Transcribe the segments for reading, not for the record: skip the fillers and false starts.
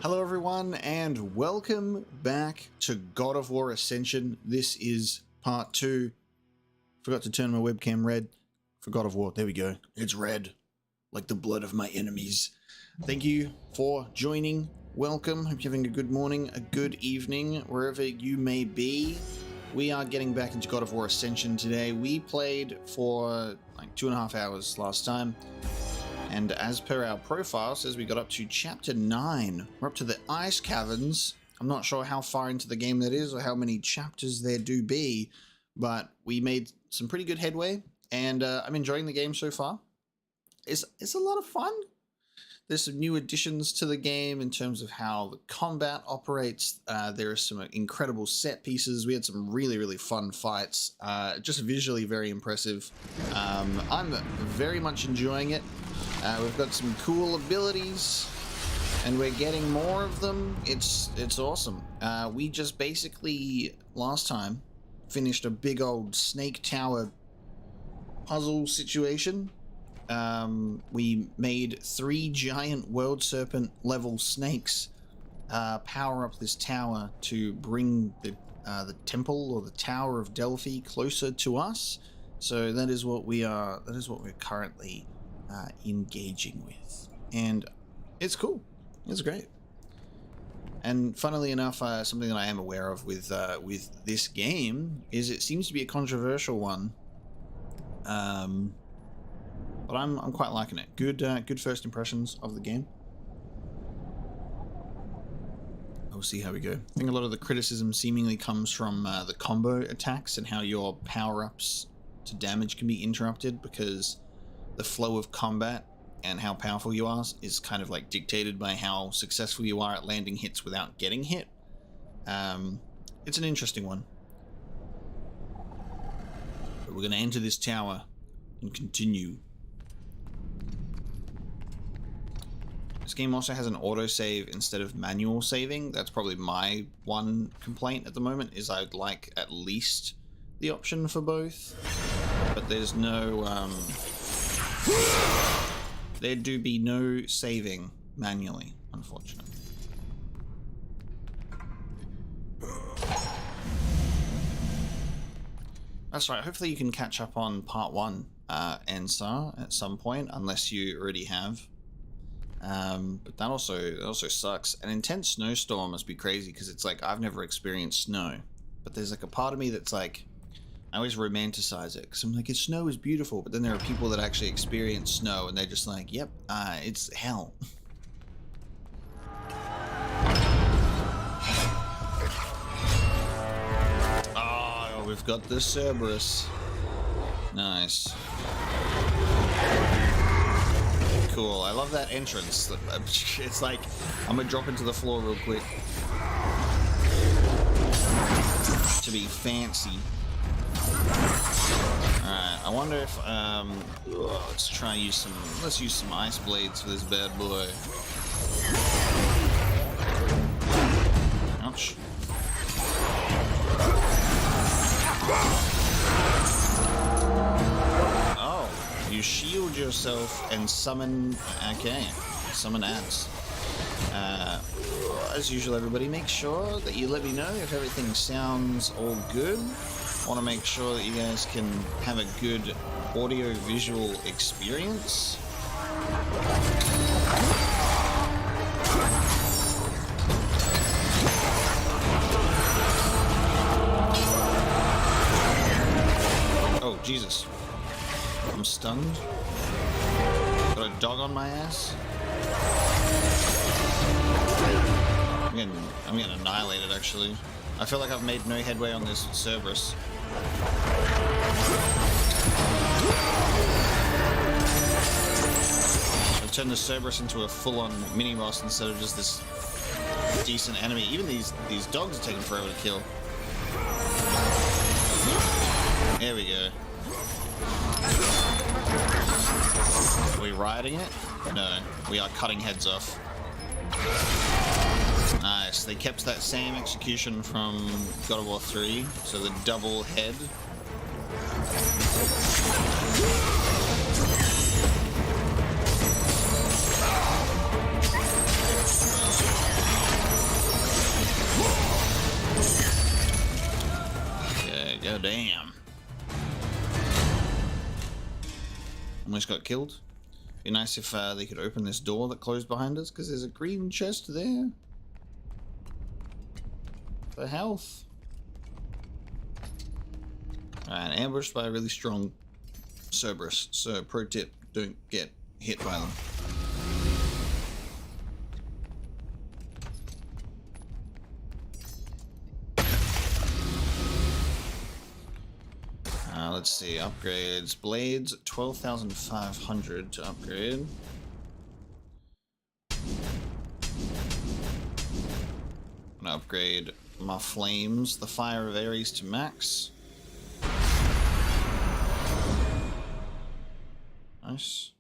Hello everyone and welcome back to God of War Ascension. This is part 2. Forgot to turn my webcam red for God of War. There we go. It's red, like the blood of my enemies. Thank you for joining. Welcome. Hope you're having a good morning, a good evening, wherever you may be. We are getting back into God of War Ascension today. We played for like 2.5 hours last time. And as per our profile, says we got up to chapter 9. We're up to the ice caverns. I'm not sure how far into the game that is or how many chapters there do be, but we made some pretty good headway, and I'm enjoying the game so far. It's a lot of fun. There's some new additions to the game in terms of how the combat operates. There are some incredible set pieces. We had some really fun fights. Just visually very impressive. I'm very much enjoying it. We've got some cool abilities, and we're getting more of them. It's awesome. We just basically, last time, finished a big old snake tower puzzle situation. We made 3 giant world serpent level snakes power up this tower to bring the temple or the Tower of Delphi closer to us. So that is what we are. That is what we're currently engaging with, and it's cool. It's great. And funnily enough, something that I am aware of with this game is it seems to be a controversial one. But I'm quite liking it. Good first impressions of the game. We'll see how we go. I think a lot of the criticism seemingly comes from the combo attacks and how your power-ups to damage can be interrupted, because the flow of combat and how powerful you are is kind of like dictated by how successful you are at landing hits without getting hit. It's an interesting one. But we're going to enter this tower and continue. This game also has an autosave instead of manual saving. That's probably my one complaint at the moment, is I'd like at least the option for both. But there's no... there do be no saving manually, unfortunately. That's right, hopefully you can catch up on part 1, Ansar, at some point, unless you already have. But that also sucks. An intense snowstorm must be crazy, because it's like, I've never experienced snow. But there's like a part of me that's like, I always romanticize it, because I'm like, snow is beautiful, but then there are people that actually experience snow, and they're just like, yep, it's hell. Oh, we've got the Cerberus. Nice. Cool, I love that entrance. It's like, I'm gonna drop into the floor real quick to be fancy. Alright, I wonder if, let's use some ice blades for this bad boy. Ouch. Oh, you shield yourself and summon, okay, summon ants. As usual, everybody, make sure that you let me know if everything sounds all good. I want to make sure that you guys can have a good audio-visual experience. Oh, Jesus. I'm stunned. Got a dog on my ass. I'm getting annihilated, actually. I feel like I've made no headway on this Cerberus. I've turned the Cerberus into a full-on mini-boss instead of just this decent enemy. Even these dogs are taking forever to kill. There we go. Are we riding it? No, we are cutting heads off. Nice, they kept that same execution from God of War 3, so the double head. almost got killed. Be nice if they could open this door that closed behind us, because there's a green chest there. For health. Alright, ambushed by a really strong Cerberus. So, pro tip, don't get hit by them. Let's see, upgrades. Blades, 12,500 to upgrade. I'm gonna upgrade my flames, the Fire of Ares to max. Nice.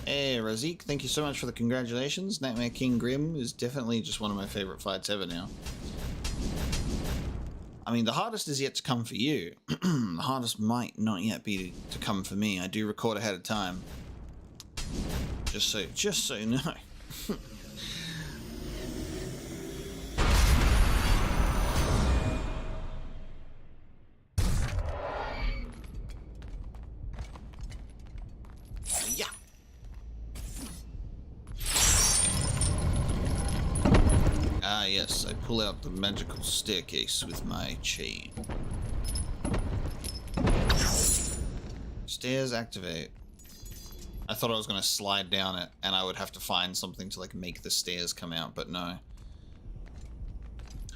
Hey, Razik, thank you so much for the congratulations. Nightmare King Grim is definitely just one of my favorite fights ever now. I mean, the hardest is yet to come for you. The hardest might not yet be to come for me. I do record ahead of time. Just so you know. Yeah. Ah, yes, I pull out the magical staircase with my chain. Stairs activate. I thought I was going to slide down it and I would have to find something to like make the stairs come out, but no.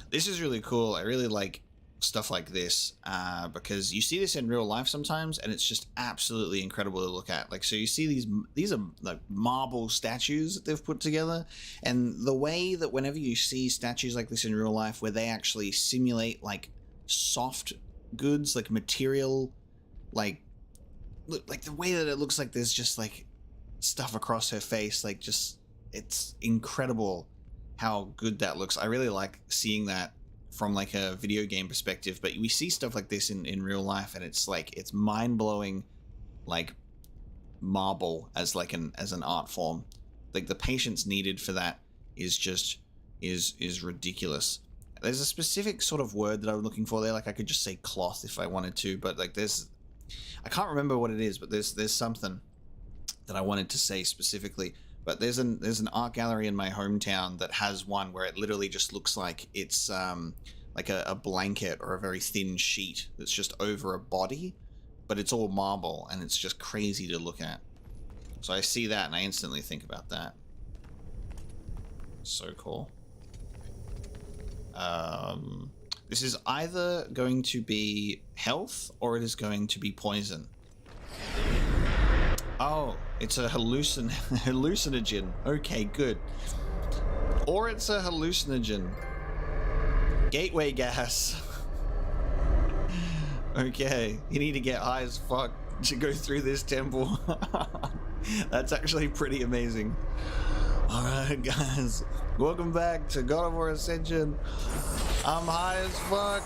This is really cool. I really like stuff like this because you see this in real life sometimes and it's just absolutely incredible to look at. Like, so you see these are like marble statues that they've put together, and the way that whenever you see statues like this in real life where they actually simulate like soft goods, like material, like look, like the way that it looks like there's just like stuff across her face, like just it's incredible how good that looks. I really like seeing that from like a video game perspective, but we see stuff like this in real life and it's like it's mind-blowing, like marble as like an art form. Like the patience needed for that is just is ridiculous. There's a specific sort of word that I'm looking for there. Like I could just say cloth if I wanted to, but like I can't remember what it is, but there's something that I wanted to say specifically. But there's an art gallery in my hometown that has one where it literally just looks like it's like a blanket or a very thin sheet that's just over a body, but it's all marble and it's just crazy to look at. So I see that and I instantly think about that. So cool. This is either going to be health or it is going to be poison. Oh, it's a hallucinogen. Okay, good. Or it's a hallucinogen. Gateway gas. Okay, you need to get high as fuck to go through this temple. That's actually pretty amazing. Alright, guys. Welcome back to God of War Ascension. I'm high as fuck.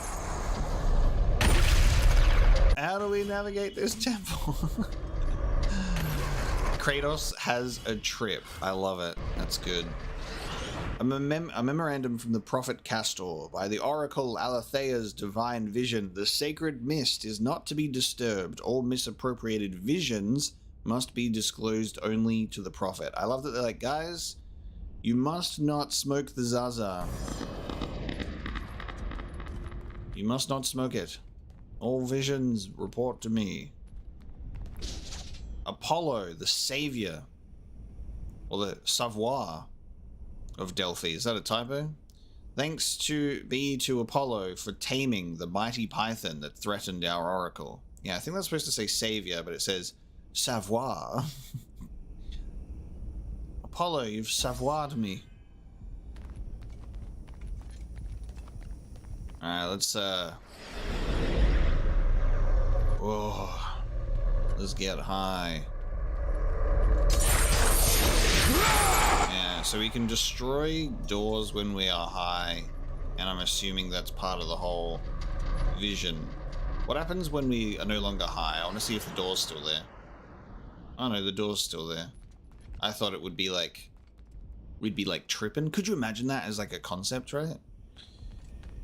How do we navigate this temple? Kratos has a trip. I love it. That's good. A memorandum from the prophet Castor. By the oracle Alethea's divine vision, the sacred mist is not to be disturbed. All misappropriated visions must be disclosed only to the prophet. I love that they're like, guys, you must not smoke the Zaza. You must not smoke it. All visions report to me. Apollo, the savior, or the savoir of Delphi. Is that a typo? Thanks to Apollo for taming the mighty python that threatened our oracle. Yeah, I think that's supposed to say savior, but it says savoir. Apollo, you've savoured me. Alright, let's whoa. Let's get high. Yeah, so we can destroy doors when we are high, and I'm assuming that's part of the whole vision. What happens when we are no longer high? I want to see if the door's still there. Oh no, the door's still there. I thought it would be like, we'd be like tripping. Could you imagine that as like a concept, right?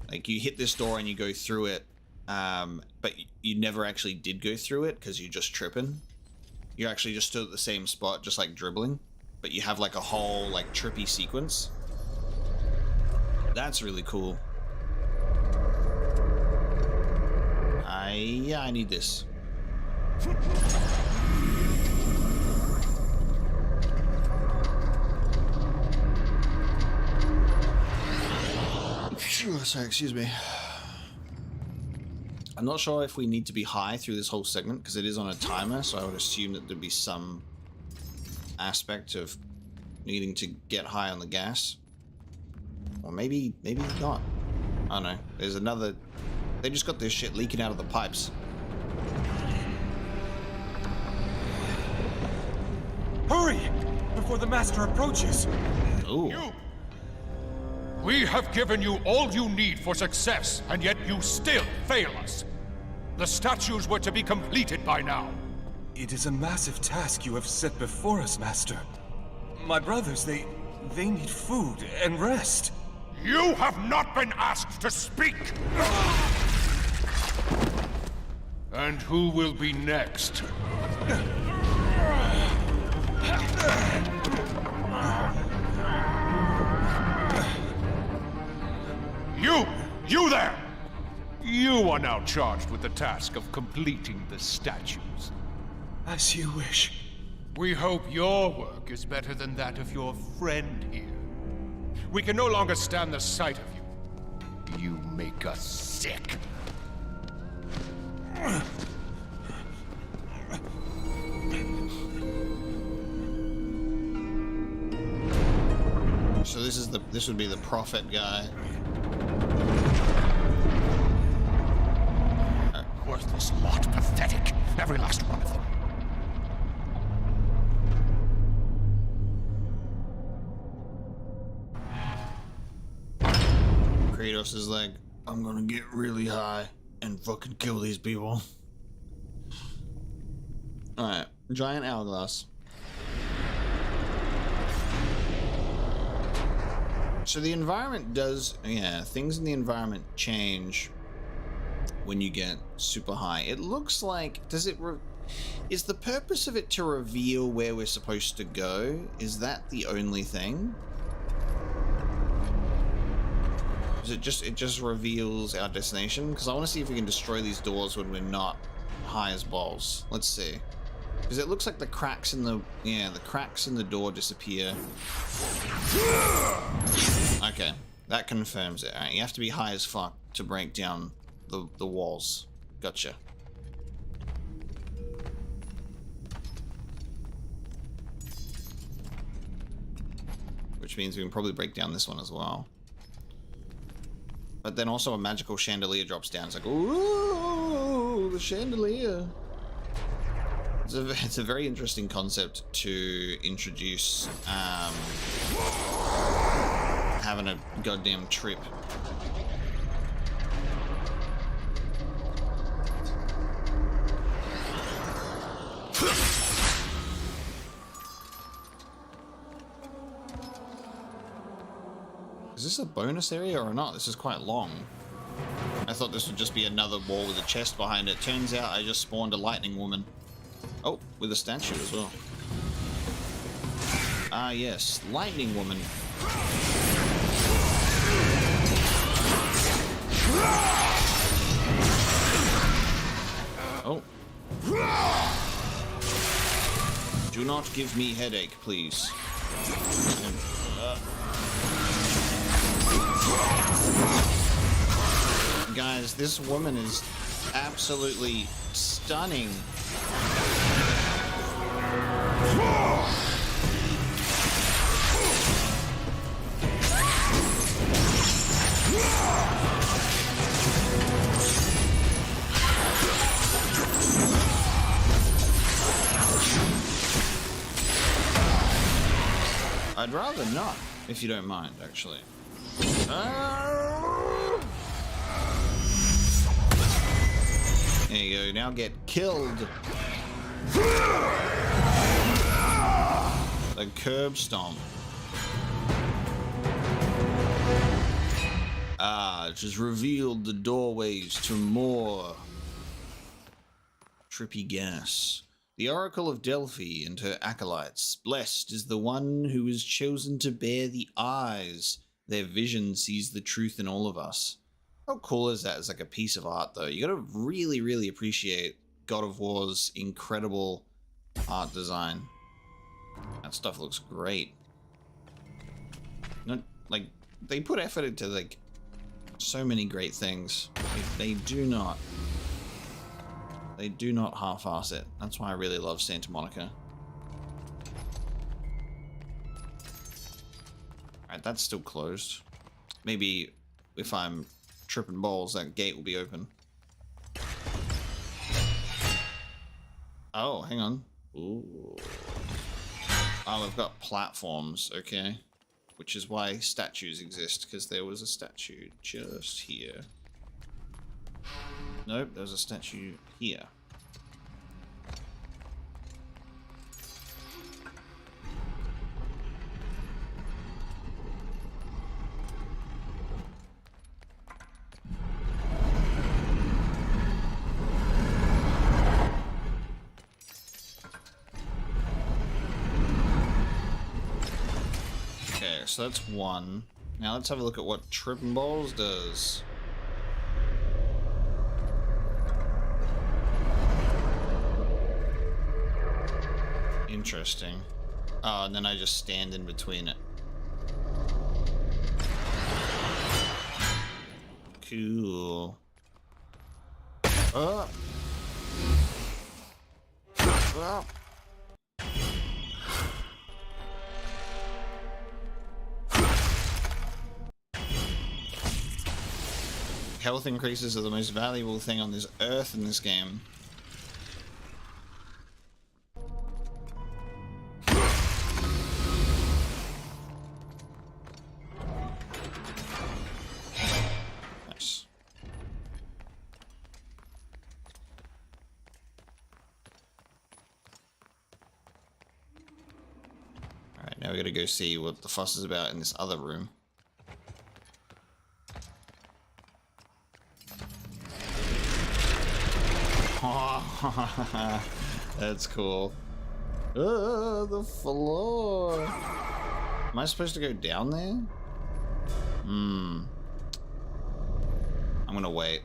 Like you hit this door and you go through it, but you never actually did go through it because you're just tripping. You actually just stood at the same spot, just like dribbling, but you have like a whole like trippy sequence. That's really cool. Yeah, I need this. Sorry, excuse me. I'm not sure if we need to be high through this whole segment because it is on a timer, so I would assume that there'd be some aspect of needing to get high on the gas. Or maybe not. I don't know. There's another... They just got this shit leaking out of the pipes. Hurry! Before the master approaches! Ooh. You! We have given you all you need for success, and yet you still fail us. The statues were to be completed by now. It is a massive task you have set before us, Master. My brothers, they need food and rest. You have not been asked to speak! And who will be next? You there! You are now charged with the task of completing the statues. As you wish. We hope your work is better than that of your friend here. We can no longer stand the sight of you. You make us sick. So this would be the prophet guy. Worthless lot, pathetic. Every last one of them. Kratos is like, I'm gonna get really high and fucking kill these people. Alright, giant hourglass. So the environment does, yeah, things in the environment change when you get super high. It looks like, is the purpose of it to reveal where we're supposed to go? Is that the only thing? Is it just reveals our destination? Because I want to see if we can destroy these doors when we're not high as balls. Let's see. Because it looks like the cracks in the cracks in the door disappear. Okay, that confirms it. Alright, you have to be high as fuck to break down the walls. Gotcha. Which means we can probably break down this one as well. But then also a magical chandelier drops down. It's like, ooh, the chandelier. It's a very interesting concept to introduce, having a goddamn trip. Is this a bonus area or not? This is quite long. I thought this would just be another wall with a chest behind it. Turns out I just spawned a lightning woman. Oh, with a statue as well. Ah, yes. Lightning woman. Oh. Do not give me headache, please. Guys, this woman is absolutely stunning. I'd rather not, if you don't mind, actually. There you go, now get killed. The curb stomp. It just revealed the doorways to more trippy gas. The Oracle of Delphi and her acolytes. Blessed is the one who is chosen to bear the eyes. Their vision sees the truth in all of us. How cool is that as like a piece of art though? You gotta really, really appreciate God of War's incredible art design. That stuff looks great. Not like they put effort into like so many great things. They do not half-ass it. That's why I really love Santa Monica. Alright, that's still closed. Maybe if I'm tripping balls, that gate will be open. Oh, hang on. Ooh. Oh, I've got platforms, okay. Which is why statues exist, because there was a statue just here. Nope, there's a statue here. Okay, so that's one. Now let's have a look at what Trippin' Balls does. Interesting. Oh, and then I just stand in between it. Cool. Oh. Oh. Health increases are the most valuable thing on this earth in this game. Nice. Alright, now we gotta go see what the fuss is about in this other room. That's cool. The floor. Am I supposed to go down there? I'm gonna wait.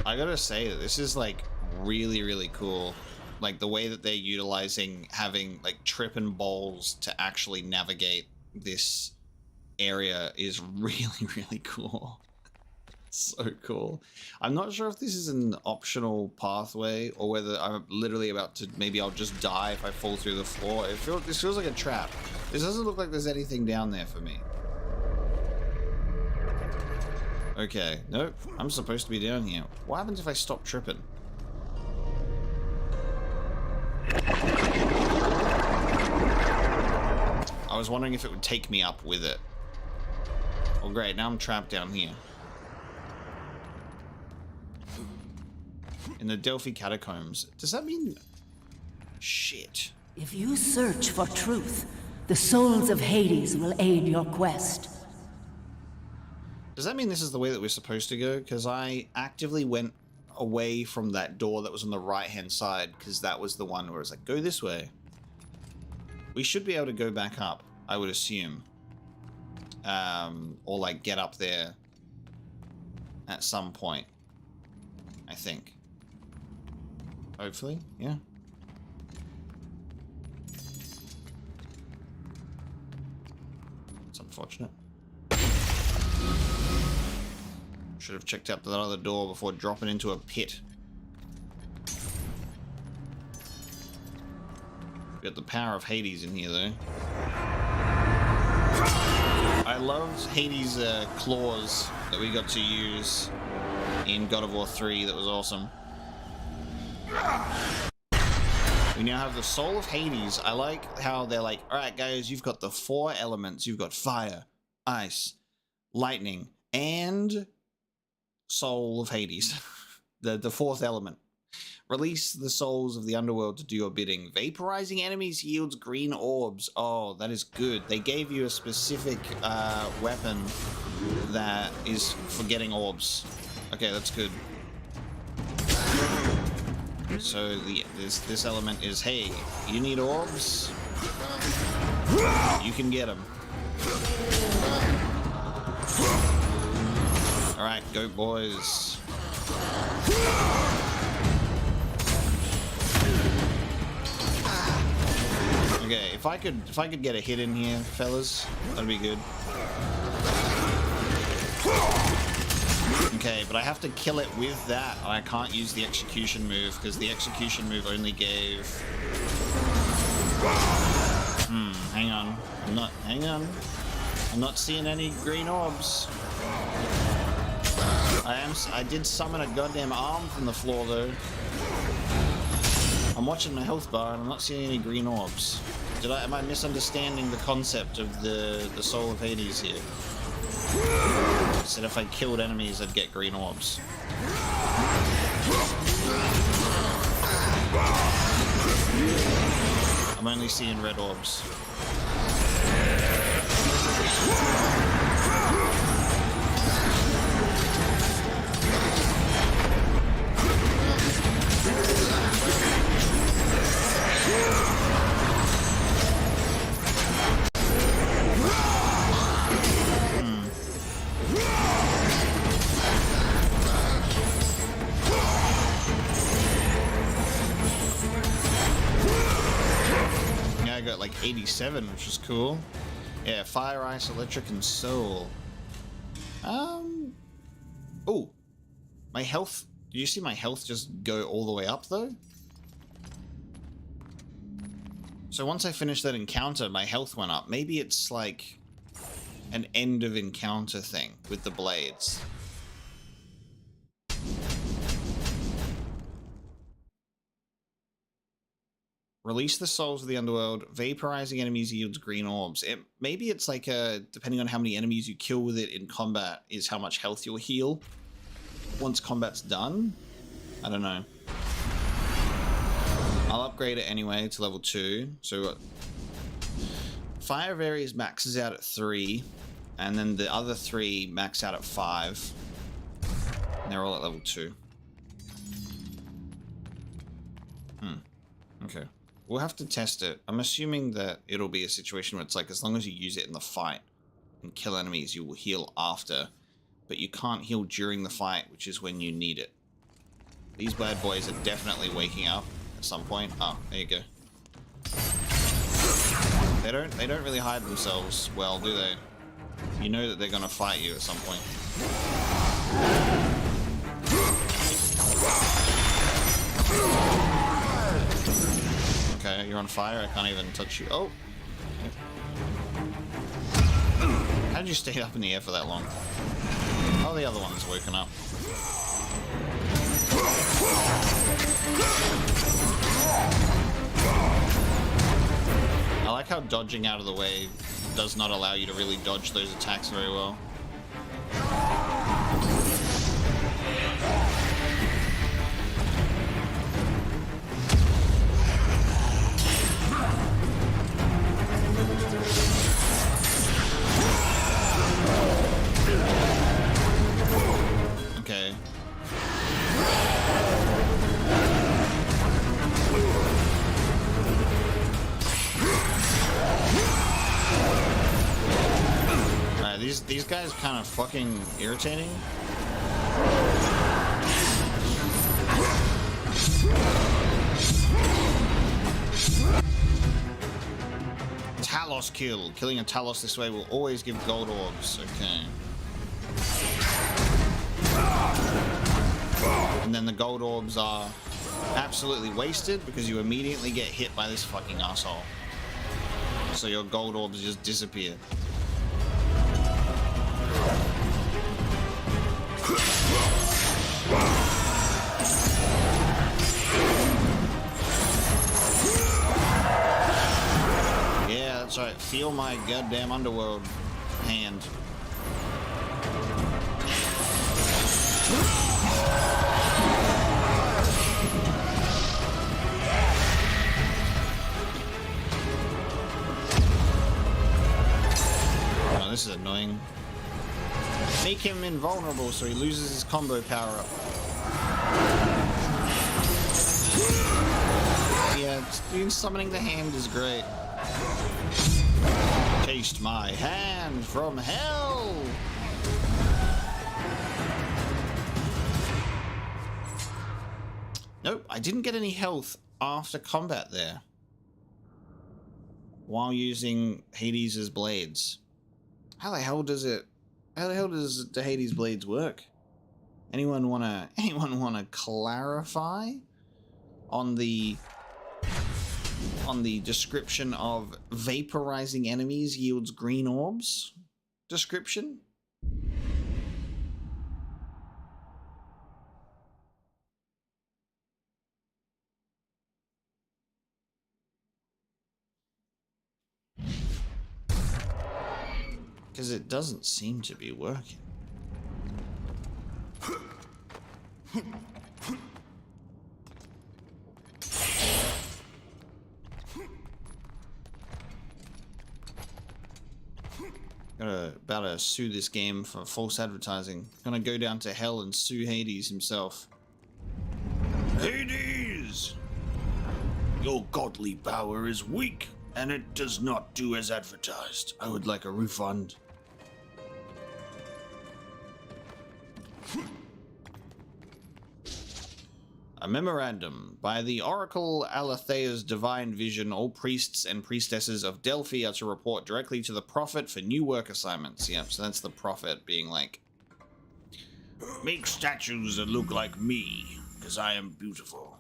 I gotta say that this is like really, really cool. Like the way that they're utilizing having like tripping balls to actually navigate this area is really, really cool. So cool. I'm not sure if this is an optional pathway or whether I'm literally about to, maybe I'll just die if I fall through the floor. This feels like a trap. This doesn't look like there's anything down there for me. Okay, nope, I'm supposed to be down here. What happens if I stop tripping? I was wondering if it would take me up with it. Oh great, now I'm trapped down here. In the Delphi Catacombs. Does that mean... Shit. If you search for truth, the souls of Hades will aid your quest. Does that mean this is the way that we're supposed to go? Because I actively went away from that door that was on the right-hand side, because that was the one where it's like, go this way. We should be able to go back up, I would assume. Or like get up there at some point, I think. Hopefully, yeah. It's unfortunate. Should have checked out that other door before dropping into a pit. We got the power of Hades in here, though. I loved Hades' claws that we got to use in God of War 3. That was awesome. We now have the soul of Hades. I like how they're like, alright guys, you've got the 4 elements. You've got fire, ice, lightning, and soul of Hades. the 4th element. Release the souls of the underworld to do your bidding. Vaporizing enemies yields green orbs. Oh, that is good. They gave you a specific weapon that is for getting orbs. Okay, that's good. So this element is, hey, you need orbs? You can get them. Alright, go boys. Okay, if I could get a hit in here, fellas, that'd be good. Okay, but I have to kill it with that, and I can't use the execution move because the execution move only gave. Hang on. I'm not seeing any green orbs. I did summon a goddamn arm from the floor though. I'm watching my health bar and I'm not seeing any green orbs. Am I misunderstanding the concept of the soul of Hades here? I said if I killed enemies I'd get green orbs. I'm only seeing red orbs. Yeah, I got like 87, which is cool. Yeah, Fire, Ice, Electric, and Soul. Oh, my health. Did you see my health just go all the way up though? So once I finished that encounter, my health went up. Maybe it's like an end of encounter thing with the blades. Release the souls of the underworld. Vaporizing enemies yields green orbs. Maybe it's like depending on how many enemies you kill with it in combat is how much health you'll heal once combat's done. I don't know. I'll upgrade it anyway to level 2. So Fire of Ares maxes out at 3, and then the other 3 max out at 5. And they're all at level 2. Okay. We'll have to test it. I'm assuming that it'll be a situation where it's like as long as you use it in the fight and kill enemies, you will heal after. But you can't heal during the fight, which is when you need it. These bad boys are definitely waking up at some point. Oh, there you go. They don't really hide themselves well, do they? You know that they're gonna fight you at some point. Okay, you're on fire. I can't even touch you. Oh! How did you stay up in the air for that long? Oh, the other one's woken up. I like how dodging out of the way does not allow you to really dodge those attacks very well. Okay. Alright, these guys kind of fucking irritating. Talos kill. Killing a Talos this way will always give gold orbs. Okay. And then the gold orbs are absolutely wasted because you immediately get hit by this fucking asshole. So your gold orbs just disappear. Yeah, that's right. Feel my goddamn underworld hand. Make him invulnerable so he loses his combo power up. Yeah, doing summoning the hand is great. Taste my hand from hell! Nope, I didn't get any health after combat there. While using Hades' blades. How the hell does the Hades blades work? Anyone wanna clarify on the description of vaporizing enemies yields green orbs description? Because it doesn't seem to be working. About to sue this game for false advertising. Gonna go down to hell and sue Hades himself. Hades! Your godly power is weak, and it does not do as advertised. I would like a refund. A memorandum. By the Oracle Alethea's divine vision, all priests and priestesses of Delphi are to report directly to the Prophet for new work assignments. Yep, so that's the Prophet being like, make statues that look like me, because I am beautiful.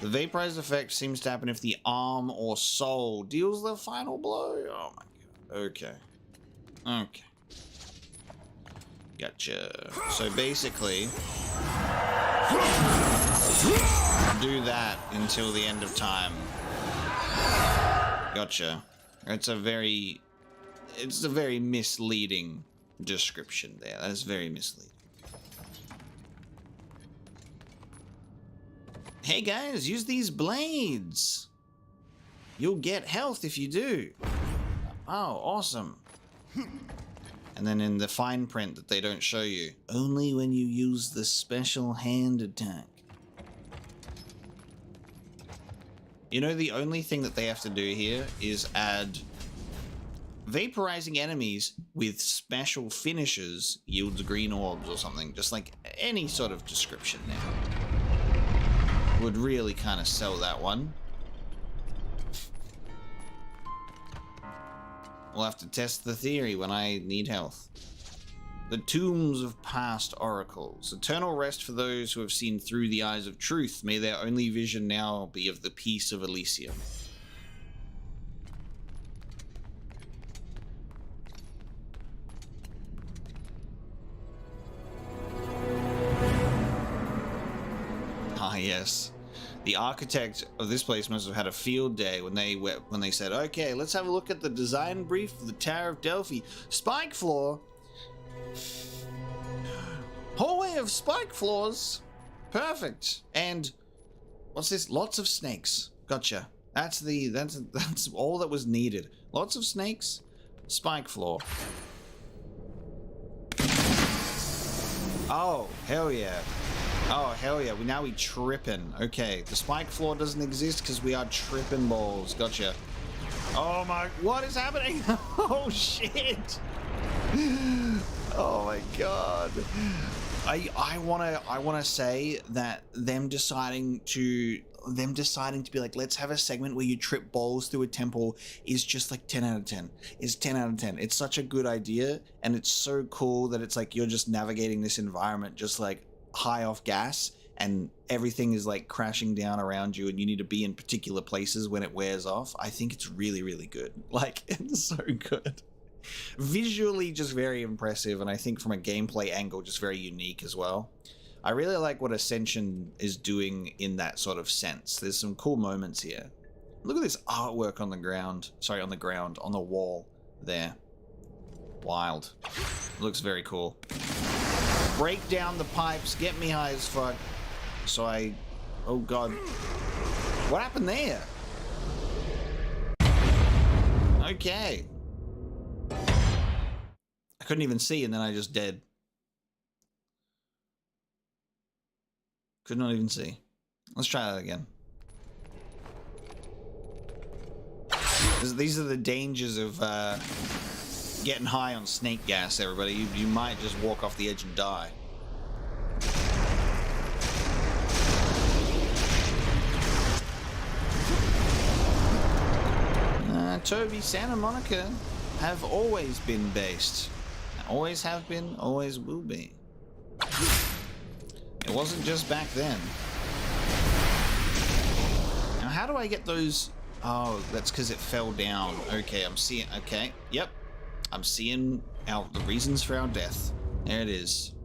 The vaporized effect seems to happen if the arm or soul deals the final blow. Oh my god. Okay. Okay. Gotcha. So basically, do that until the end of time. Gotcha. It's a very misleading description there. That is very misleading. Hey guys, use these blades. You'll get health if you do. Oh, awesome. And then in the fine print that they don't show you, only when you use the special hand attack. You know, the only thing that they have to do here is add vaporizing enemies with special finishes yields green orbs or something. Just like any sort of description there would really kind of sell that one. We'll have to test the theory when I need health. The tombs of past oracles. Eternal rest for those who have seen through the eyes of truth. May their only vision now be of the peace of Elysium. Ah, yes. The architect of this place must have had a field day when they said, okay, let's have a look at the design brief for the Tower of Delphi. Spike floor. Hallway of spike floors. Perfect. And what's this? Lots of snakes. Gotcha. That's all that was needed. Lots of snakes. Spike floor. Oh, hell yeah. Oh, hell yeah. Now we tripping. Okay, the spike floor doesn't exist because we are tripping balls. Gotcha. Oh my, what is happening? Oh shit. Oh my god. I wanna say that them deciding to be like, let's have a segment where you trip balls through a temple is just like 10 out of 10. It's 10 out of 10. It's such a good idea, and it's so cool that it's like you're just navigating this environment just like high off gas, and everything is like crashing down around you, and you need to be in particular places when it wears off. I think it's really, really good. Like, it's so good. Visually just very impressive, and I think from a gameplay angle just very unique as well. I really like what Ascension is doing in that sort of sense. There's some cool moments here. Look at this artwork on the ground. Sorry, on the wall there. Wild. Looks very cool. Break down the pipes, get me high as fuck. So oh god. What happened there? Okay. couldn't even see, and then I just dead. Could not even see. Let's try that again. These are the dangers of getting high on snake gas, everybody. You might just walk off the edge and die. Toby, Santa Monica have always been based. Always have been, always will be. It wasn't just back then. Now, how do I get those? Oh, that's because it fell down. Okay, I'm seeing. Okay, yep. I'm seeing the reasons for our death. There it is.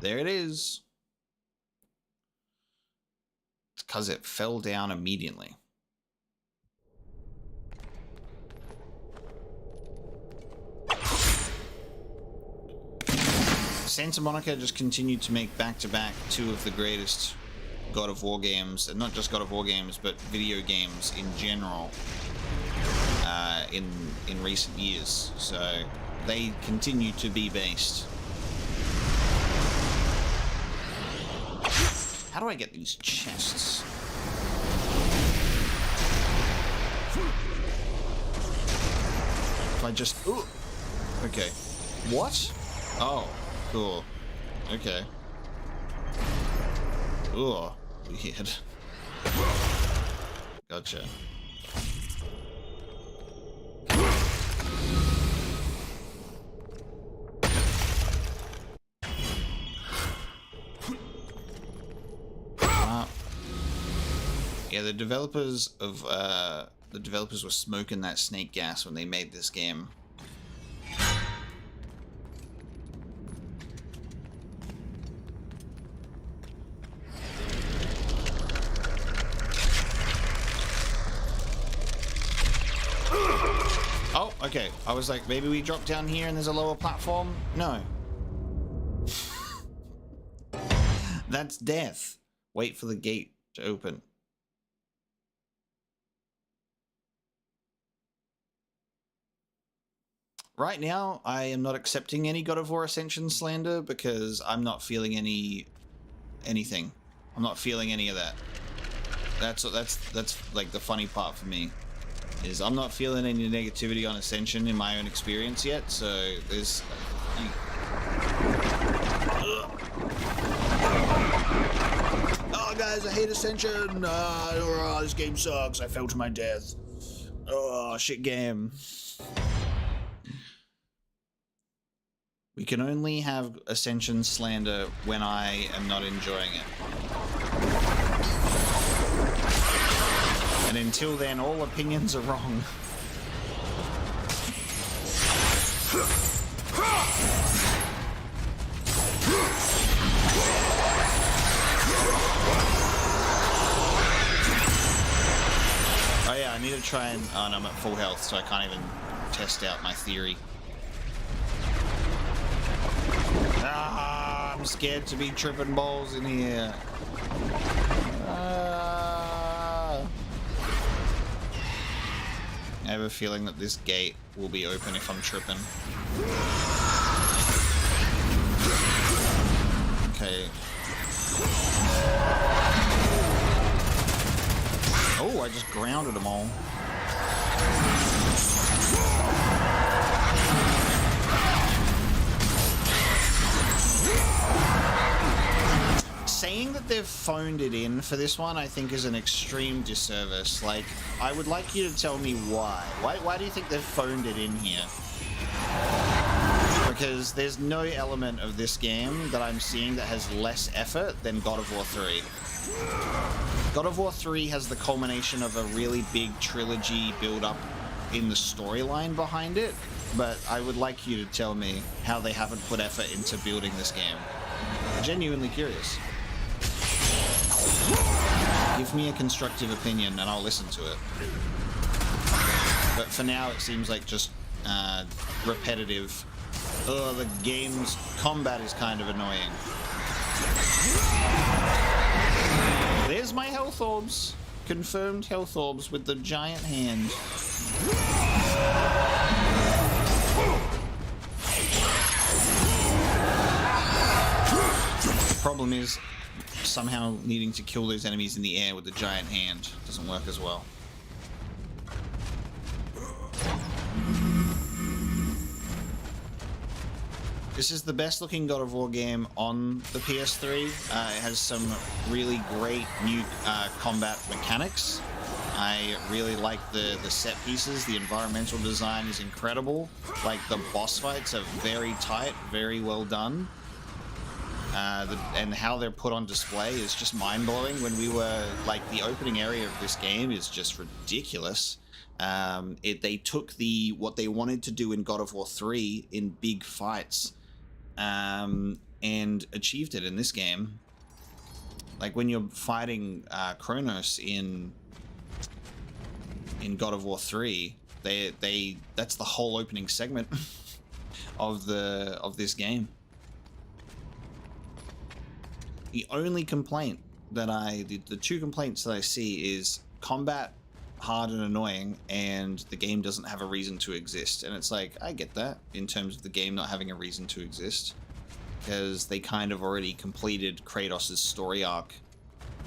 There it is. It's because it fell down immediately. Santa Monica just continued to make back-to-back two of the greatest God of War games, and not just God of War games, but video games in general, in recent years. So they continue to be based. How do I get these chests? If I just... Ooh. Okay. What? Oh. Cool. Okay. Ooh, weird. Gotcha. Yeah, the developers were smoking that snake gas when they made this game. Oh, okay. I was like, maybe we drop down here and there's a lower platform? No. That's death. Wait for the gate to open. Right now, I am not accepting any God of War Ascension slander because I'm not feeling anything. I'm not feeling any of that. That's like the funny part for me. Is I'm not feeling any negativity on Ascension in my own experience yet, so there's... Oh guys, I hate Ascension! This game sucks, I fell to my death. Oh, shit game. We can only have Ascension slander when I am not enjoying it. And until then, all opinions are wrong. Oh yeah, I need to try and... Oh no, I'm at full health, so I can't even test out my theory. Ah, I'm scared to be tripping balls in here. I have a feeling that this gate will be open if I'm tripping. Okay. Oh, I just grounded them all. Saying that they've phoned it in for this one, I think, is an extreme disservice. Like, I would like you to tell me why. Why do you think they've phoned it in here? Because there's no element of this game that I'm seeing that has less effort than God of War 3. God of War 3 has the culmination of a really big trilogy build-up in the storyline behind it, but I would like you to tell me how they haven't put effort into building this game. I'm genuinely curious. Give me a constructive opinion and I'll listen to it. But for now it seems like just repetitive. Oh, the game's combat is kind of annoying. There's my health orbs. Confirmed health orbs with the giant hand. Problem is, somehow needing to kill those enemies in the air with the giant hand doesn't work as well. This is the best looking God of War game on the PS3. It has some really great new combat mechanics. I really like the set pieces. The environmental design is incredible. Like, the boss fights are very tight, very well done. And how they're put on display is just mind-blowing. When we were, like, the opening area of this game is just ridiculous. They took what they wanted to do in God of War 3 in big fights, and achieved it in this game. Like, when you're fighting Kratos in God of War 3, that's the whole opening segment of this game. The only complaint that the two complaints that I see is combat hard and annoying, and the game doesn't have a reason to exist. And it's like, I get that in terms of the game not having a reason to exist, because they kind of already completed Kratos' story arc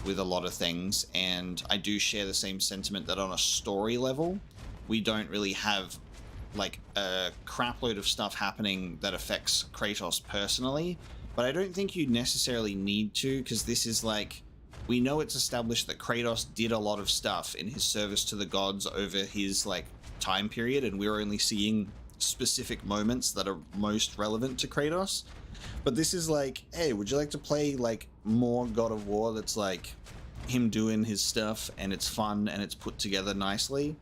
with a lot of things, and I do share the same sentiment that on a story level, we don't really have like a crapload of stuff happening that affects Kratos personally, but I don't think you necessarily need to, because this is like, we know it's established that Kratos did a lot of stuff in his service to the gods over his like time period, and we're only seeing specific moments that are most relevant to Kratos. But this is like, hey, would you like to play like more God of War that's like him doing his stuff and it's fun and it's put together nicely?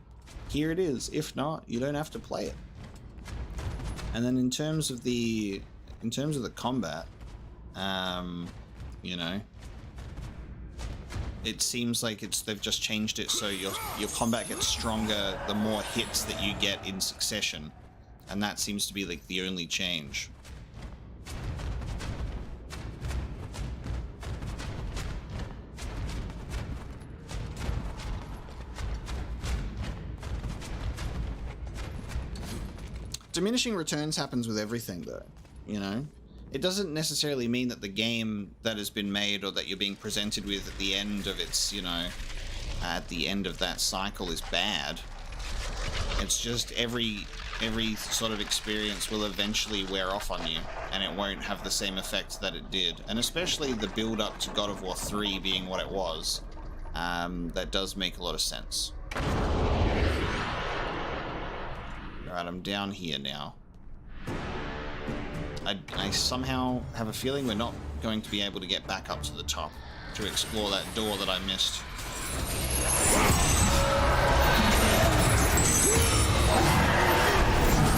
Here it is. If not, you don't have to play it. And then in terms of the combat, you know, it seems like they've just changed it so your combat gets stronger the more hits that you get in succession, and that seems to be like the only change. Diminishing returns happens with everything, though, you know? It doesn't necessarily mean that the game that has been made or that you're being presented with at the end of its, you know, at the end of that cycle is bad. It's just every sort of experience will eventually wear off on you, and it won't have the same effect that it did. And especially the build up to God of War 3 being what it was, that does make a lot of sense. Alright, I'm down here now. I somehow have a feeling we're not going to be able to get back up to the top to explore that door that I missed.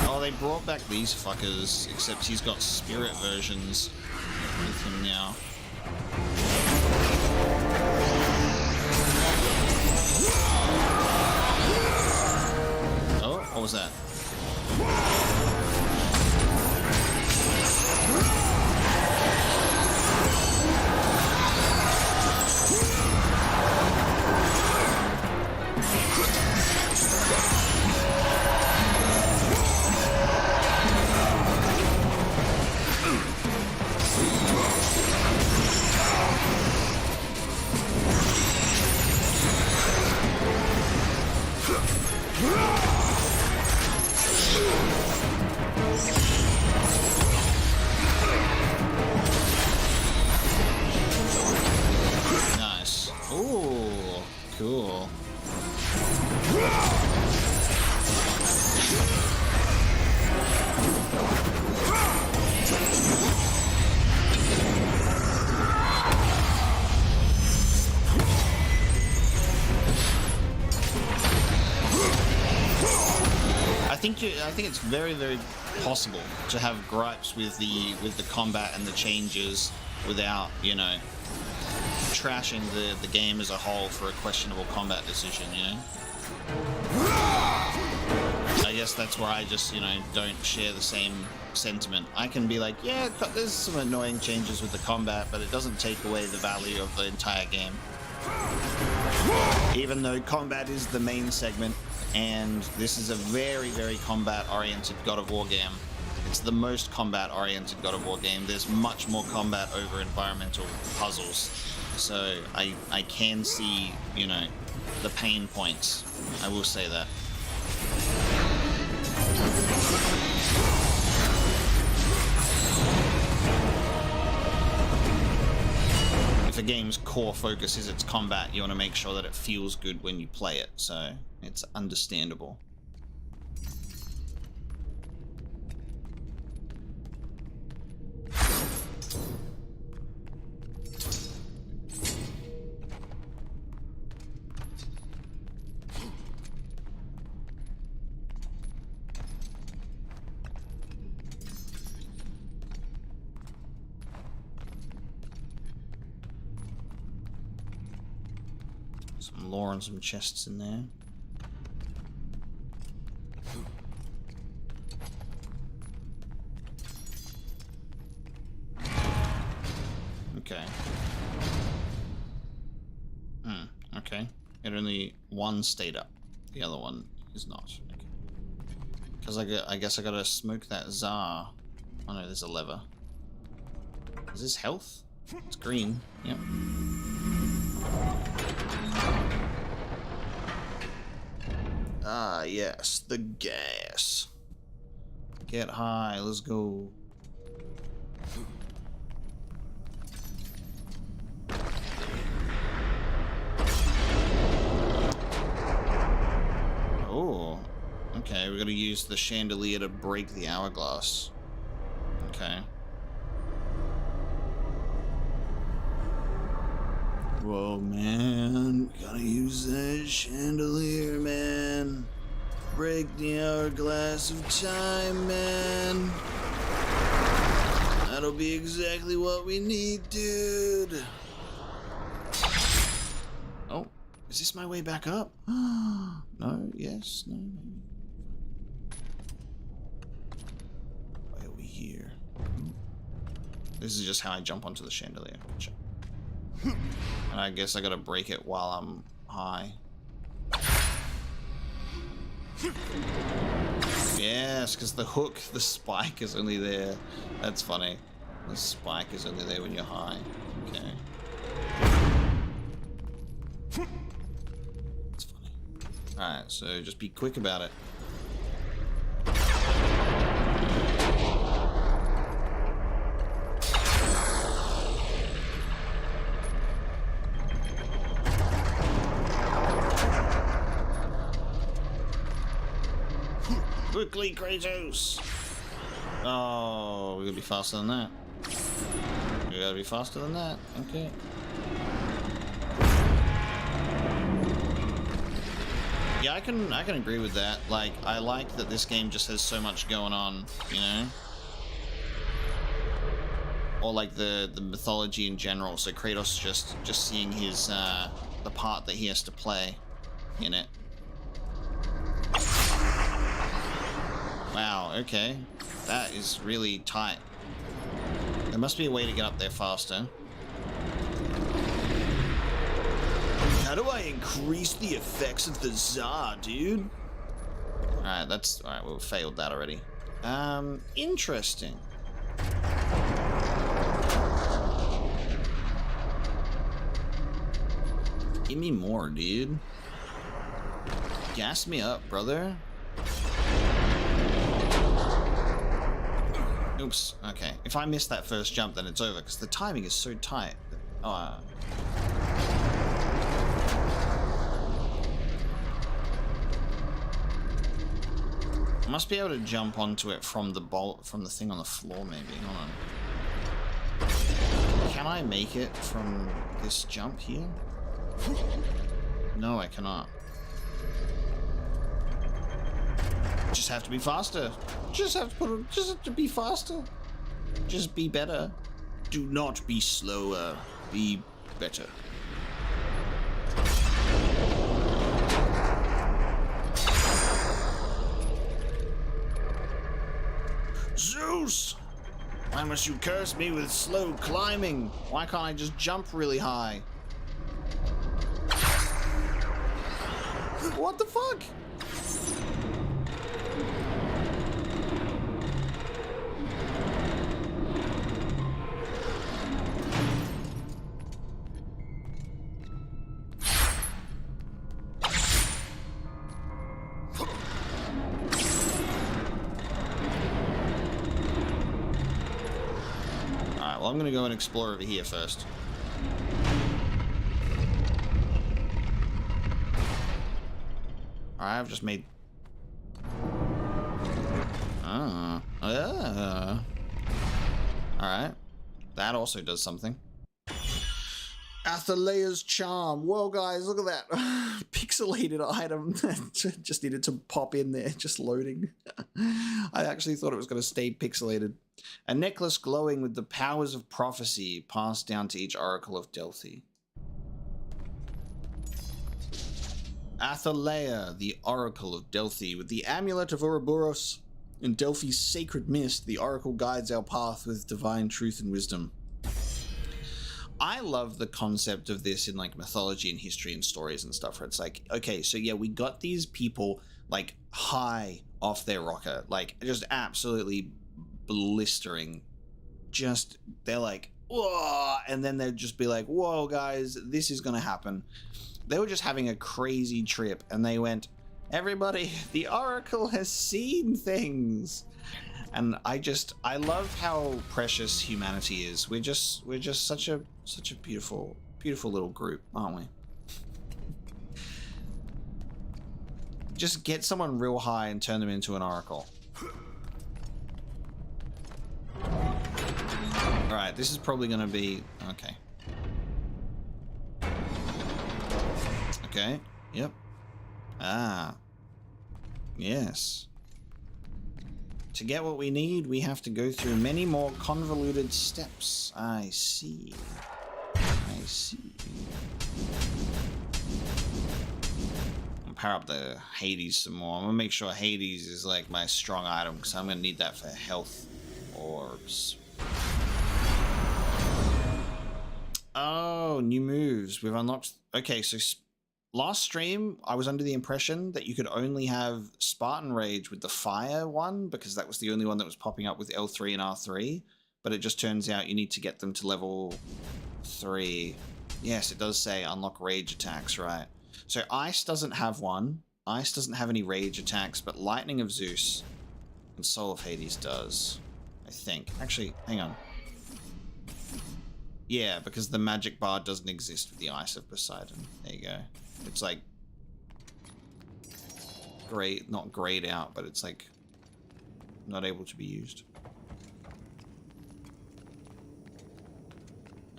Oh, they brought back these fuckers, except he's got spirit versions with him now. Oh, what was that? Nice. Ooh, cool. I think it's very, very possible to have gripes with the combat and the changes without, you know, trashing the game as a whole for a questionable combat decision, you know? I guess that's where I just, you know, don't share the same sentiment. I can be like, yeah, there's some annoying changes with the combat, but it doesn't take away the value of the entire game. Even though combat is the main segment, and this is a very, very combat-oriented God of War game, It's the most combat-oriented God of War game. There's much more combat over environmental puzzles. So I can see, you know, the pain points. I will say that. If a game's core focus is its combat, you want to make sure that it feels good when you play it. So it's understandable. Some lore and some chests in there. Okay. Okay. It only one stayed up. The other one is not. Okay. Because I guess I gotta smoke that Tsar. Oh no, there's a lever. Is this health? It's green. Yep. Ah, yes, the gas. Get high, let's go. Oh, okay, we're gonna use the chandelier to break the hourglass. Okay. Whoa, man. Gotta use that chandelier, man. Break the hourglass of time, man. That'll be exactly what we need, dude. Oh, is this my way back up? No, yes, no, maybe. Why are we here? This is just how I jump onto the chandelier. Gotcha. And I guess I gotta break it while I'm high. Yes, because the hook, the spike is only there. That's funny. The spike is only there when you're high. Okay. That's funny. Alright, so just be quick about it. Quickly, Kratos! Oh, we gotta be faster than that. We gotta be faster than that. Okay. Yeah, I can agree with that. Like, I like that this game just has so much going on, you know? Or like the mythology in general. So Kratos just seeing his the part that he has to play in it. Wow, okay. That is really tight. There must be a way to get up there faster. How do I increase the effects of the Tsar, dude? Alright, that's... Alright, we failed that already. Interesting. Give me more, dude. Gas me up, brother. Oops, okay. If I miss that first jump, then it's over, because the timing is so tight. Oh, I must be able to jump onto it from the thing on the floor, maybe. Hold on. Can I make it from this jump here? No, I cannot. Just have to be faster. Just have to be faster. Just be better. Do not be slower. Be better. Zeus! Why must you curse me with slow climbing? Why can't I just jump really high? What the fuck? Alright, well I'm gonna go and explore over here first. Alright, I've just made... Alright. That also does something. Athalea's Charm. Whoa, guys, look at that. Pixelated item that just needed to pop in there, just loading. I actually thought it was going to stay pixelated. A necklace glowing with the powers of prophecy passed down to each Oracle of Delphi. Athalea, the Oracle of Delphi, with the Amulet of Ouroboros and Delphi's sacred mist, the Oracle guides our path with divine truth and wisdom. I love the concept of this in like mythology and history and stories and stuff, where it's like, okay, so yeah, we got these people like high off their rocker, like just absolutely blistering. Just, they're like, whoa, and then they'd just be like, whoa, guys, this is gonna happen. They were just having a crazy trip, and they went, everybody, the Oracle has seen things. And I love how precious humanity is. We're just such a beautiful little group, aren't we? Just get someone real high and turn them into an oracle. Alright, this is probably gonna be... okay. Okay, yep. Ah. Yes. To get what we need, we have to go through many more convoluted steps. I see. I see. I'll power up the Hades some more. I'm gonna make sure Hades is like my strong item, because I'm gonna need that for health orbs. Oh, new moves. We've unlocked... okay, so last stream, I was under the impression that you could only have Spartan Rage with the fire one, because that was the only one that was popping up with L3 and R3, but it just turns out you need to get them to level 3. Yes, it does say unlock rage attacks, right? So Ice doesn't have one. Ice doesn't have any rage attacks, but Lightning of Zeus and Soul of Hades does, I think. Actually, hang on. Yeah, because the magic bar doesn't exist with the Ice of Poseidon. There you go. It's like great, not grayed out, but it's like not able to be used.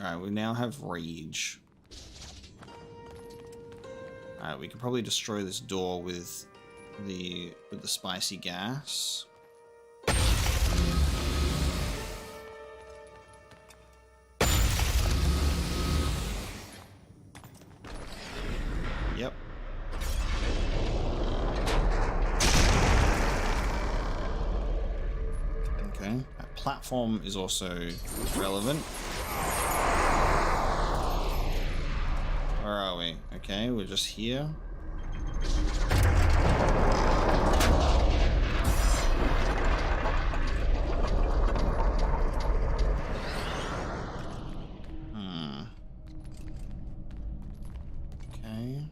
Alright, we now have rage. Alright, we can probably destroy this door with the spicy gas. Yep. Okay, that platform is also relevant. Where are we? Okay, we're just here. Okay.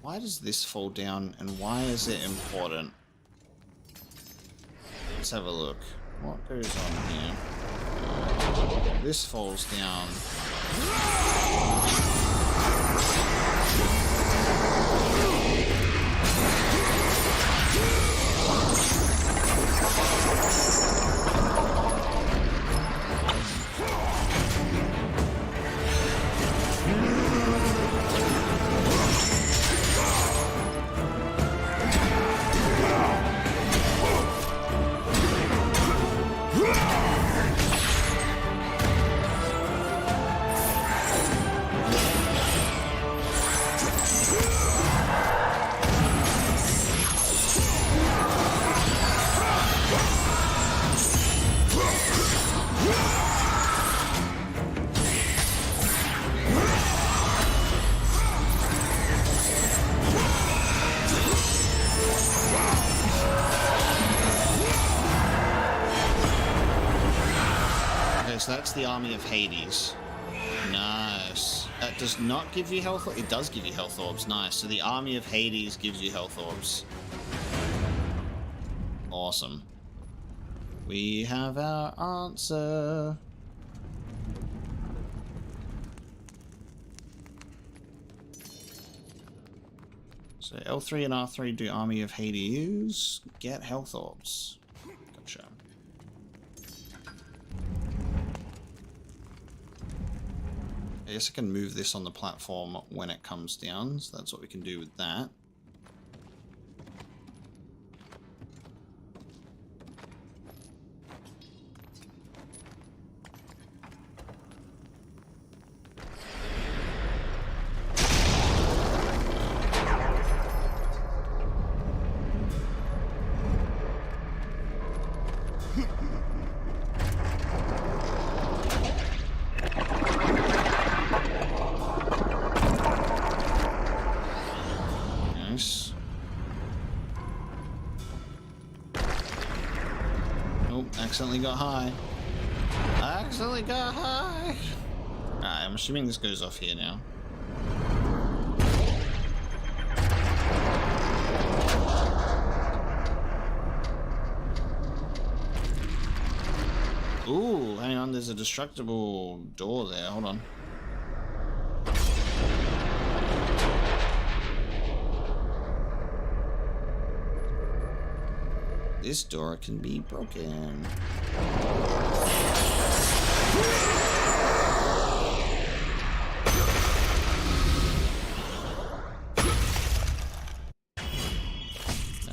Why does this fall down, and why is it important? Let's have a look. What goes on here? This falls down. So that's the army of Hades. Nice. That does not give you health orbs. It does give you health orbs. Nice. So the army of Hades gives you health orbs. Awesome. We have our answer. So L3 and R3 do Army of Hades. Get health orbs. Gotcha. I guess I can move this on the platform when it comes down, so that's what we can do with that. Accidentally got high. I accidentally got high. Alright, I'm assuming this goes off here now. Ooh, hang on, there's a destructible door there. Hold on. This door can be broken.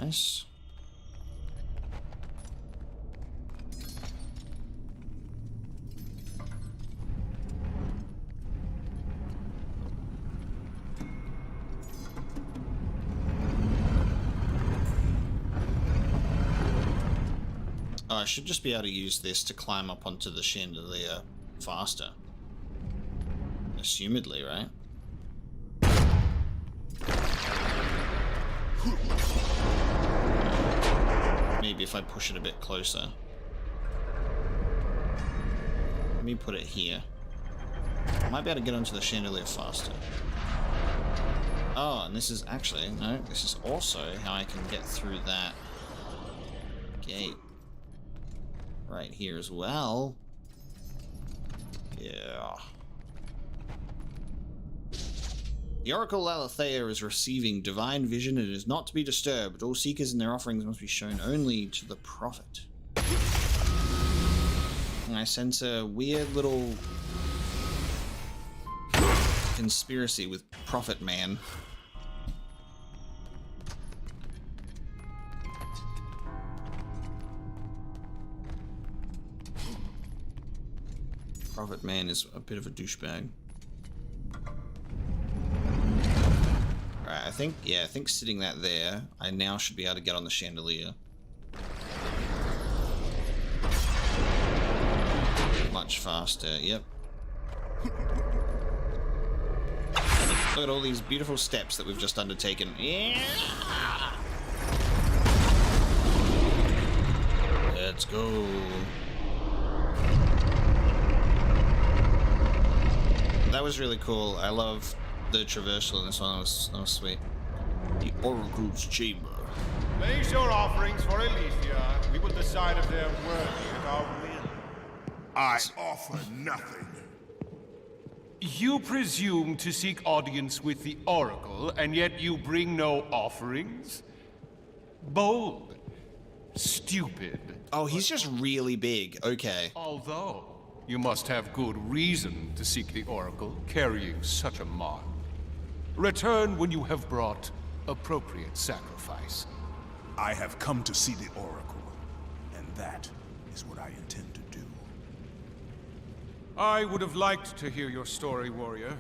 Nice. Oh, I should just be able to use this to climb up onto the chandelier faster. Assumedly, right? Maybe if I push it a bit closer. Let me put it here. I might be able to get onto the chandelier faster. Oh, and this is actually, no, this is also how I can get through that gate. Right here as well. Yeah. The Oracle Aletheia is receiving divine vision and is not to be disturbed. All seekers and their offerings must be shown only to the prophet. And I sense a weird little conspiracy with Prophet Man. Prophet Man is a bit of a douchebag. Alright, I think sitting that there, I now should be able to get on the chandelier. Much faster, yep. Look at all these beautiful steps that we've just undertaken. Yeah! Let's go. That was really cool. I love the traversal in this one. That was sweet. The Oracle's Chamber. Place your offerings for Aletheia. We will decide if they're worthy of our will. I offer nothing. You presume to seek audience with the Oracle, and yet you bring no offerings? Bold. Stupid. Oh, he's just really big. Okay. Although, you must have good reason to seek the Oracle, carrying such a mark. Return when you have brought appropriate sacrifice. I have come to see the Oracle, and that is what I intend to do. I would have liked to hear your story, warrior.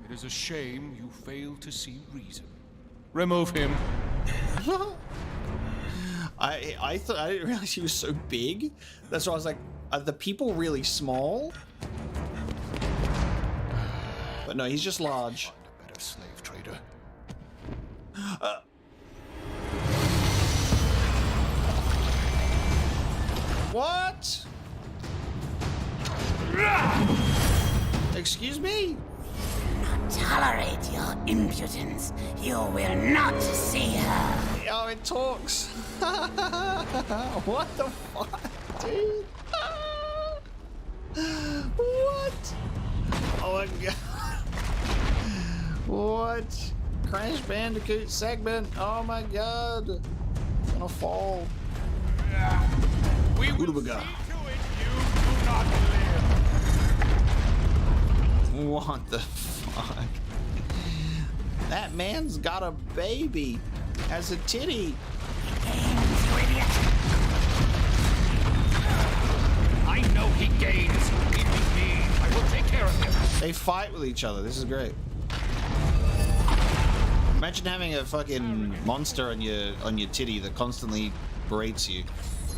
It is a shame you failed to see reason. Remove him. I thought I didn't realize he was so big. That's why I was like, are the people really small? But no, he's just large. Find a better slave trader. What? Excuse me? tolerate your impudence, you will not see her. Oh, it talks. What the fuck, dude? What? Oh my god. What? Crash Bandicoot segment. Oh my god. It's gonna fall. We will see to Hourglass. it you do not live. What the fuck? That man's got a baby as a titty. I know he gains. Leave me be. I will take care of him. They fight with each other. This is great. Imagine having a fucking monster on your titty that constantly berates you.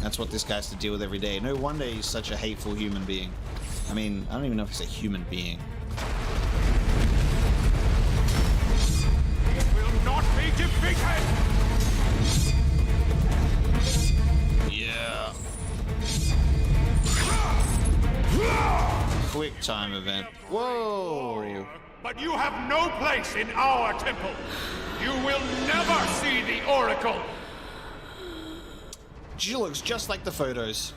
That's what this guy has to deal with every day. No wonder he's such a hateful human being. I mean, I don't even know if he's a human being. It will not be defeated. Yeah. Quick time event. Whoa. But you have no place in our temple. You will never see the Oracle. She looks just like the photos.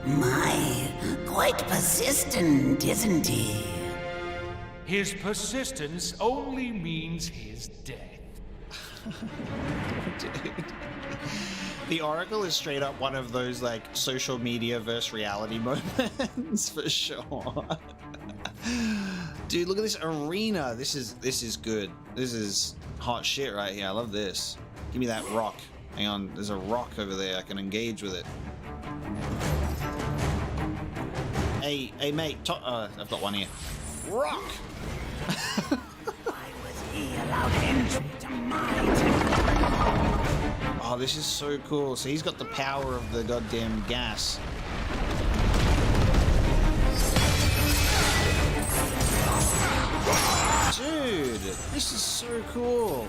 My, quite persistent, isn't he? His persistence only means his death. Dude. The Oracle is straight up one of those like social media versus reality moments for sure. Dude, look at this arena. This is good. This is hot shit right here. I love this. Give me that rock. Hang on, there's a rock over there. I can engage with it. Hey mate, I've got one here. Rock! Why was he allowed entry to my temple? Oh, this is so cool. So he's got the power of the goddamn gas. Dude, this is so cool.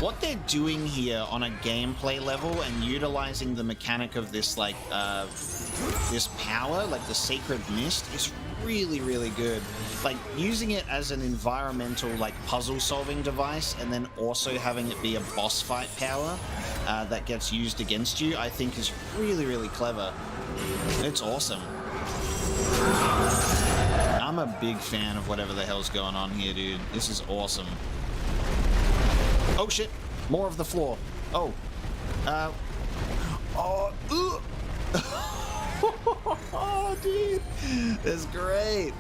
What they're doing here on a gameplay level and utilizing the mechanic of this like this power, like the sacred mist, is really, really good. Like using it as an environmental like puzzle solving device and then also having it be a boss fight power that gets used against you, I think is really, really clever. It's awesome. I'm a big fan of whatever the hell's going on here, dude. This is awesome. Oh shit, more of the floor. Oh. Oh, dude. That's great.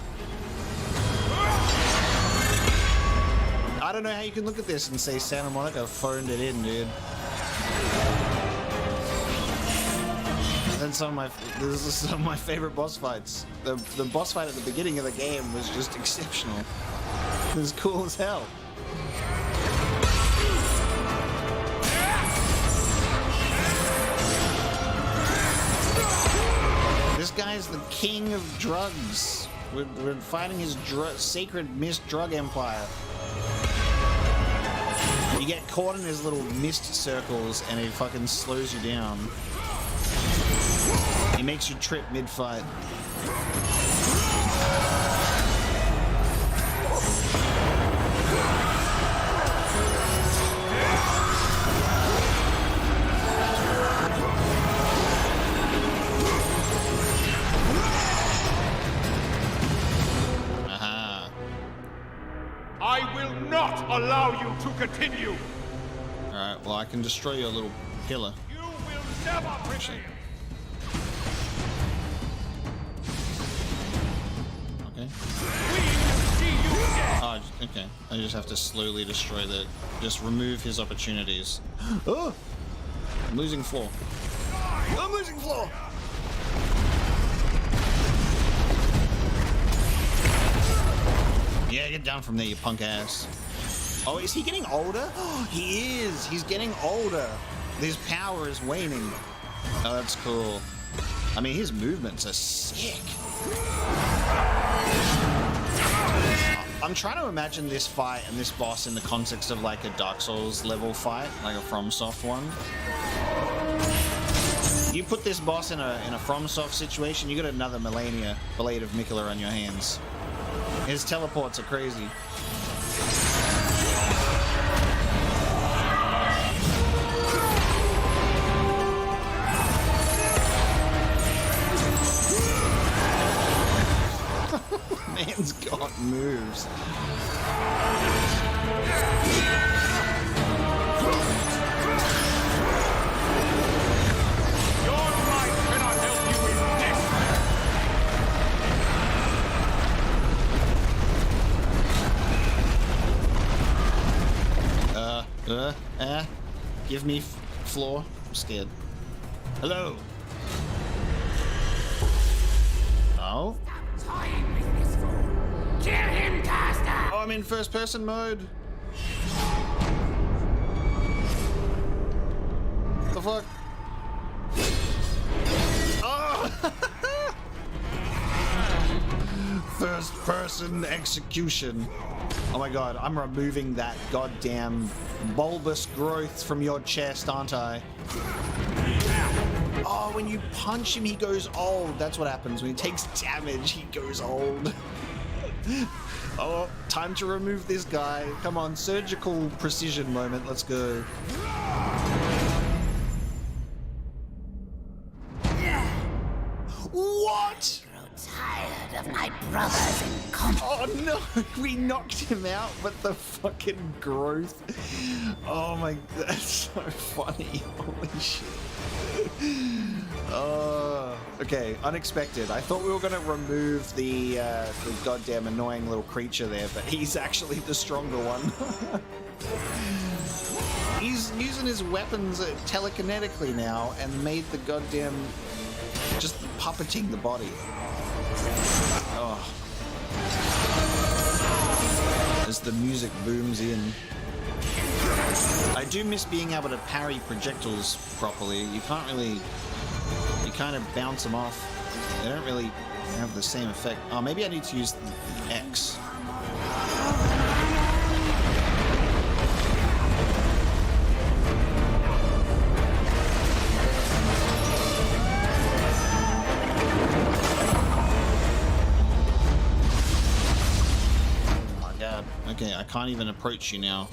I don't know how you can look at this and say Santa Monica phoned it in, dude. And this is some of my favorite boss fights. The boss fight at the beginning of the game was just exceptional. It was cool as hell. This guy's the king of drugs. We're fighting his sacred mist drug empire. You get caught in his little mist circles and he fucking slows you down. He makes you trip mid-fight. I will not allow you to continue. Alright, well I can destroy your little pillar. You will never prevail. Okay. We will see you dead. Oh, okay. I just have to slowly destroy just remove his opportunities. Oh! I'm losing floor. I'm losing floor! Yeah, get down from there, you punk ass. Oh, is he getting older? Oh, he is! He's getting older. His power is waning. Oh, that's cool. I mean, his movements are sick. I'm trying to imagine this fight and this boss in the context of like a Dark Souls level fight, like a FromSoft one. You put this boss in a FromSoft situation, you got another Millennia Blade of Mikula on your hands. His teleports are crazy. Man's got moves. Give me floor. I'm scared. Hello. Oh. Toying with this fool. Kill him, Caster! Oh, I'm in first person mode. What the fuck? Oh! First person execution. Oh my god, I'm removing that goddamn bulbous growth from your chest, aren't I? Oh, when you punch him, he goes old. That's what happens. When he takes damage, he goes old. Oh, time to remove this guy. Come on, surgical precision moment. Let's go. What? Tired of my brothers in combat. Oh no, we knocked him out with the fucking growth. Oh my, that's so funny. Holy shit. Okay, unexpected. I thought we were gonna remove the goddamn annoying little creature there, but he's actually the stronger one. He's using his weapons telekinetically now and made the goddamn just puppeting the body. Oh. As the music booms in. I do miss being able to parry projectiles properly. You can't really... You kind of bounce them off. They don't really have the same effect. Oh, maybe I need to use the X. Okay, I can't even approach you now.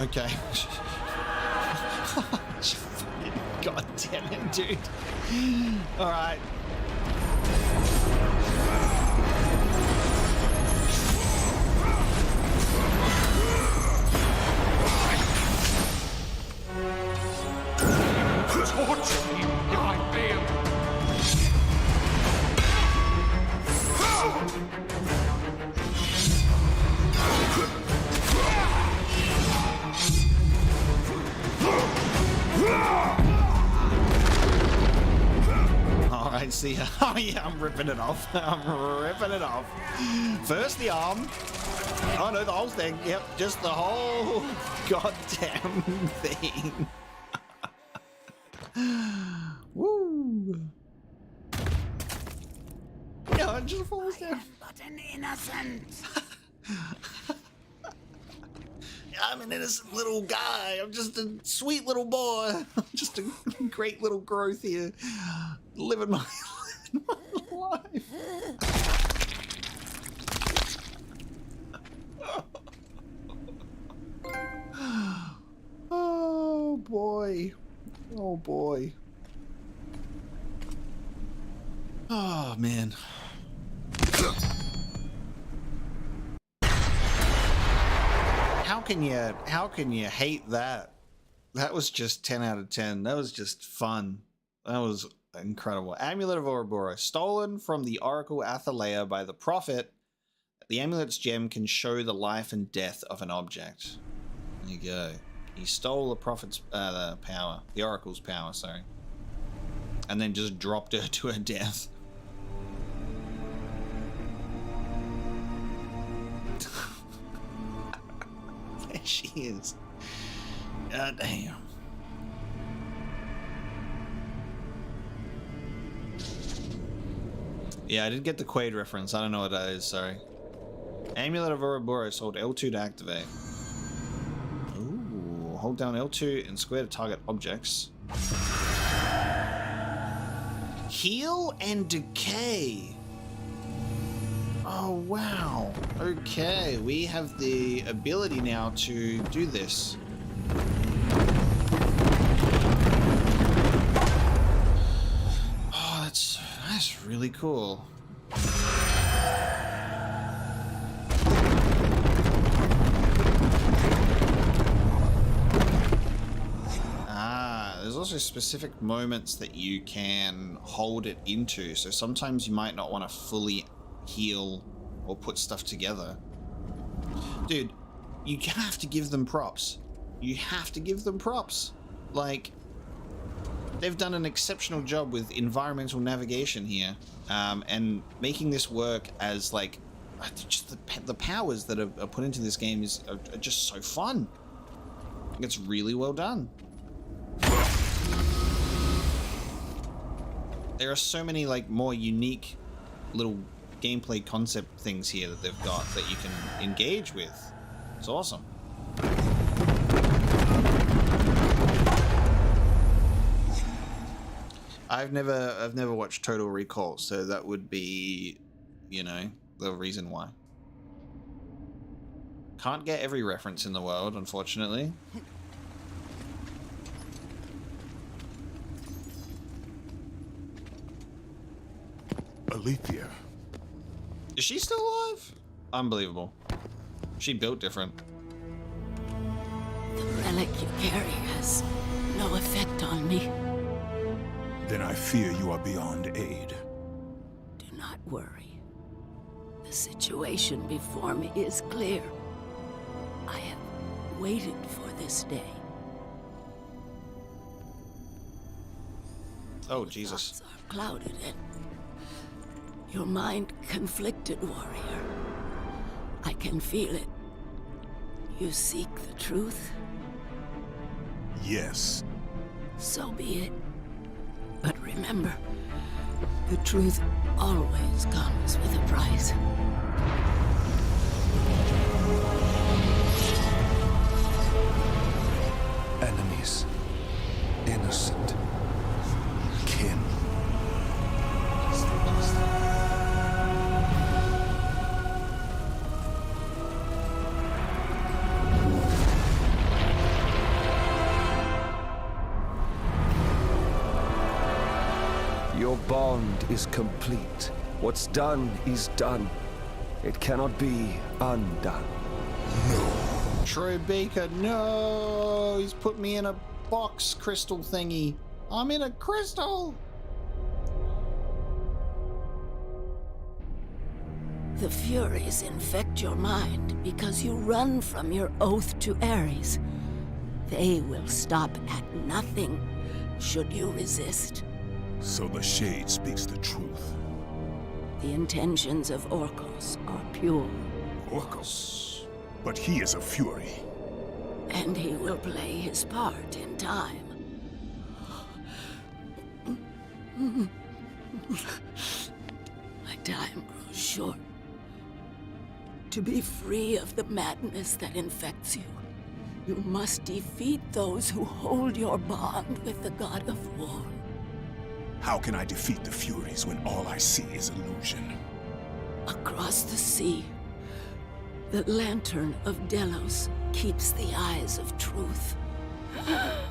Okay. God damn it, dude. Alright. Torture me if I fail. Alright, see ya. Oh yeah, I'm ripping it off. I'm ripping it off. First the arm. Oh no, the whole thing. Yep, just the whole goddamn thing. Woo. Yeah, it just falls down. But an innocent. I'm an innocent little guy. I'm just a sweet little boy. I'm just a great little growth here. Living my life. Oh boy. Oh boy. Oh man. How can you hate that? That was just 10 out of 10. That was just fun. That was incredible. Amulet of Ouroboros, stolen from the Oracle Athaleia by the Prophet. The amulet's gem can show the life and death of an object. There you go. He stole the Prophet's power, the Oracle's power, sorry, and then just dropped her to her death. There she is. God damn. Yeah, I didn't get the Quaid reference. I don't know what that is, sorry. Amulet of Ouroboros, hold L2 to activate. Ooh, hold down L2 and square to target objects. Heal and decay. Oh, wow. Okay, we have the ability now to do this. Oh, that's really cool. There's also specific moments that you can hold it into, so sometimes you might not want to fully heal or put stuff together. Dude, you have to give them props. You have to give them props. Like, they've done an exceptional job with environmental navigation here, and making this work as, like, just the powers that are put into this game are just so fun. It's really well done. There are so many, like, more unique little gameplay concept things here that they've got that you can engage with. It's awesome. I've never watched Total Recall, so that would be, you know, the reason why. Can't get every reference in the world, unfortunately. Alethea. Is she still alive? Unbelievable. She built different. The relic you carry has no effect on me. Then I fear you are beyond aid. Do not worry. The situation before me is clear. I have waited for this day. Oh, Jesus. Thoughts are clouded and your mind conflicted, warrior. I can feel it. You seek the truth? Yes. So be it. But remember, the truth always comes with a price. Enemies. Innocent. Kin. Your bond is complete. What's done is done. It cannot be undone. Troy Baker, no! He's put me in a box crystal thingy. I'm in a crystal! The Furies infect your mind because you run from your oath to Ares. They will stop at nothing should you resist. So the Shade speaks the truth. The intentions of Orcos are pure. Orcos? But he is a Fury. And he will play his part in time. My time grows short. To be free of the madness that infects you, You must defeat those who hold your bond with the god of war. How can I defeat the Furies when all I see is illusion? Across the sea, the lantern of Delos keeps the eyes of truth.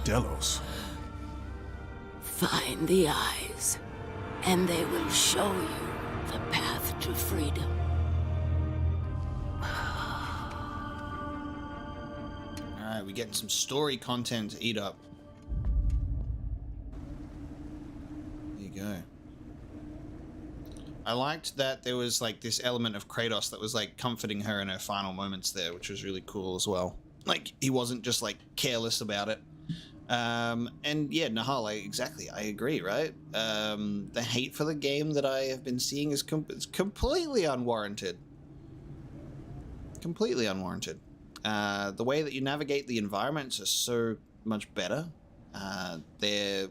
Delos? Find the eyes, and they will show you the path to freedom. Alright, we're getting some story content to eat up. There you go. I liked that there was like this element of Kratos that was like comforting her in her final moments there, which was really cool as well. Like, he wasn't just like careless about it. And yeah, Nahal, exactly, I agree, right? The hate for the game that I have been seeing is completely unwarranted. Completely unwarranted. The way that you navigate the environments is so much better.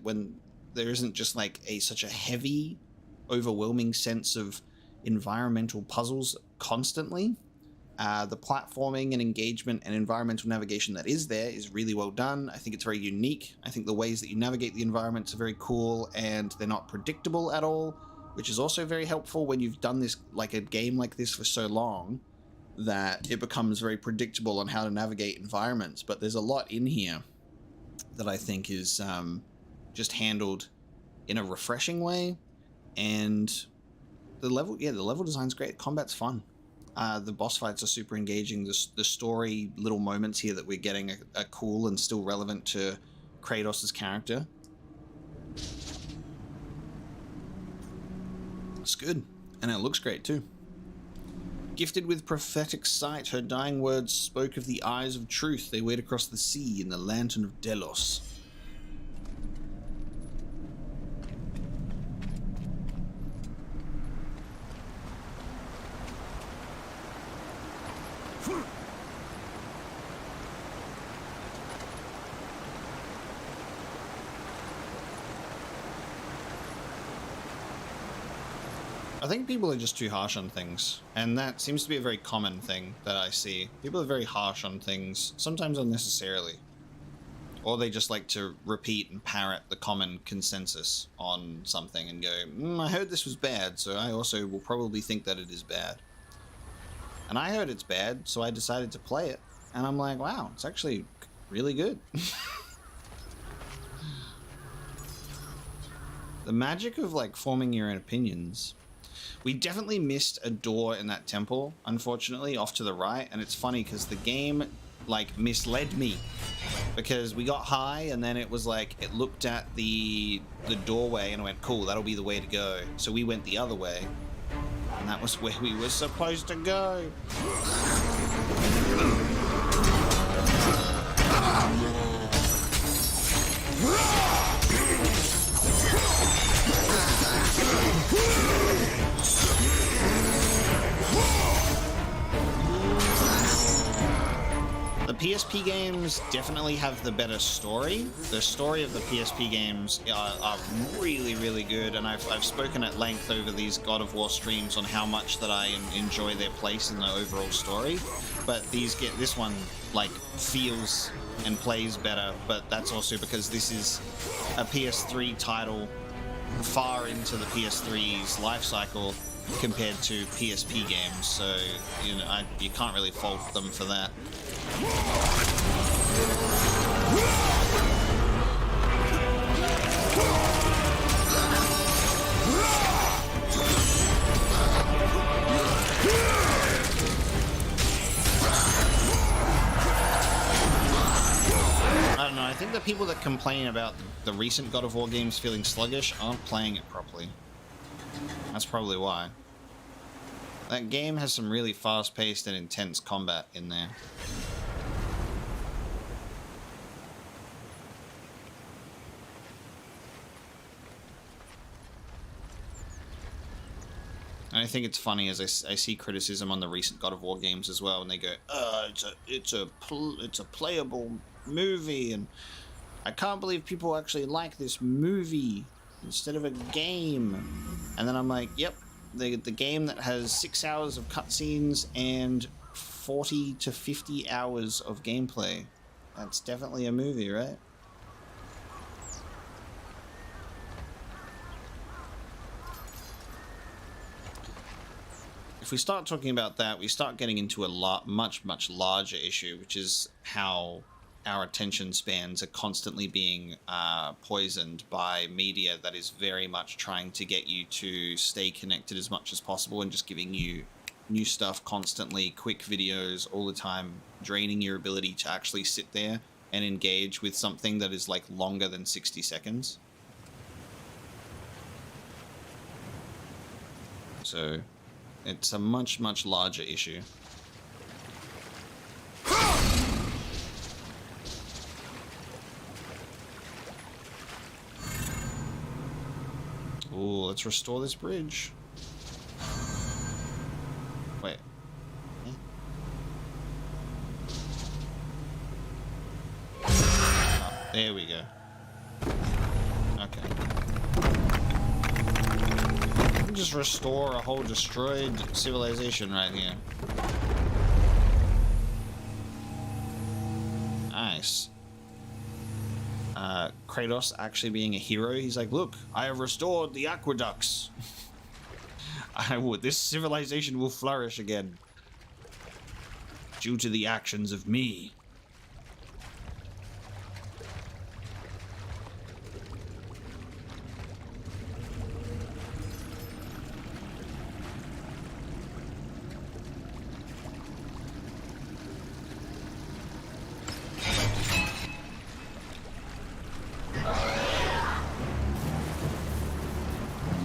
When there isn't just like such a heavy, overwhelming sense of environmental puzzles constantly. The platforming and engagement and environmental navigation that is there is really well done. I think it's very unique. I think the ways that you navigate the environments are very cool, and they're not predictable at all, which is also very helpful when you've done this, like a game like this for so long, that it becomes very predictable on how to navigate environments. But there's a lot in here that I think is just handled in a refreshing way, and the level design's great. Combat's fun. The boss fights are super engaging. The story little moments here that we're getting are cool and still relevant to Kratos' character. It's good, and it looks great too. Gifted with prophetic sight, her dying words spoke of the eyes of truth. They went across the sea in the lantern of Delos. I think people are just too harsh on things, and that seems to be a very common thing that I see. People are very harsh on things, sometimes unnecessarily. Or they just like to repeat and parrot the common consensus on something and go, I heard this was bad, so I also will probably think that it is bad. And I heard it's bad, so I decided to play it, and I'm like, wow, it's actually really good. The magic of like forming your own opinions. We definitely missed a door in that temple, unfortunately, off to the right, and it's funny because the game like misled me, because we got high and then it was like it looked at the doorway and went, cool, that'll be the way to go. So we went the other way, and that was where we were supposed to go. The PSP games definitely have the better story. The story of the PSP games are really, really good, and I've spoken at length over these God of War streams on how much that I enjoy their place in the overall story. But this one like feels and plays better, but that's also because this is a PS3 title far into the PS3's life cycle compared to PSP games, so you can't really fault them for that. I don't know, I think the people that complain about the recent God of War games feeling sluggish aren't playing it properly. That's probably why. That game has some really fast-paced and intense combat in there. And I think it's funny as I see criticism on the recent God of War games as well, and they go, it's a playable movie, and I can't believe people actually like this movie instead of a game. And then I'm like, yep, the game that has 6 hours of cutscenes and 40 to 50 hours of gameplay. That's definitely a movie, right? If we start talking about that, we start getting into a much larger issue, which is how our attention spans are constantly being poisoned by media that is very much trying to get you to stay connected as much as possible and just giving you new stuff constantly, quick videos all the time, draining your ability to actually sit there and engage with something that is like longer than 60 seconds. So it's a much larger issue. Ooh, let's restore this bridge. Wait. Eh? Oh, there we go. Okay. Just restore a whole destroyed civilization right here. Nice. Kratos actually being a hero, he's like, look, I have restored the aqueducts. This civilization will flourish again. Due to the actions of me.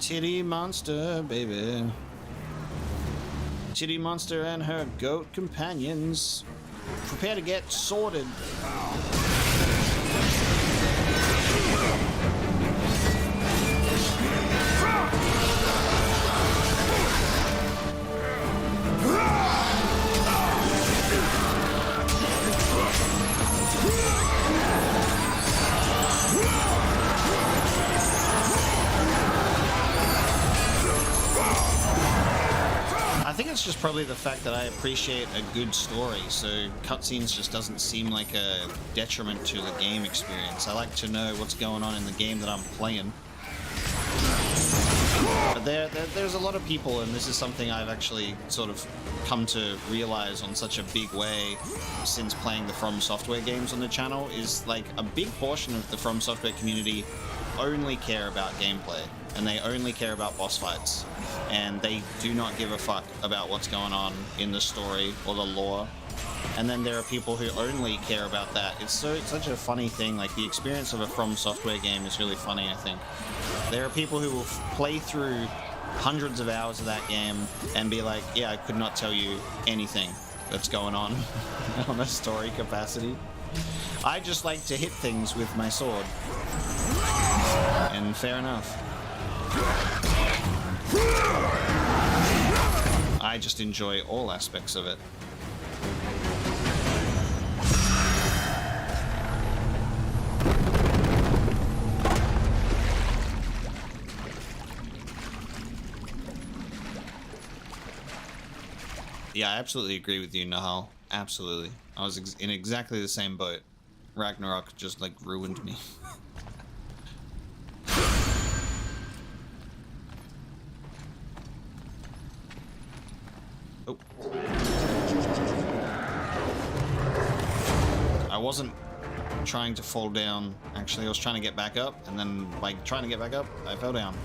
Titty monster, baby. Titty monster and her goat companions prepare to get sorted. I think it's just probably the fact that I appreciate a good story, so cutscenes just doesn't seem like a detriment to the game experience. I like to know what's going on in the game that I'm playing. But there's a lot of people, and this is something I've actually sort of come to realize on such a big way since playing the From Software games on the channel, is like a big portion of the From Software community only care about gameplay, and they only care about boss fights, and they do not give a fuck about what's going on in the story or the lore. And then there are people who only care about that. It's such a funny thing. Like, the experience of a From Software game is really funny, I think. There are people who will play through hundreds of hours of that game and be like, yeah, I could not tell you anything that's going on on a story capacity. I just like to hit things with my sword. And fair enough. I just enjoy all aspects of it. Yeah, I absolutely agree with you, Nahal. Absolutely. I was in exactly the same boat. Ragnarok just, like, ruined me. Oh. I wasn't trying to fall down. Actually, I was trying to get back up, and then, like, trying to get back up, I fell down.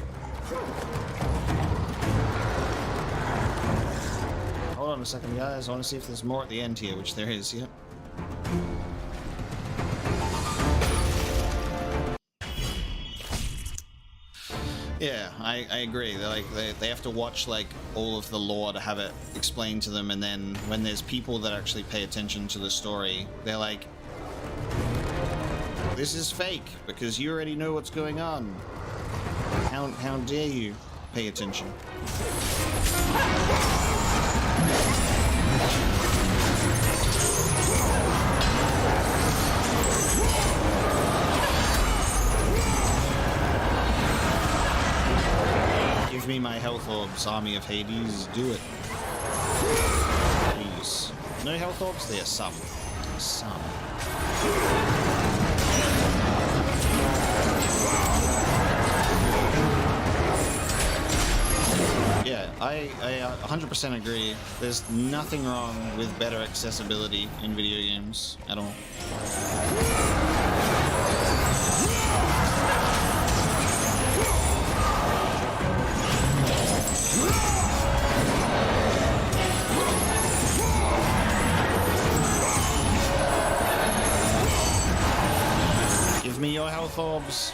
Hold on a second, guys. I want to see if there's more at the end here, which there is, yep. Yeah, I agree. They're like, they have to watch, like, all of the lore to have it explained to them, and then when there's people that actually pay attention to the story, they're like, this is fake, because you already know what's going on. How dare you pay attention? Give me my health orbs, Army of Hades. Do it. Please. No health orbs? There's some. Some. Yeah, I 100% agree. There's nothing wrong with better accessibility in video games at all. Give me your health orbs.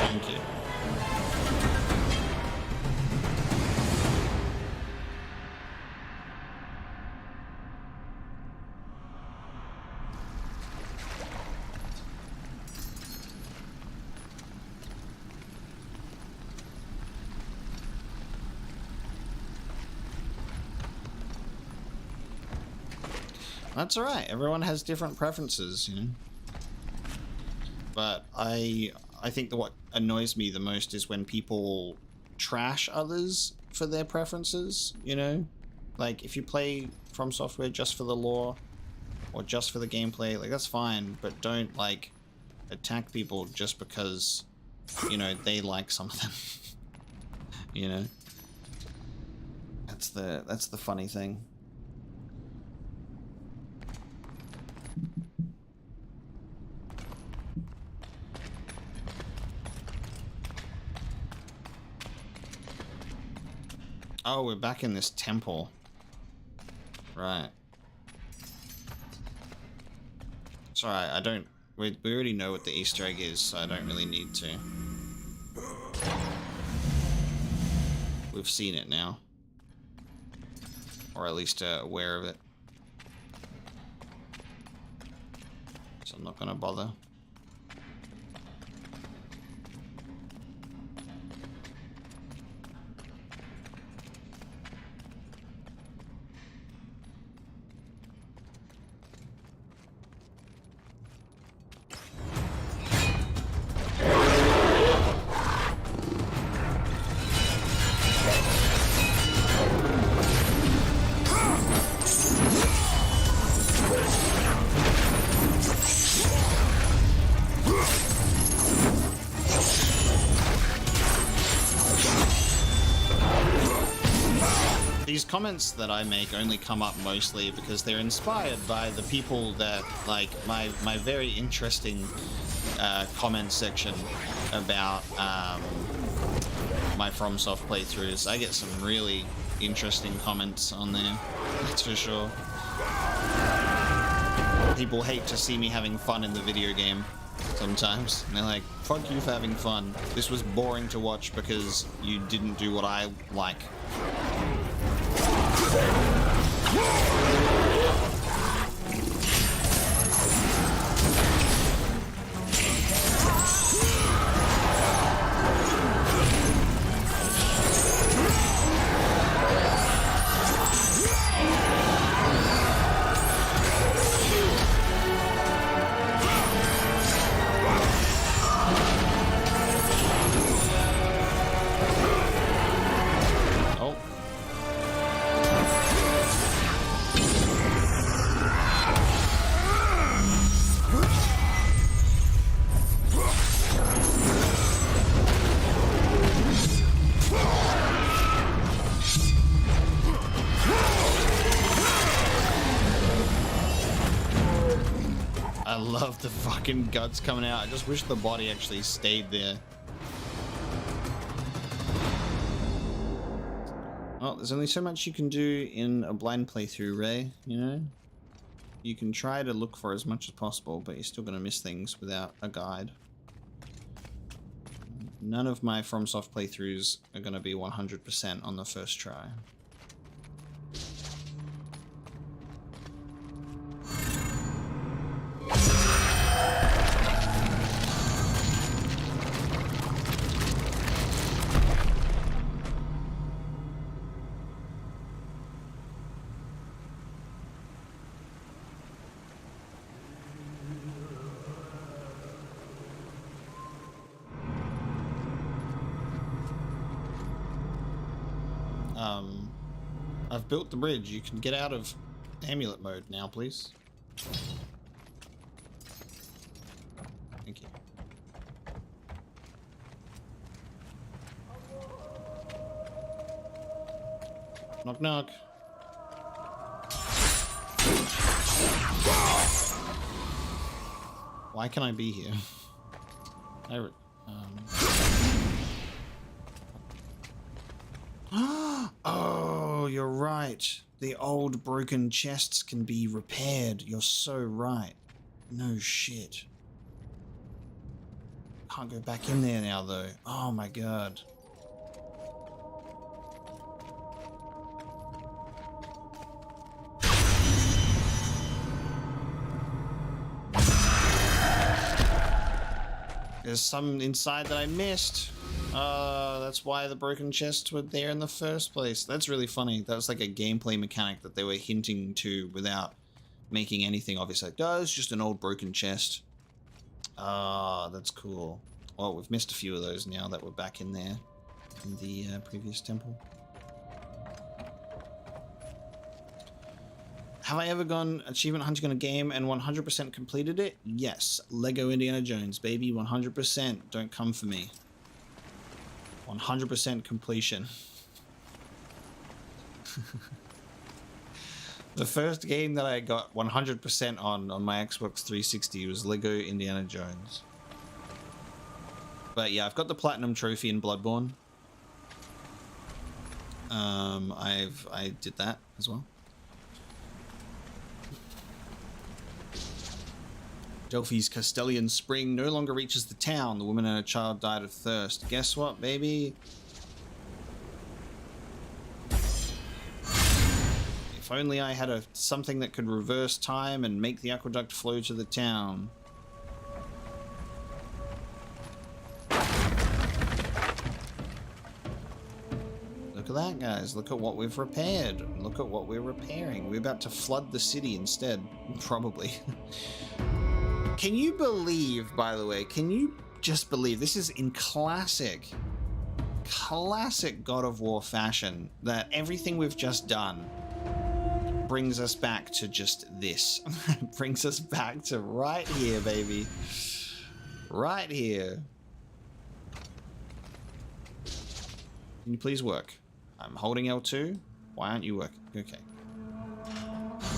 Thank you. That's alright, everyone has different preferences, you know. But I think that what annoys me the most is when people trash others for their preferences, you know? Like, if you play From Software just for the lore, or just for the gameplay, like, that's fine, but don't, like, attack people just because, you know, they like something. You know? That's the funny thing. Oh, we're back in this temple. Right. It's alright, I don't... We already know what the Easter egg is, so I don't really need to. We've seen it now. Or at least aware of it. So I'm not gonna bother. These comments that I make only come up mostly because they're inspired by the people that, like, my very interesting comment section about my FromSoft playthroughs. I get some really interesting comments on there, that's for sure. People hate to see me having fun in the video game sometimes. And they're like, fuck you for having fun. This was boring to watch because you didn't do what I like. I love the fucking guts coming out. I just wish the body actually stayed there. Well, there's only so much you can do in a blind playthrough, Ray, you know? You can try to look for as much as possible, but you're still going to miss things without a guide. None of my FromSoft playthroughs are going to be 100% on the first try. I've built the bridge. You can get out of amulet mode now, please. Thank you. Knock, knock. Why can I be here? Oh, you're right. The old broken chests can be repaired. You're so right. No shit. Can't go back in there now, though. Oh my god. There's some inside that I missed. That's why the broken chests were there in the first place. That's really funny. That was like a gameplay mechanic that they were hinting to without making anything obvious. Like, oh, it's just an old broken chest. Ah, that's cool. Well, we've missed a few of those now that were back in there in the previous temple. Have I ever gone achievement hunting on a game and 100% completed it? Yes. Lego Indiana Jones, baby, 100%. Don't come for me. 100% completion. The first game that I got 100% on my Xbox 360 was Lego Indiana Jones. But yeah, I've got the Platinum Trophy in Bloodborne. I did that as well. Delphi's Castellian spring no longer reaches the town. The woman and her child died of thirst. Guess what, baby? If only I had something that could reverse time and make the aqueduct flow to the town. Look at that, guys. Look at what we've repaired. Look at what we're repairing. We're about to flood the city instead. Probably. Can you believe, by the way, can you just believe, this is in classic God of War fashion, that everything we've just done brings us back to just this. Brings us back to right here, baby. Right here. Can you please work? I'm holding L2. Why aren't you working? Okay.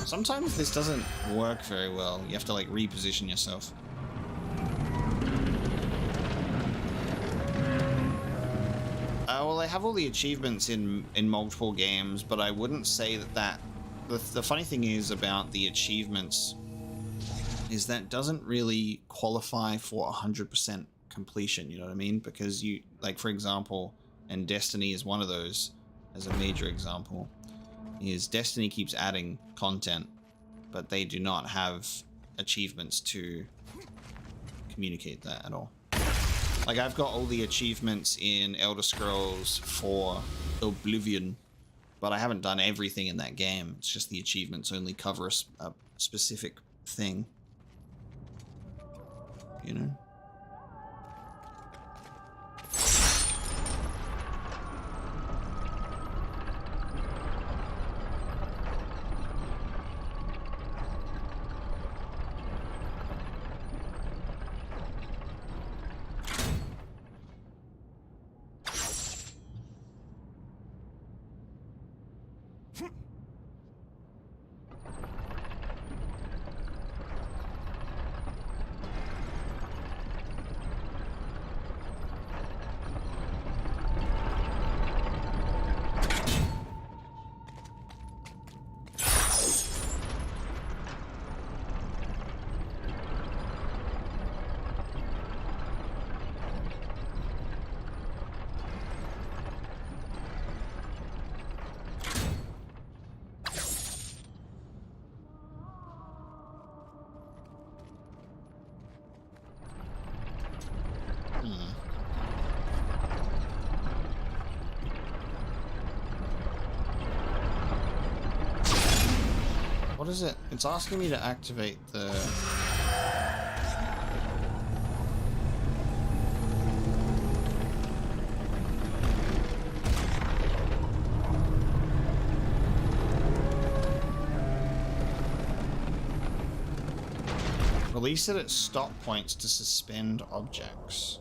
Sometimes this doesn't work very well. You have to like reposition yourself. Well, I have all the achievements in multiple games, but I wouldn't say that the funny thing is about the achievements is that doesn't really qualify for 100% completion, you know what I mean? Because you, like for example, and Destiny is one of those as a major example, is Destiny keeps adding content, but they do not have achievements to communicate that at all. Like, I've got all the achievements in Elder Scrolls for Oblivion, but I haven't done everything in that game. It's just the achievements only cover a specific thing. You know? What is it? It's asking me to activate the... Release it at stop points to suspend objects.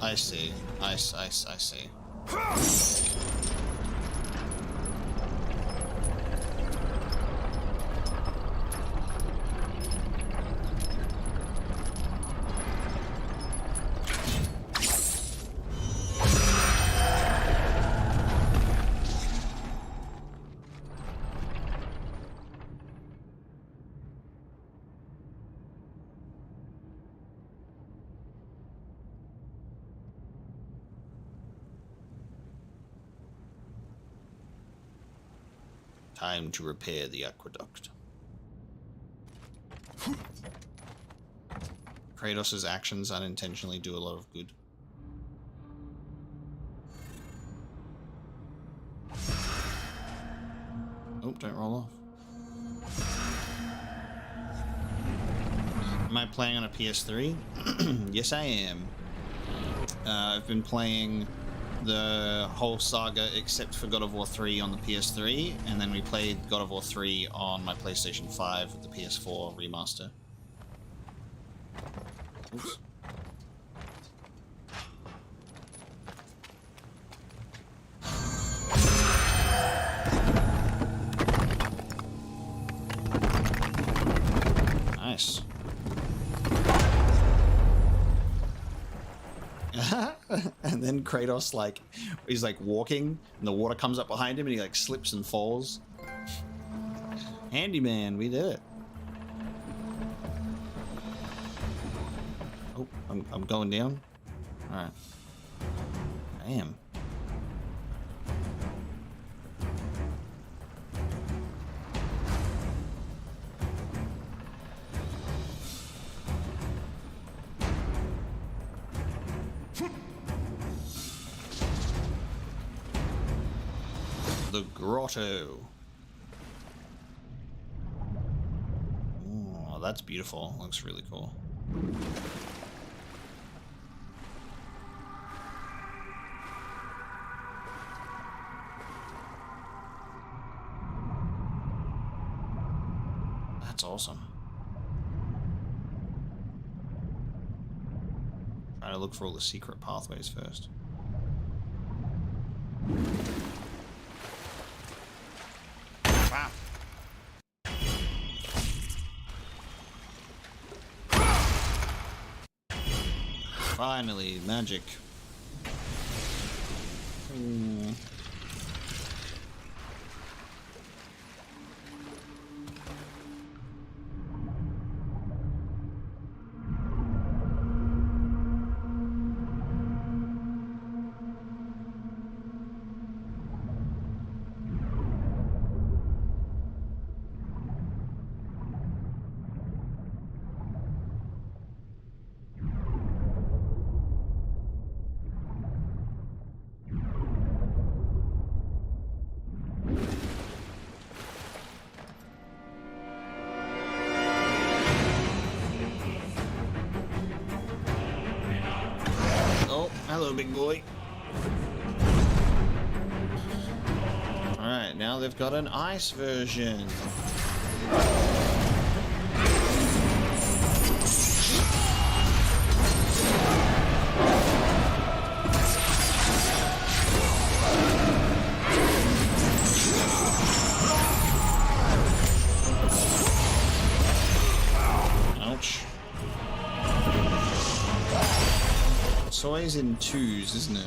I see. I see. Time to repair the aqueduct. Kratos' actions unintentionally do a lot of good. Oh, don't roll off. Am I playing on a PS3? Yes, I am. I've been playing the whole saga except for God of War 3 on the PS3, and then we played God of War 3 on my PlayStation 5 with the PS4 remaster. Oops. Nice. And then Kratos, like, he's like walking and the water comes up behind him and he like slips and falls. Handyman, we did it. Oh, I'm going down. Alright. Damn. The grotto. Oh, that's beautiful. Looks really cool. That's awesome. Trying to look for all the secret pathways first. Wow. Finally, magic. Ooh. Hello, big boy. Alright, now they've got an ice version. Ouch. It's always in twos, isn't it?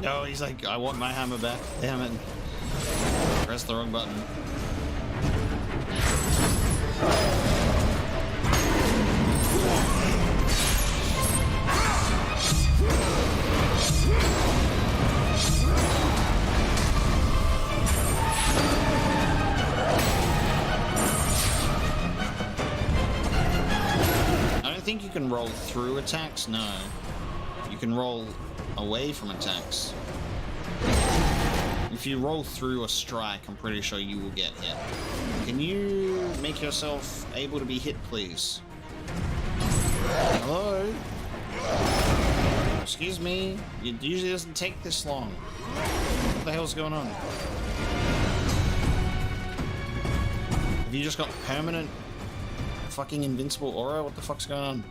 No, he's like, I want my hammer back. Damn it. Press the wrong button. I don't think you can roll through attacks, no. You can roll away from attacks. If you roll through a strike, I'm pretty sure you will get hit. Can you make yourself able to be hit, please? Hello? Excuse me? It usually doesn't take this long. What the hell's going on? Have you just got permanent fucking invincible aura? What the fuck's going on?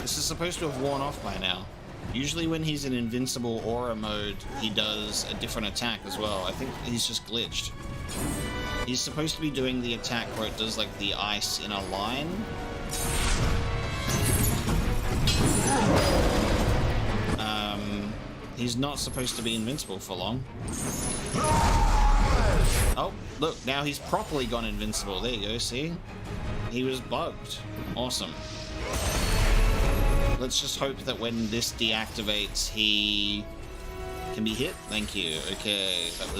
This is supposed to have worn off by now. Usually when he's in invincible aura mode, he does a different attack as well. I think he's just glitched. He's supposed to be doing the attack where it does like the ice in a line. He's not supposed to be invincible for long. Oh, look, now he's properly gone invincible. There you go, see? He was bugged. Awesome. Let's just hope that when this deactivates, he can be hit. Thank you. Okay, that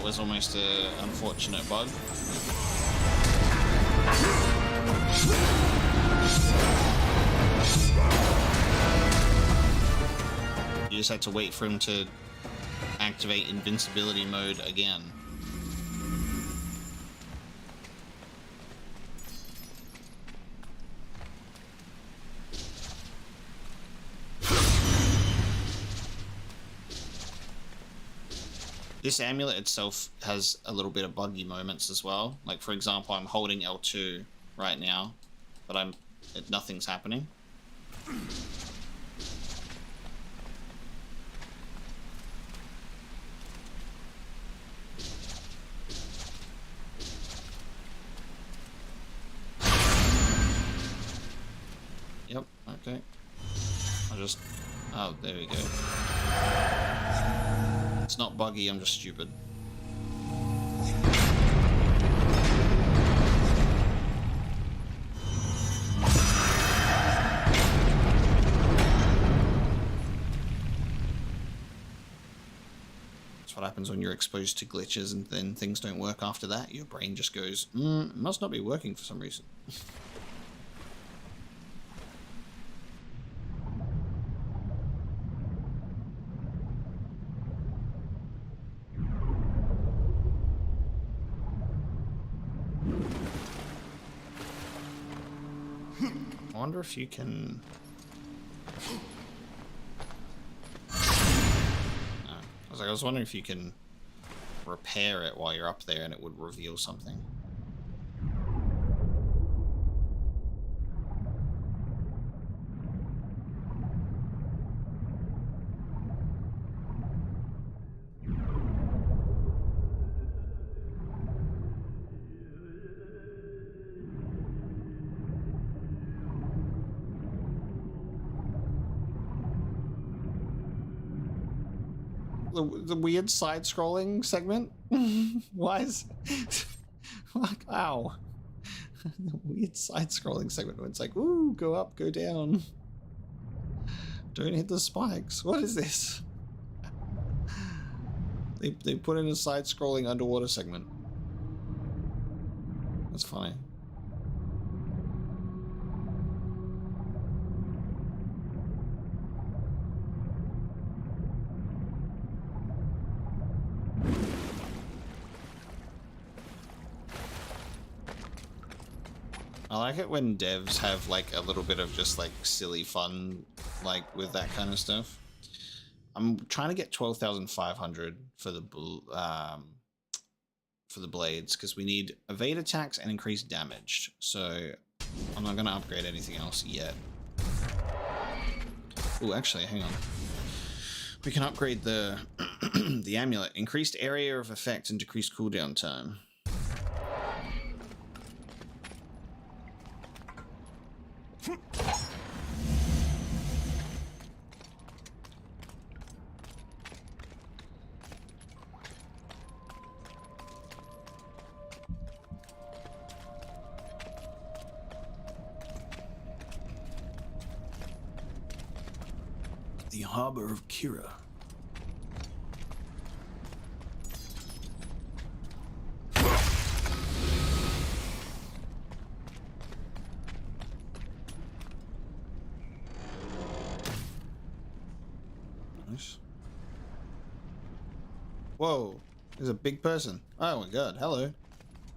was almost an unfortunate bug. You just had to wait for him to activate invincibility mode again. This amulet itself has a little bit of buggy moments as well. Like, for example, I'm holding L2 right now, but nothing's happening. Yep, okay. Oh, there we go. It's not buggy, I'm just stupid. That's what happens when you're exposed to glitches and then things don't work after that. Your brain just goes, it must not be working for some reason. I wonder if you can... No. I was wondering if you can repair it while you're up there and it would reveal something. The weird side-scrolling segment? Why is... like, ow. The weird side-scrolling segment where it's like, ooh, go up, go down. Don't hit the spikes. What is this? They put in a side-scrolling underwater segment. That's funny. I like it when devs have like a little bit of just like silly fun, like with that kind of stuff. I'm trying to get 12,500 for the blades because we need evade attacks and increased damage. So I'm not going to upgrade anything else yet. Oh, actually, hang on. We can upgrade the the amulet. Increased area of effect and decreased cooldown time. The harbor of Kira. Nice. Whoa, there's a big person. Oh my god, hello. I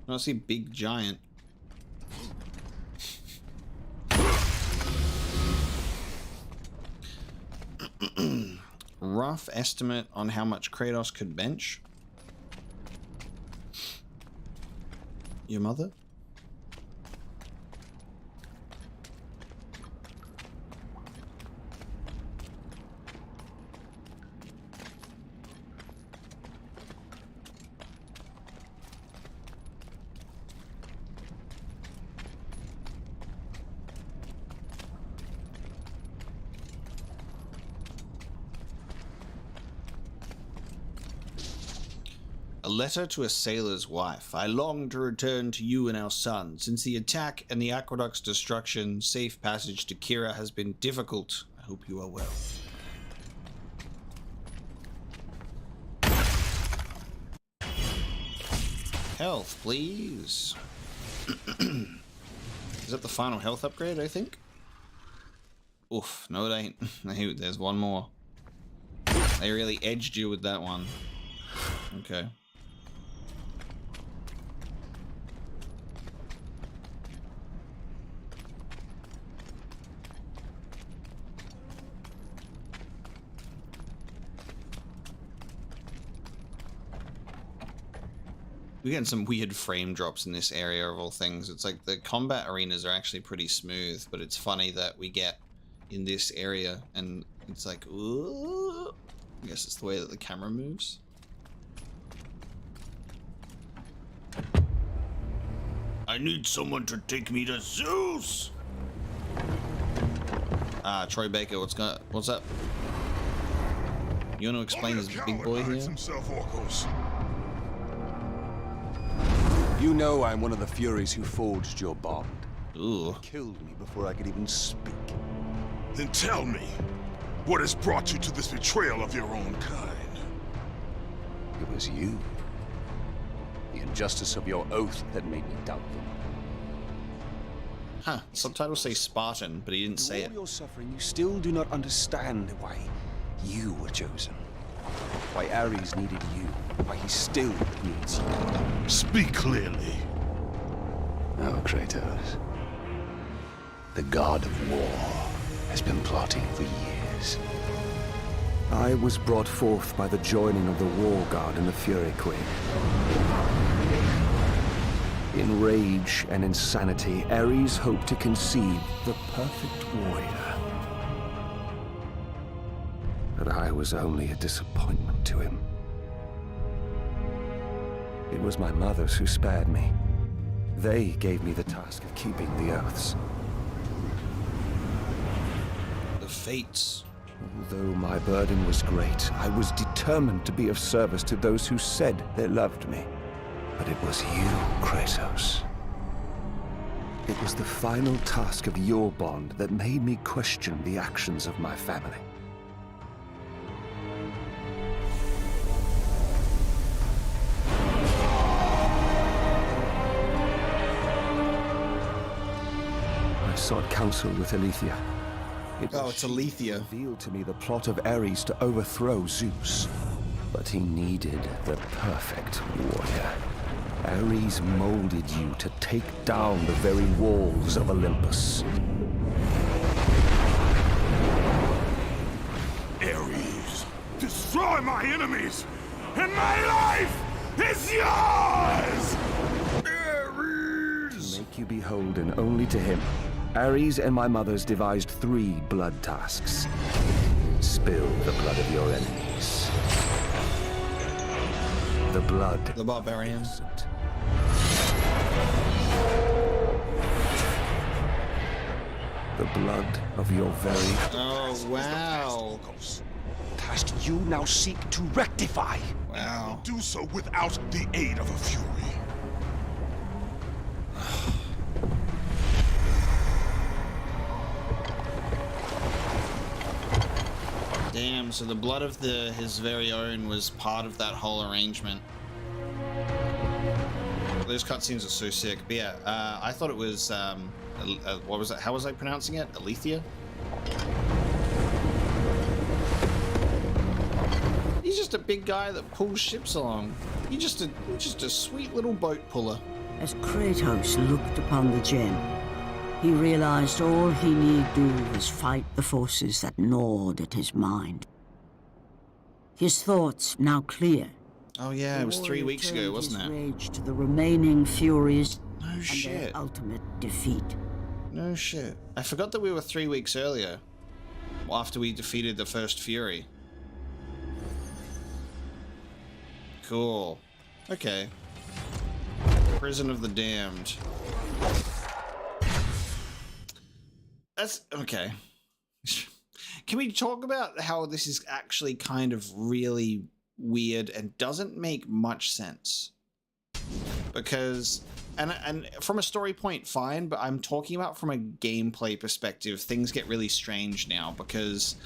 don't see big giant. Rough estimate on how much Kratos could bench. Your mother? A letter to a sailor's wife. I long to return to you and our son. Since the attack and the aqueduct's destruction, safe passage to Kira has been difficult. I hope you are well. Health, please. Is that the final health upgrade, I think? Oof, no it ain't. There's one more. They really edged you with that one. Okay. We're getting some weird frame drops in this area of all things. It's like the combat arenas are actually pretty smooth, but it's funny that we get in this area and it's like, ooh. I guess it's the way that the camera moves. I need someone to take me to Zeus. Troy Baker, what's up? You want to explain this big boy here? You know I'm one of the Furies who forged your bond. Ooh. You killed me before I could even speak. Then tell me, what has brought you to this betrayal of your own kind? It was you. The injustice of your oath that made me doubt them. Huh. Subtitles say Spartan, but he didn't say it. Through all your suffering, you still do not understand why you were chosen. Why Ares needed you. Why he still needs you. Speak clearly. Oh, Kratos. The god of war has been plotting for years. I was brought forth by the joining of the War God and the Fury Queen. In rage and insanity, Ares hoped to conceive the perfect warrior. But I was only a disappointment to him. It was my mothers who spared me. They gave me the task of keeping the oaths. The fates. Although my burden was great, I was determined to be of service to those who said they loved me. But it was you, Kratos. It was the final task of your bond that made me question the actions of my family. I sought counsel with Aletheia. It's Aletheia. Revealed to me the plot of Ares to overthrow Zeus. But he needed the perfect warrior. Ares molded you to take down the very walls of Olympus. Ares, destroy my enemies, and my life is yours! Ares! To make you beholden only to him, Ares and my mothers devised 3 blood tasks. Spill the blood of your enemies. The blood. The barbarian. The blood of your very... Oh, wow. Task you now seek to rectify. Wow. Do so without the aid of a fury. Damn, so the blood of his very own was part of that whole arrangement. Those cutscenes are so sick. But yeah, I thought it was, what was it? How was I pronouncing it? Alethea? He's just a big guy that pulls ships along. He's just a sweet little boat puller. As Kratos looked upon the gem, he realized all he need do was fight the forces that gnawed at his mind. His thoughts now clear. Oh yeah, it was 3 warrior weeks ago, turned wasn't his it? rage to the remaining Furies No and shit. their ultimate defeat. No shit. I forgot that we were 3 weeks earlier, after we defeated the first Fury. Cool. Okay. Prison of the Damned. That's okay. Can we talk about how this is actually kind of really weird and doesn't make much sense? Because, and from a story point, fine, but I'm talking about from a gameplay perspective, things get really strange now because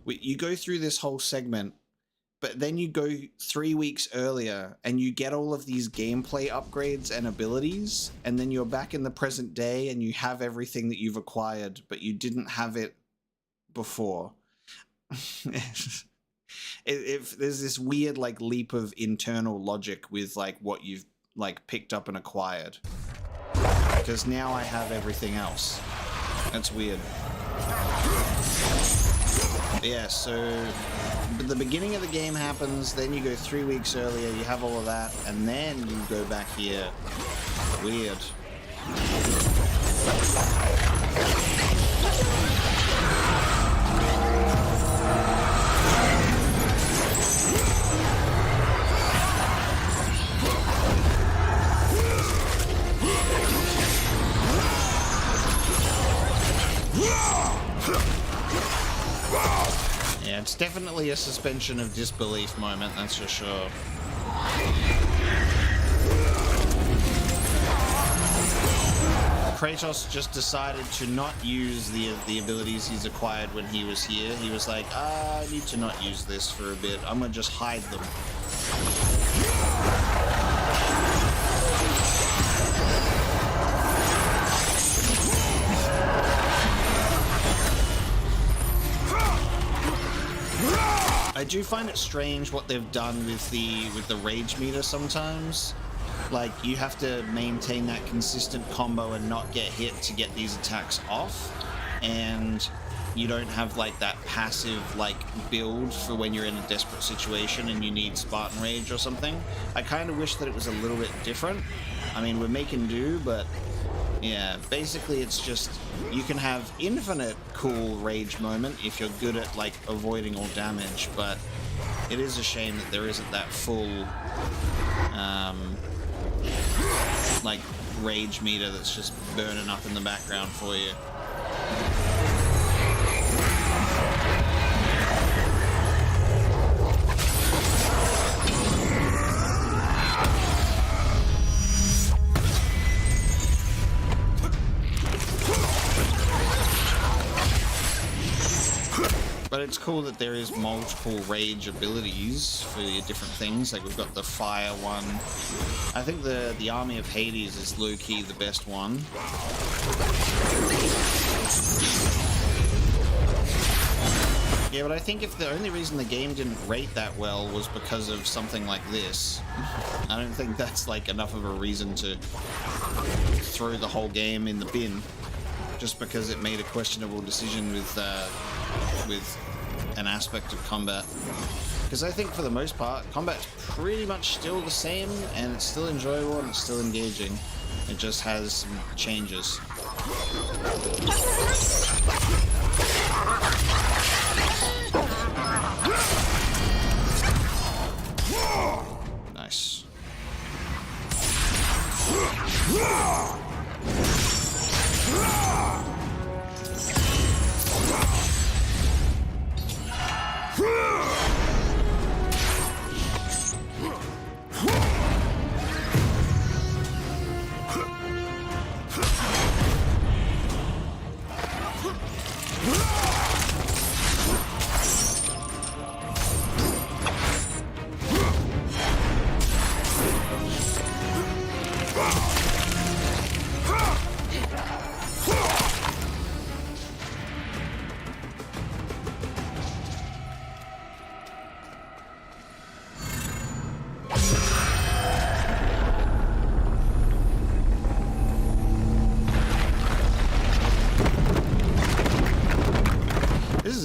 you go through this whole segment, but then you go 3 weeks earlier and you get all of these gameplay upgrades and abilities, and then you're back in the present day and you have everything that you've acquired, but you didn't have it before. If there's this weird like leap of internal logic with like what you've like picked up and acquired, because now I have everything else. That's weird. Yeah, so the beginning of the game happens, then you go 3 weeks earlier, you have all of that, and then you go back here. Weird. Yeah, it's definitely a suspension of disbelief moment, that's for sure. Kratos just decided to not use the abilities he's acquired when he was here. He was like, I need to not use this for a bit. I'm gonna just hide them. I do find it strange what they've done with the rage meter sometimes. Like, you have to maintain that consistent combo and not get hit to get these attacks off, and you don't have like that passive like build for when you're in a desperate situation and you need Spartan Rage or something. I kind of wish that it was a little bit different. I mean, we're making do, but yeah, basically it's just you can have infinite cool rage moment if you're good at like avoiding all damage, but it is a shame that there isn't that full like rage meter that's just burning up in the background for you. But it's cool that there is multiple rage abilities for your different things. Like we've got the fire one. I think the Army of Hades is low-key the best one. Yeah, but I think if the only reason the game didn't rate that well was because of something like this, I don't think that's like enough of a reason to throw the whole game in the bin just because it made a questionable decision with an aspect of combat. Because I think for the most part, combat's pretty much still the same, and it's still enjoyable and it's still engaging. It just has some changes. Nice.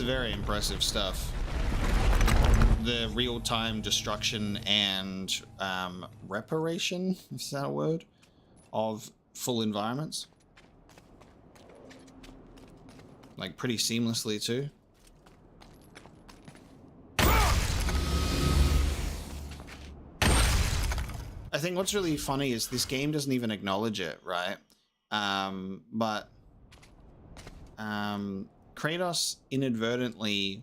Very impressive stuff. The real-time destruction and reparation, is that a word, of full environments. Like pretty seamlessly too. I think what's really funny is this game doesn't even acknowledge it, right? But Kratos inadvertently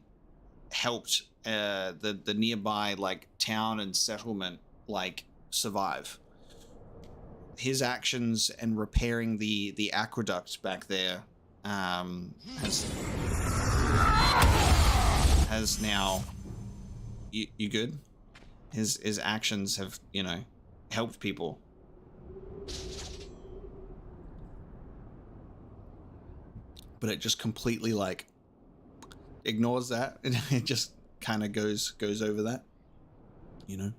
helped the nearby like town and settlement like survive. His actions and repairing the aqueduct back there has now you good? His actions have, you know, helped people. But it just completely like ignores that, and it just kind of goes over that, you know.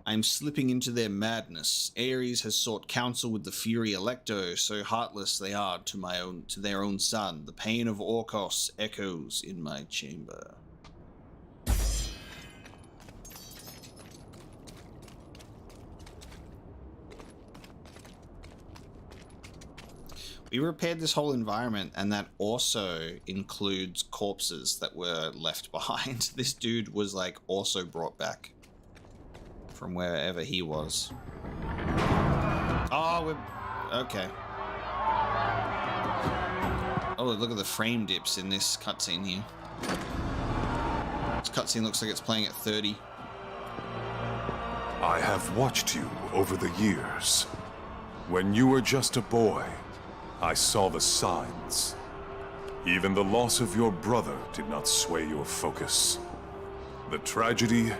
I'm slipping into their madness. Ares has sought counsel with the Fury Electo, so heartless they are to their own son. The pain of Orcos echoes in my chamber. We repaired this whole environment, and that also includes corpses that were left behind. This dude was like also brought back from wherever he was. Oh, we're okay. Oh, look at the frame dips in this cutscene here. This cutscene looks like it's playing at 30. I have watched you over the years. When you were just a boy, I saw the signs. Even the loss of your brother did not sway your focus. The tragedy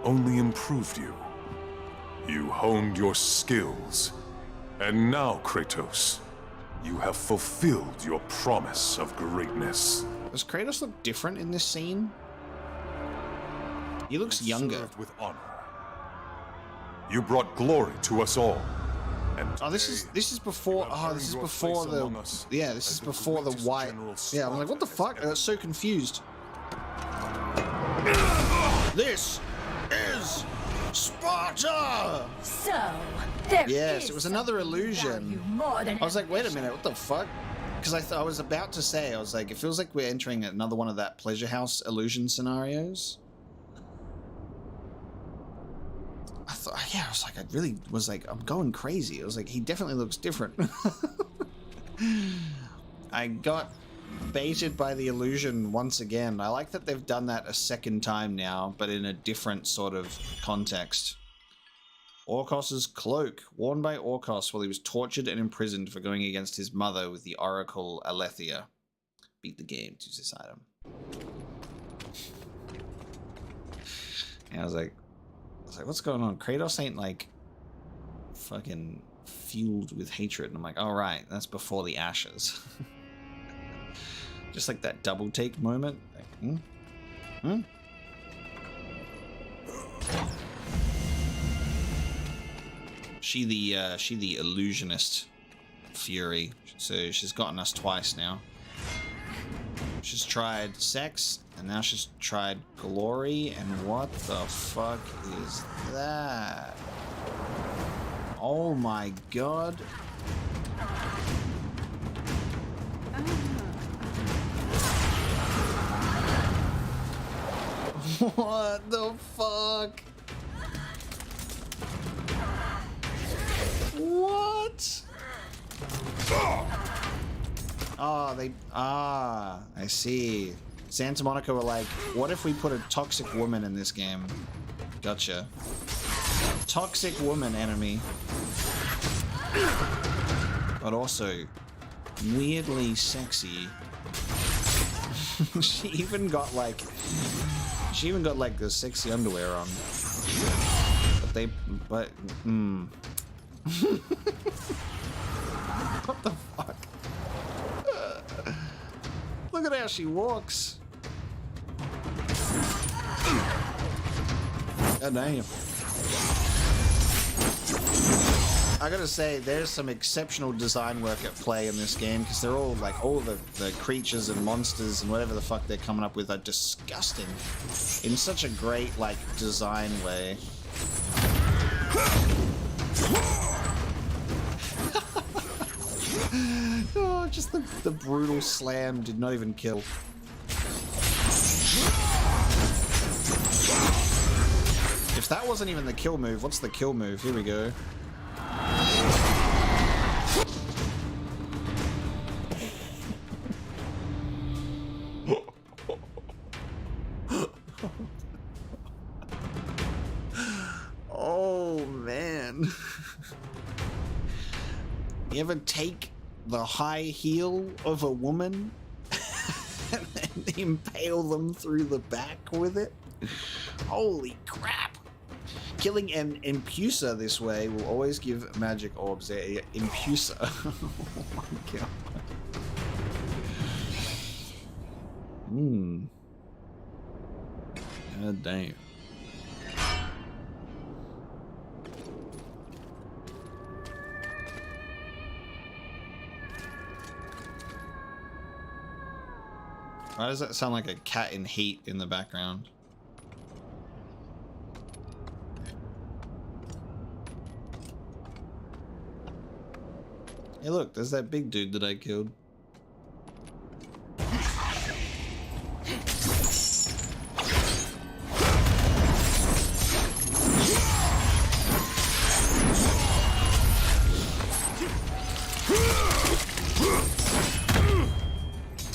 only improved you. You honed your skills. And now, Kratos, you have fulfilled your promise of greatness. Does Kratos look different in this scene? He looks younger. Served with honor. You brought glory to us all. And oh, this is before. Oh, this is before the. Yeah, this is before the white. Yeah, I'm like, what the fuck? I was so confused. This is Sparta. So there yes, it was another illusion. I was like, wait a minute, what the fuck? Because I was about to say, I was like, it feels like we're entering another one of that pleasure house illusion scenarios. I thought, yeah, I was like, I really was like, I'm going crazy. I was like, he definitely looks different. I got baited by the illusion once again. I like that they've done that a second time now, but in a different sort of context. Orcos's cloak, worn by Orcos while he was tortured and imprisoned for going against his mother with the Oracle Alethea. Beat the game, choose this item. And I was like, what's going on? Kratos ain't like fucking fueled with hatred. And I'm like, all right, that's before the ashes. Just like that double take moment. Like, She the illusionist Fury. So she's gotten us twice now. She's tried sex, and now she's tried glory, and what the fuck is that? Oh my god. What the fuck? What? Oh, I see. Santa Monica were like, what if we put a toxic woman in this game? Gotcha. Toxic woman enemy. But also, weirdly sexy. She even got like the sexy underwear on. But what the fuck? Look at how she walks. God damn. I gotta say, there's some exceptional design work at play in this game, because they're all like, all the creatures and monsters and whatever the fuck they're coming up with are disgusting in such a great like design way. Oh, just the brutal slam did not even kill. If that wasn't even the kill move, what's the kill move? Here we go. Oh, man. You ever take the high heel of a woman and then impale them through the back with it? Holy crap! Killing an Impusa this way will always give magic orbs. Impusa. Oh my god. God damn. Why does that sound like a cat in heat in the background? Hey look, there's that big dude that I killed.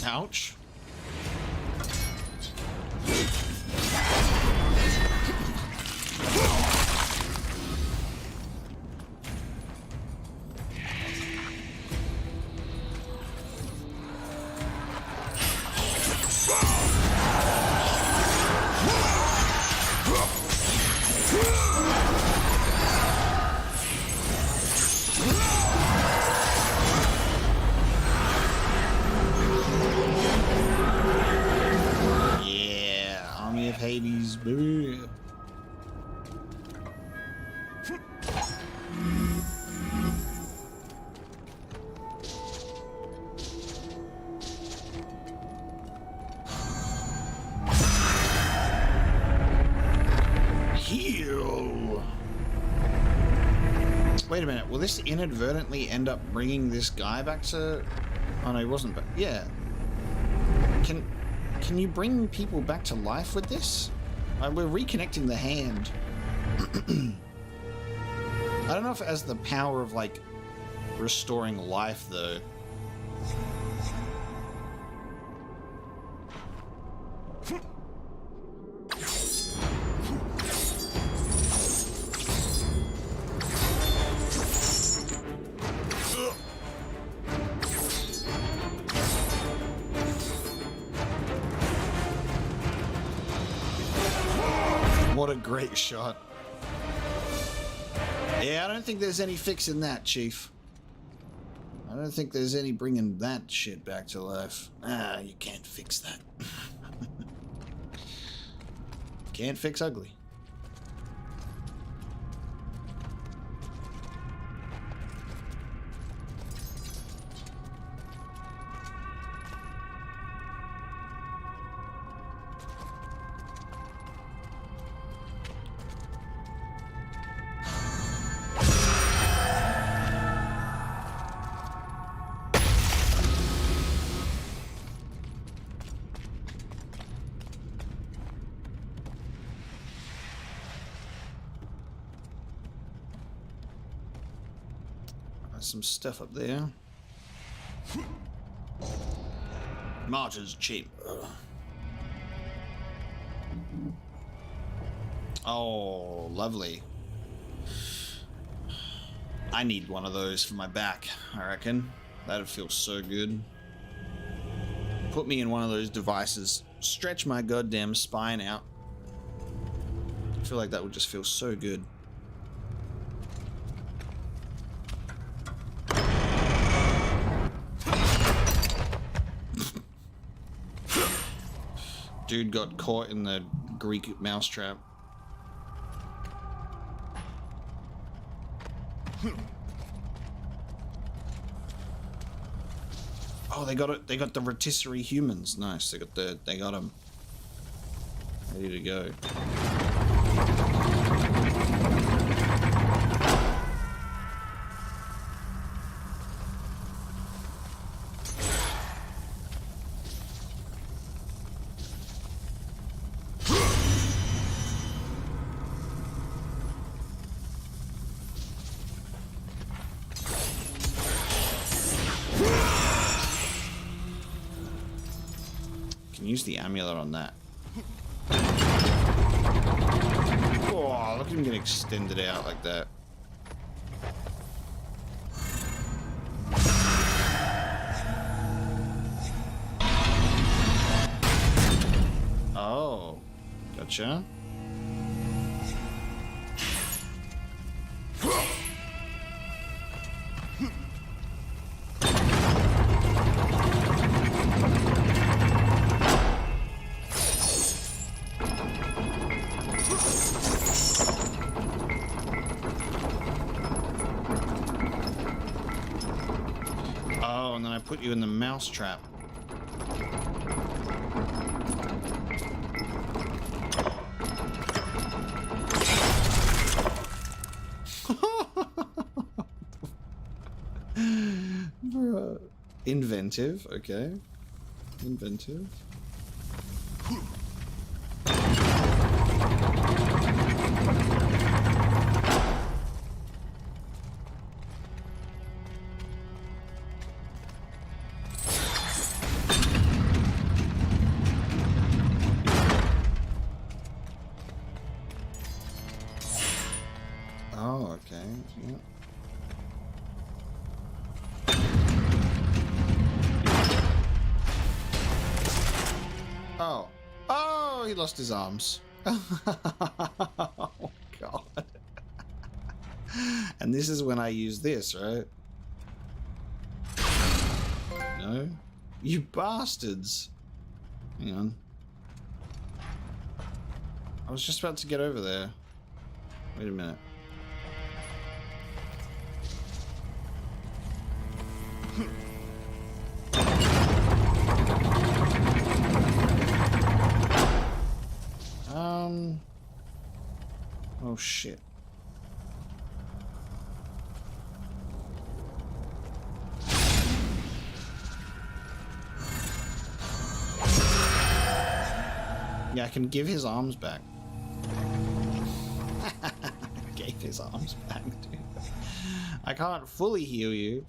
Ouch. Hades, baby. Heal. Wait a minute, will this inadvertently end up bringing this guy back to... Oh no, he wasn't, but yeah. Can you bring people back to life with this? We're reconnecting the hand. I don't know if it has the power of, like, restoring life, though. What a great shot. Yeah, I don't think there's any fix in that, Chief. I don't think there's any bringing that shit back to life. Ah, you can't fix that. Can't fix ugly. Some stuff up there. Martyr's Chamber. Oh, lovely. I need one of those for my back, I reckon. That'd feel so good. Put me in one of those devices. Stretch my goddamn spine out. I feel like that would just feel so good. Dude got caught in the Greek mousetrap. Oh, they got it. They got the rotisserie humans. Nice. They got them. Ready to go. Use the amulet on that. Oh, look at him get extended out like that. Oh, gotcha. Put you in the mousetrap. Inventive, okay. Inventive. Oh, okay. Yeah. Oh. Oh, he lost his arms. Oh, God. And this is when I use this, right? No? You bastards. Hang on. I was just about to get over there. Wait a minute. Oh shit. Yeah, I can give his arms back. Gave his arms back, dude. I can't fully heal you.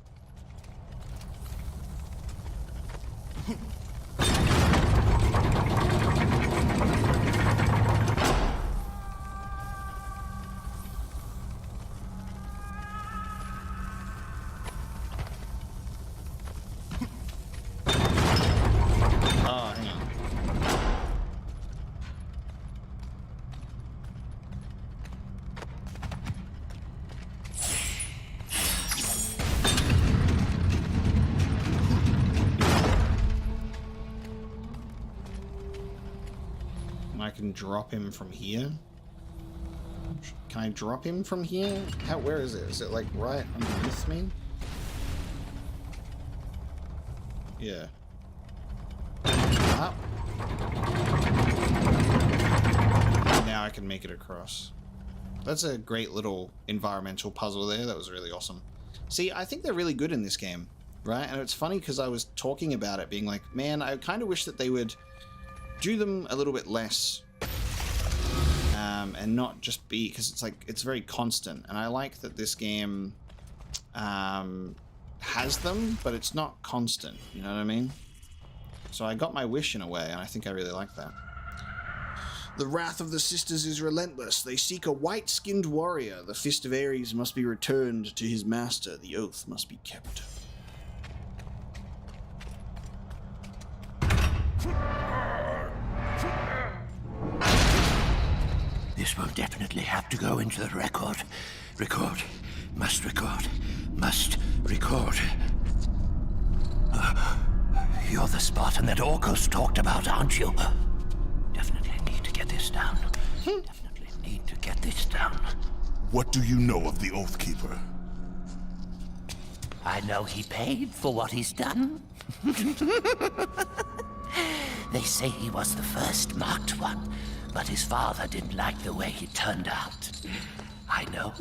can drop him from here. Can I drop him from here? Where is it? Is it like right underneath me? Yeah. Up. Now I can make it across. That's a great little environmental puzzle there. That was really awesome. See, I think they're really good in this game, right? And it's funny because I was talking about it being like, man, I kind of wish that they would do them a little bit less. And not just be, because it's like, it's very constant. And I like that this game has them, but it's not constant. You know what I mean? So I got my wish in a way, and I think I really like that. The wrath of the sisters is relentless. They seek a white-skinned warrior. The fist of Ares must be returned to his master. The oath must be kept. This will definitely have to go into the record. Record. Must record. Must record. You're the Spartan that Orcus talked about, aren't you? Definitely need to get this down. Definitely need to get this down. What do you know of the Oathkeeper? I know he paid for what he's done. They say he was the first marked one, but his father didn't like the way he turned out. I know.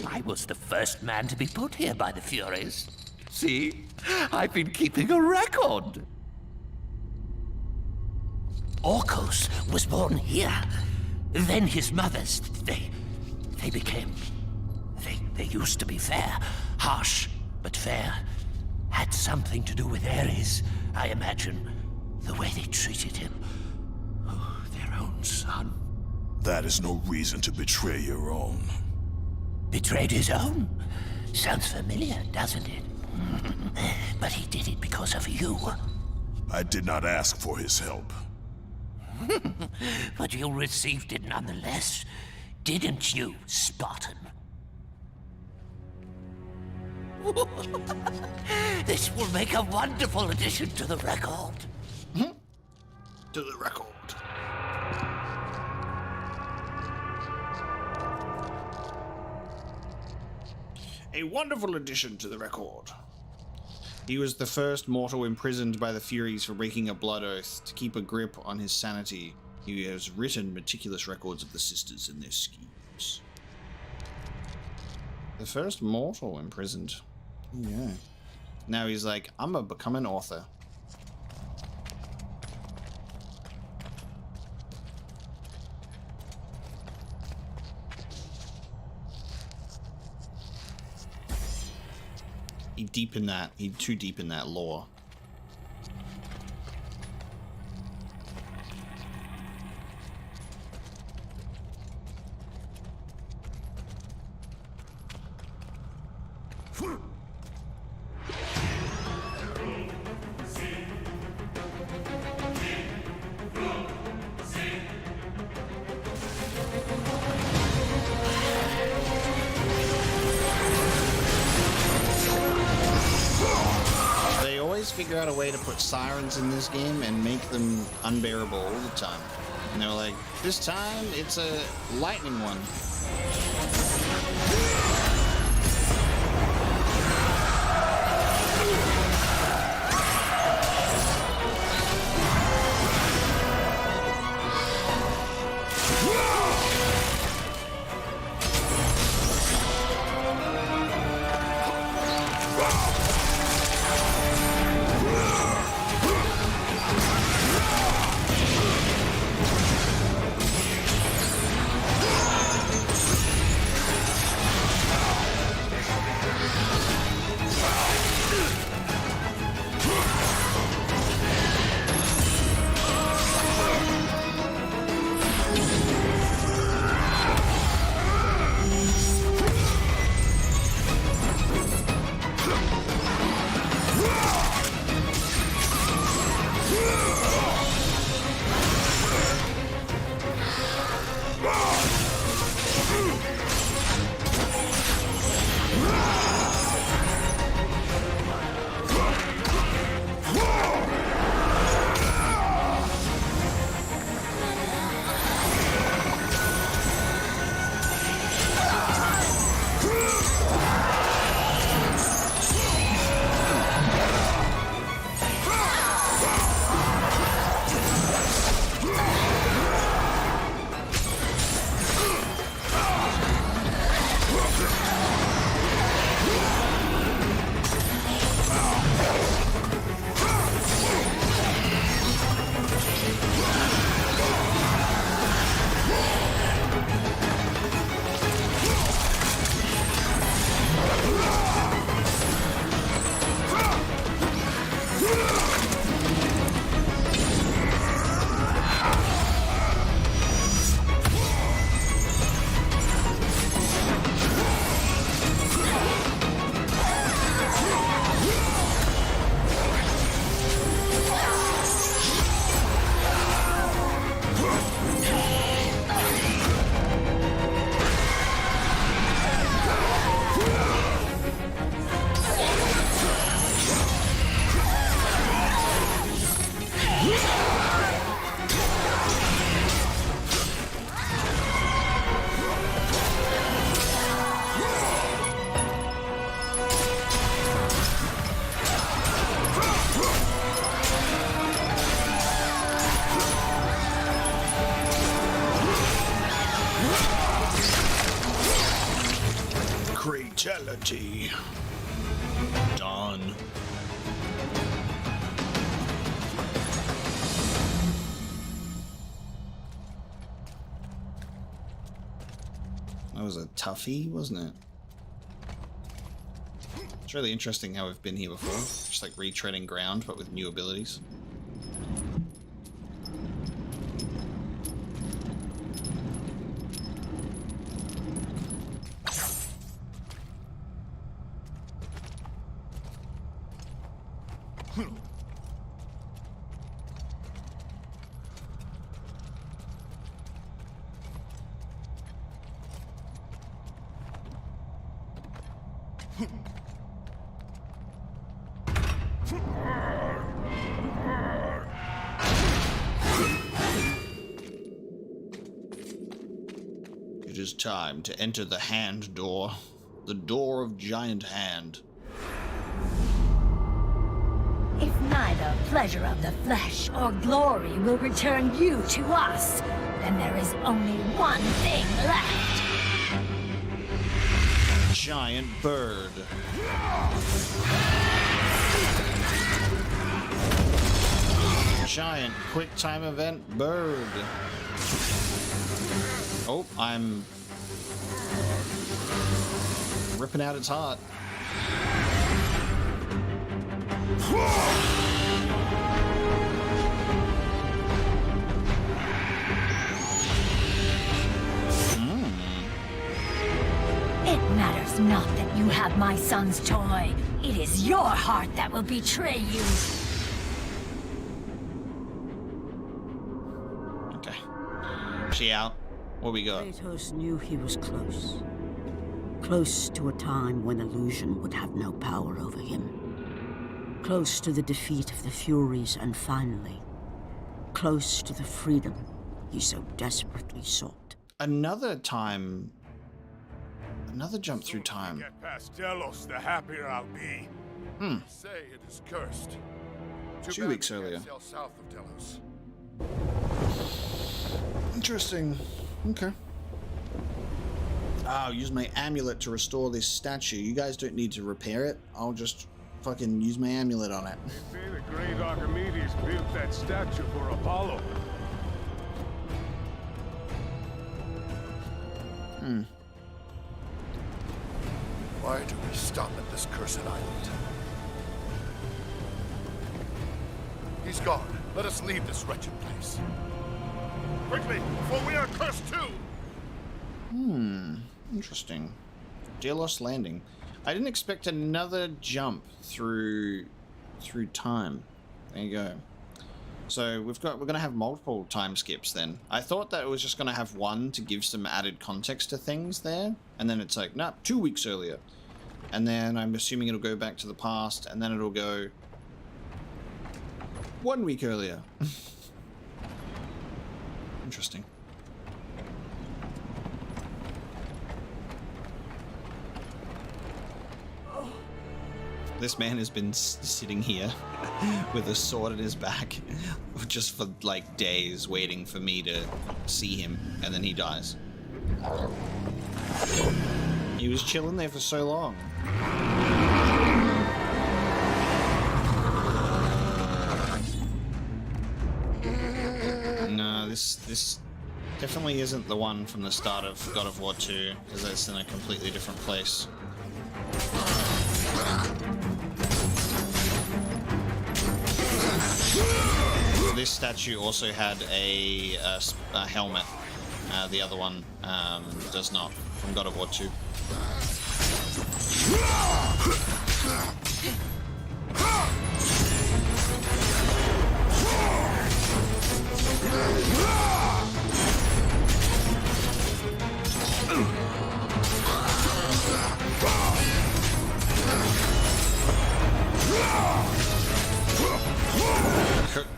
I was the first man to be put here by the Furies. See? I've been keeping a record. Orcus was born here. Then his mothers, they became... They used to be fair. Harsh, but fair. Had something to do with Ares, I imagine. The way they treated him. Oh, their own son. That is no reason to betray your own. Betrayed his own? Sounds familiar, doesn't it? But he did it because of you. I did not ask for his help. But you received it nonetheless, didn't you, Spartan? This will make a wonderful addition to the record. To the record. A wonderful addition to the record. He was the first mortal imprisoned by the Furies for breaking a blood oath. To keep a grip on his sanity, he has written meticulous records of the sisters and their schemes. The first mortal imprisoned. Yeah. Now he's like, I'm gonna become an author. He too deep in that lore. Figure out a way to put sirens in this game and make them unbearable all the time. And they're like, this time it's a lightning one. Eternity. Done. That was a toughie, wasn't it? It's really interesting how we've been here before. Just like retreading ground, but with new abilities. It is time to enter the hand door. The door of giant hand. If neither pleasure of the flesh or glory will return you to us, then there is only one thing left. Giant bird. Giant quick time event bird. Oh, I'm ripping out its heart. It matters not that you have my son's toy. It is your heart that will betray you. Okay. She out. What we got? Kratos knew he was close. Close to a time when illusion would have no power over him. Close to the defeat of the Furies, and finally, close to the freedom he so desperately sought. Another time. Another jump through time. Get past Delos, the happier I'll be. Say it is cursed. 2 weeks earlier. South of Delos. Interesting. Okay. I'll use my amulet to restore this statue. You guys don't need to repair it. I'll just fucking use my amulet on it. They say the great Archimedes built that statue for Apollo. Why do we stop at this cursed island? He's gone. Let us leave this wretched place. Quickly, for we are cursed too! Interesting. Delos landing. I didn't expect another jump through time. There you go. So we're gonna have multiple time skips then. I thought that it was just gonna have one to give some added context to things there, and then it's like, nah, 2 weeks earlier. And then I'm assuming it'll go back to the past, and then it'll go 1 week earlier. Interesting. This man has been sitting here with a sword at his back just for like days waiting for me to see him, and then he dies. He was chilling there for so long. No, this definitely isn't the one from the start of God of War 2, because it's in a completely different place. This statue also had a helmet. The other one does not, from God of War 2.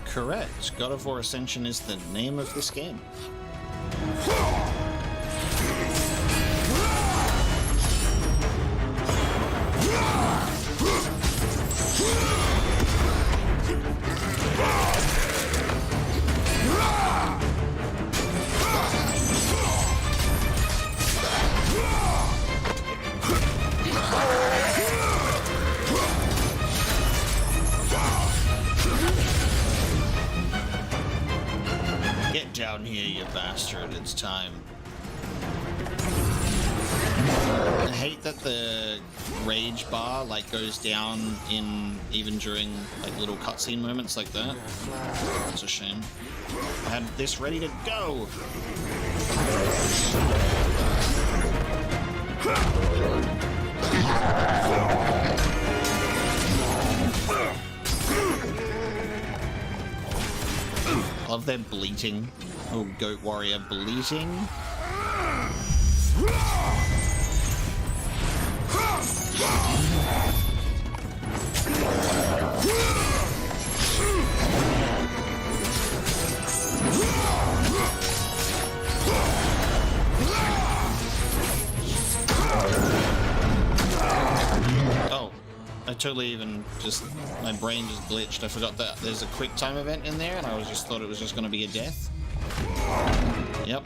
Correct. God of War Ascension is the name of this game. down here, you bastard. It's time. I hate that the rage bar like goes down in even during like little cutscene moments like that. It's a shame. I had this ready to go. Love their bleating. Oh, goat warrior bleating. Oh, I totally even just, my brain just glitched. I forgot that there's a quick time event in there and I just thought it was just going to be a death. Yep,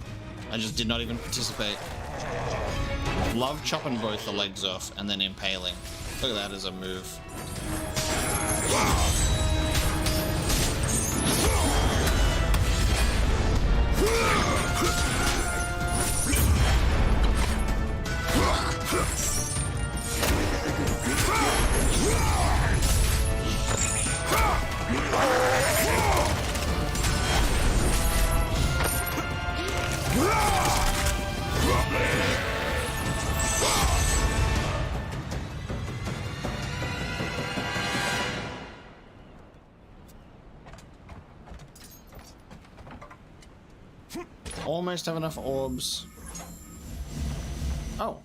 I just did not even participate. Love chopping both the legs off and then impaling. Look at that as a move. Almost have enough orbs. Oh.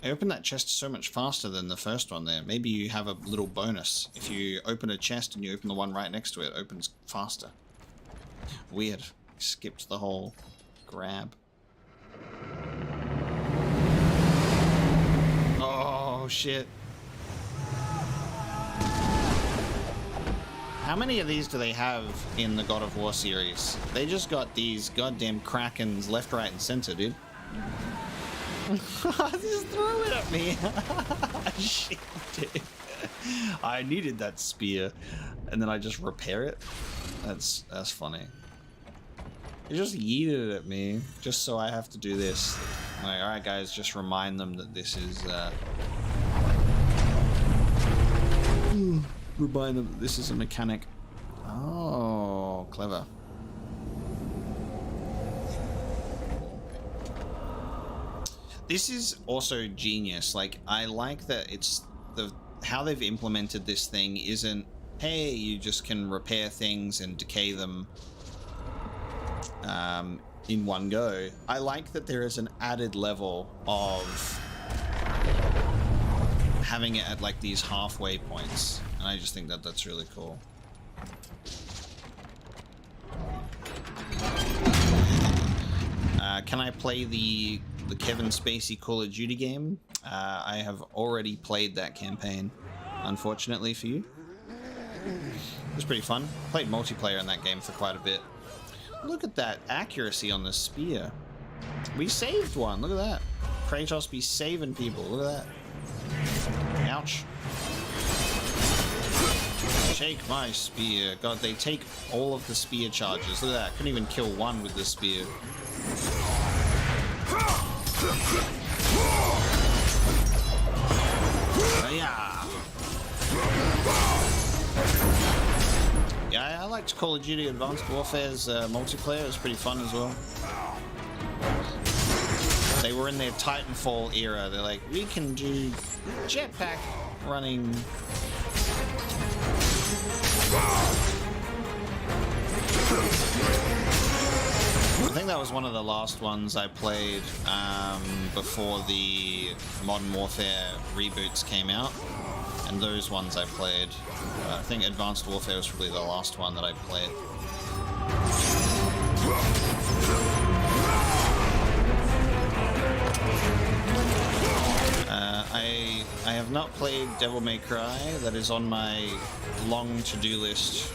I opened that chest so much faster than the first one there. Maybe you have a little bonus. If you open a chest and you open the one right next to it, it opens faster. Weird. Skipped the whole grab. Oh, shit. How many of these do they have in the God of War series? They just got these goddamn Krakens left, right, and center, dude. Just throw it at me. Shit, dude. I needed that spear, and then I just repair it. That's funny. They just yeeted it at me, just so I have to do this. Like, alright guys, just remind them that this is, remind them that this is a mechanic. Oh, clever. This is also genius. Like, I like that it's how they've implemented this thing isn't, hey, you just can repair things and decay them in one go. I like that there is an added level of having it at like these halfway points, and I just think that that's really cool. Can I play the Kevin Spacey Call of Duty game? I have already played that campaign, unfortunately for you. It was pretty fun. Played multiplayer in that game for quite a bit. Look at that accuracy on the spear. We saved one. Look at that. Kratos be saving people. Look at that. Ouch. Take my spear. God, they take all of the spear charges. Look at that. Couldn't even kill one with the spear. Yeah. Yeah, I liked Call of Duty Advanced Warfare's multiplayer. It was pretty fun as well. They were in their Titanfall era. They're like, we can do jetpack running. I think that was one of the last ones I played before the Modern Warfare reboots came out, and those ones I played. I think Advanced Warfare was probably the last one that I played. I have not played Devil May Cry. That is on my long to-do list.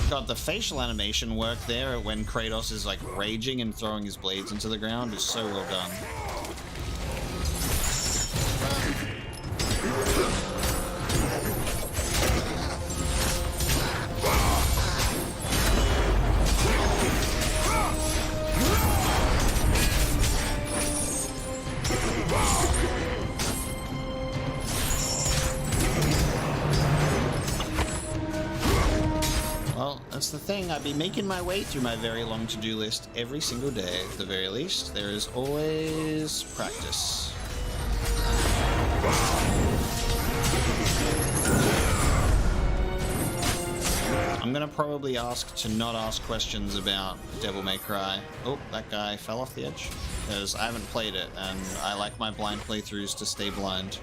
God, the facial animation work there when Kratos is like raging and throwing his blades into the ground is so well done. that's the thing. I'd be making my way through my very long to-do list every single day. At the very least, there is always practice. I'm gonna probably ask to not ask questions about Devil May Cry. Oh, that guy fell off the edge. Because I haven't played it, and I like my blind playthroughs to stay blind.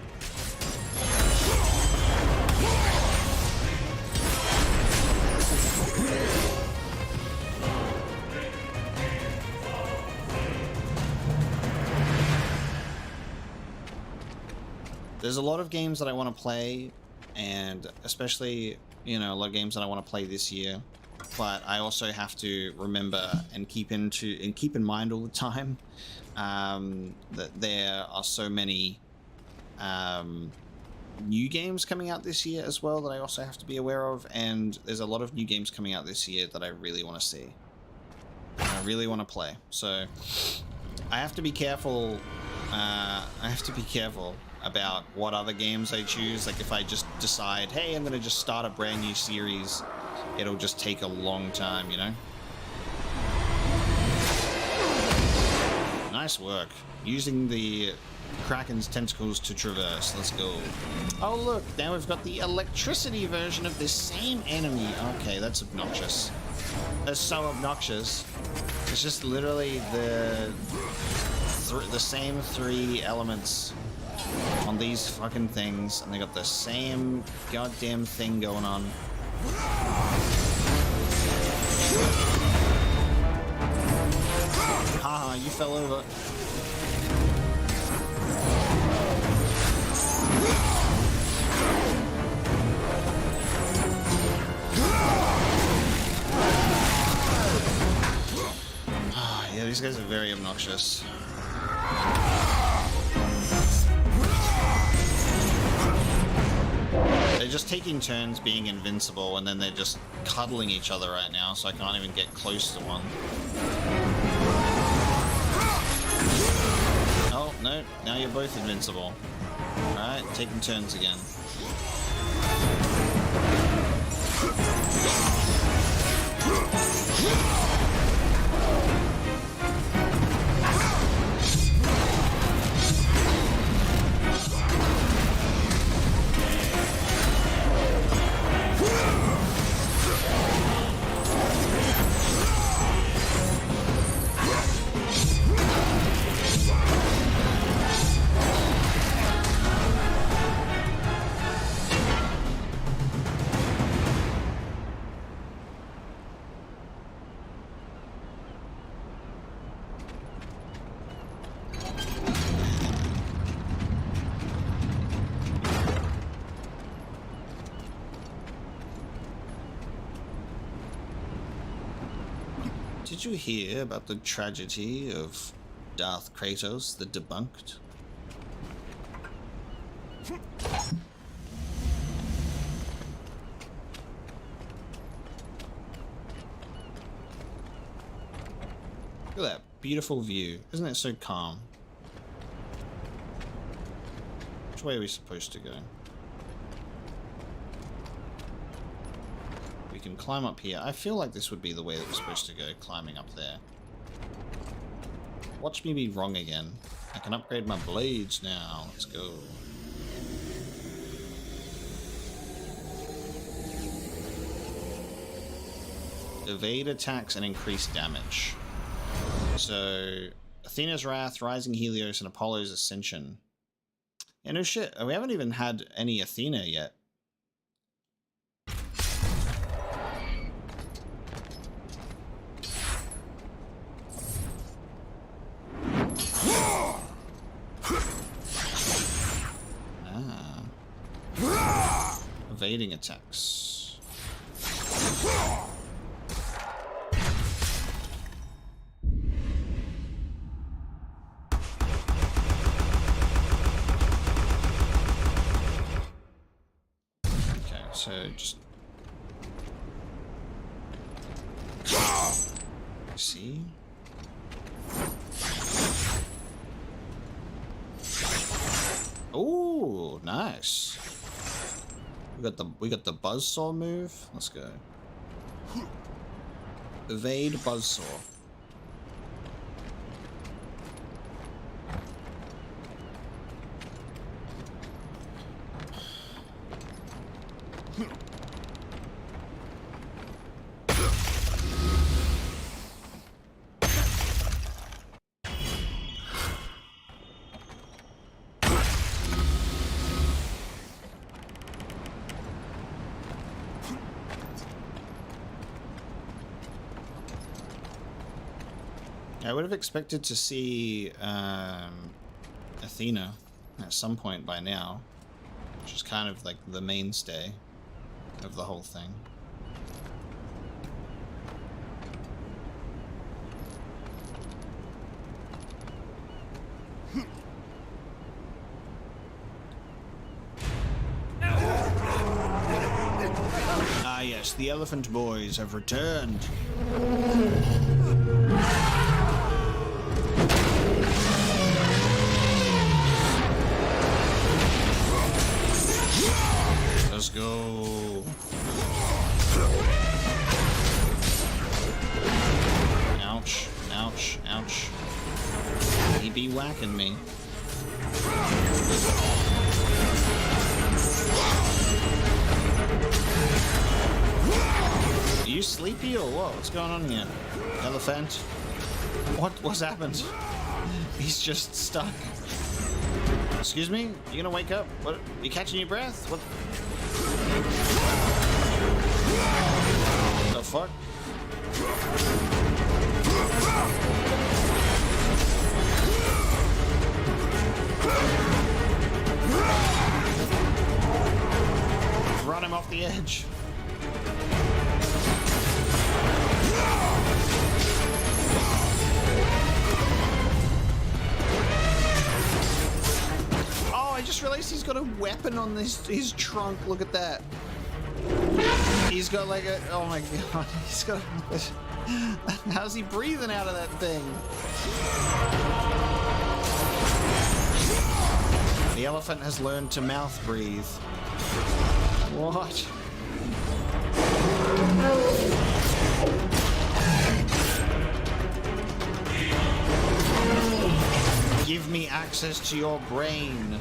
There's a lot of games that I want to play, and especially, you know, a lot of games that I want to play this year. But I also have to remember and keep in mind all the time that there are so many new games coming out this year as well that I also have to be aware of, and there's a lot of new games coming out this year that I really want to see. I really want to play, so I have to be careful. About what other games I choose. Like if I just decide, hey, I'm gonna just start a brand new series, it'll just take a long time, you know? Nice work. Using the Kraken's tentacles to traverse. Let's go. Oh look, now we've got the electricity version of this same enemy. Okay, that's obnoxious. That's so obnoxious. It's just literally the same three elements on these fucking things, and they got the same goddamn thing going on. Haha, you fell over. Yeah, these guys are very obnoxious. They're just taking turns being invincible, and then they're just cuddling each other right now, so I can't even get close to one. Oh, no, now you're both invincible. Alright, taking turns again. Did you hear about the tragedy of Darth Kratos, the debunked? Look at that beautiful view. Isn't it so calm? Which way are we supposed to go? We can climb up here. I feel like this would be the way that we're supposed to go, climbing up there. Watch me be wrong again. I can upgrade my blades now. Let's go. Evade attacks and increase damage. So, Athena's Wrath, Rising Helios, and Apollo's Ascension. Yeah, no shit. We haven't even had any Athena yet. Evading attacks. Okay, so just see. Oh, nice. We got the buzzsaw move. Let's go. Evade buzzsaw. I would have expected to see Athena at some point by now, which is kind of like the mainstay of the whole thing. Ah yes, the elephant boys have returned. Let's go. Ouch, ouch, ouch. He be whacking me. Are you sleepy or what? What's going on here? Elephant? What's happened? He's just stuck. Excuse me? You gonna wake up? What? You catching your breath? What? The fuck? Run him off the edge. I just realized he's got a weapon on his trunk. Look at that. He's got like a... Oh my god. He's got... How's he breathing out of that thing? The elephant has learned to mouth breathe. What? Give me access to your brain.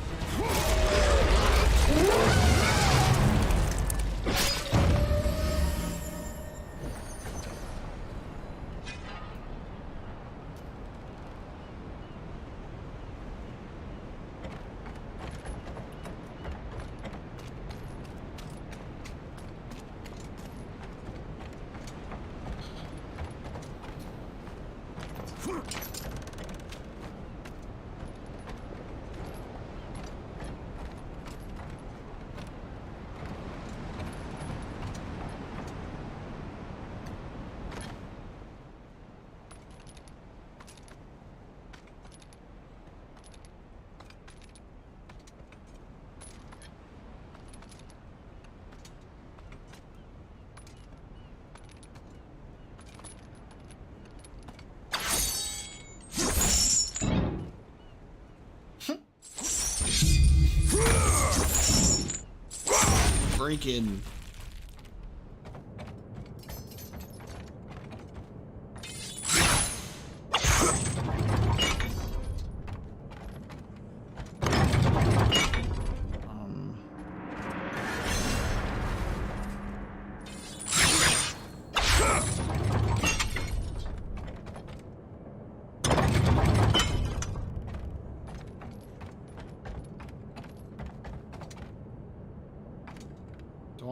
Freaking.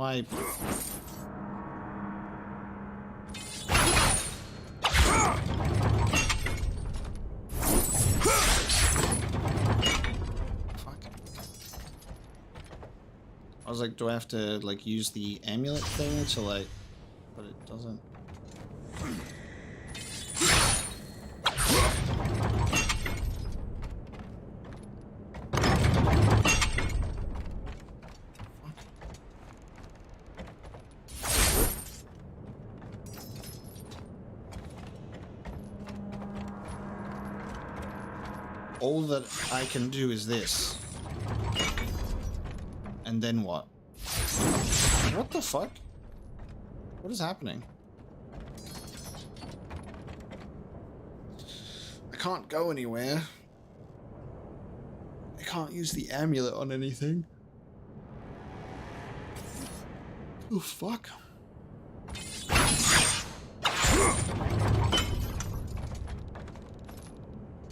I... I was like, do I have to like use the amulet thing to like, but it doesn't. All that I can do is this. And then what? What the fuck? What is happening? can't go anywhere. I can't use the amulet on anything. Oh, fuck.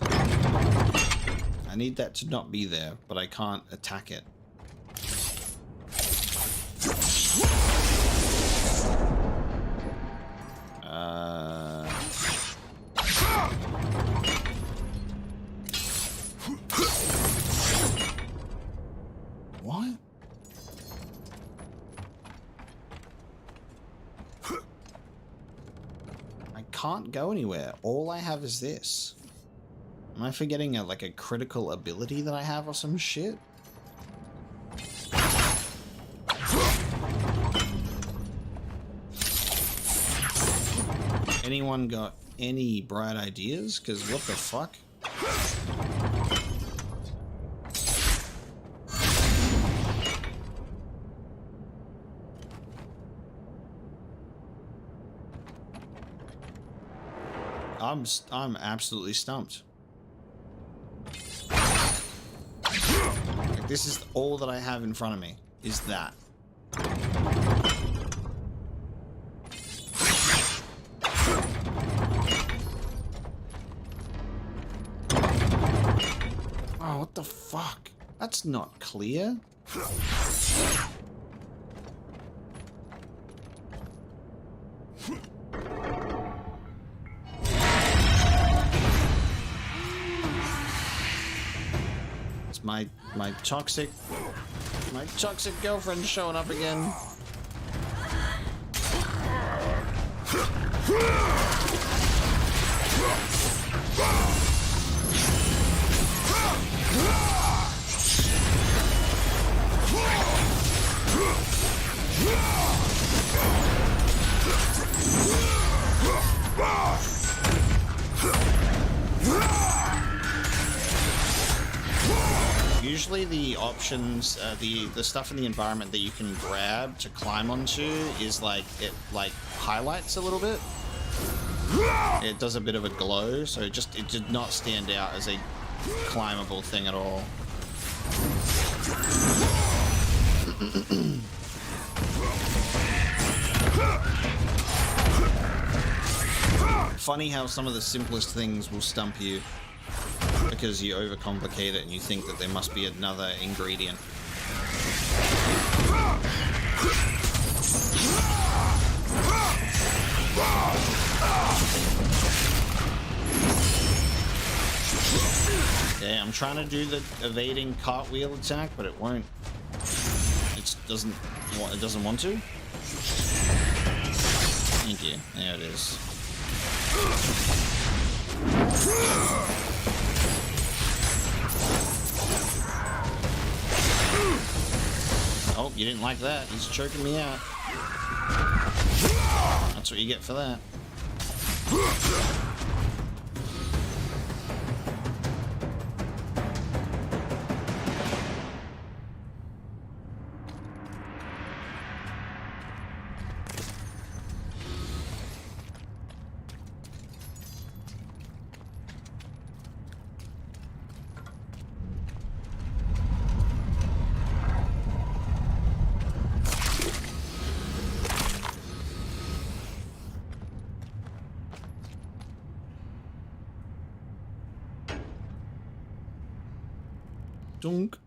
I need that to not be there, but I can't attack it. What? I can't go anywhere. All I have is this. Am I forgetting like a critical ability that I have or some shit? Anyone got any bright ideas? Because what the fuck? I'm absolutely stumped. Like, this is all that I have in front of me, is that. Oh, what the fuck? That's not clear. It's my toxic girlfriend showing up again. Usually the options, the stuff in the environment that you can grab to climb onto is like, it like highlights a little bit. It does a bit of a glow, so it did not stand out as a climbable thing at all. Funny how some of the simplest things will stump you because you overcomplicate it and you think that there must be another ingredient. Yeah, I'm trying to do the evading cartwheel attack, but it won't. It doesn't want to. Thank you. There it is. Oh, you didn't like that. He's choking me out. That's what you get for that. Dunk.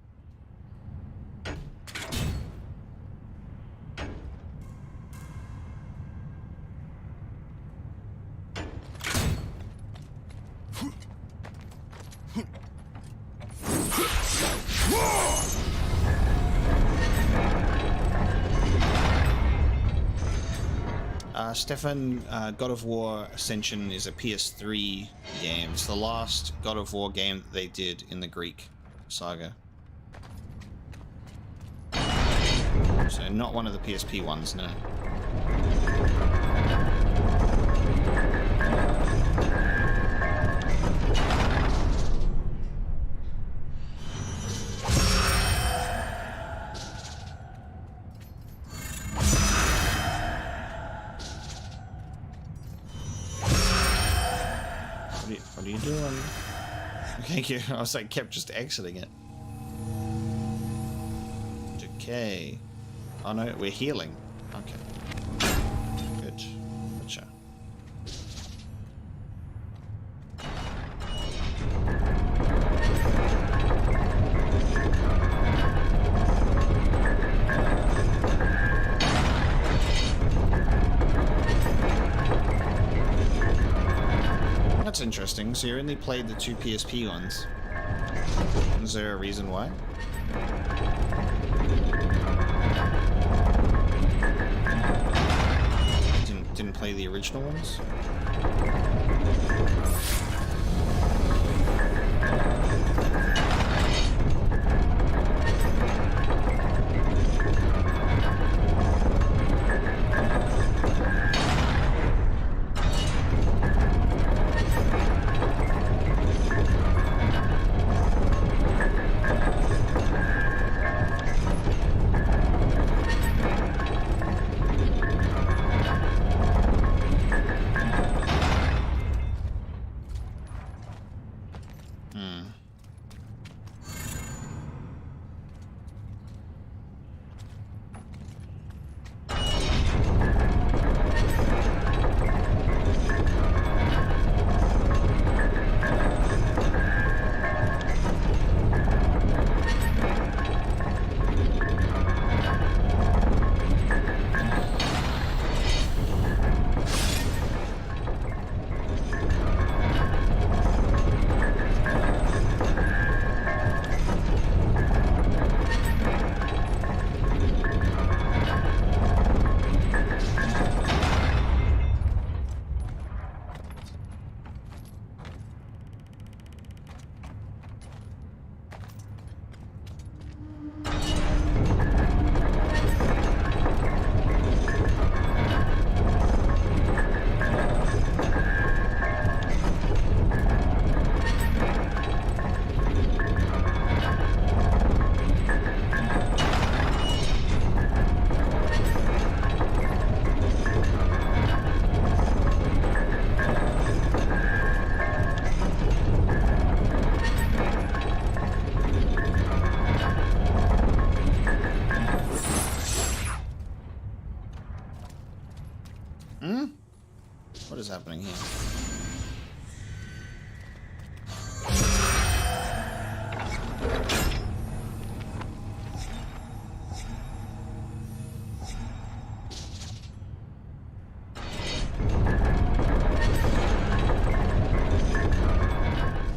Stefan, God of War Ascension is a PS3 game. It's the last God of War game that they did in the Greek saga. So not one of the PSP ones, no. What are you doing? Thank you. I was like, kept just exiting it. Okay. Oh no, we're healing. Okay. Good. Gotcha. That's interesting. So you only played the 2 PSP ones. Is there a reason why? Didn't play the original ones? What is happening here?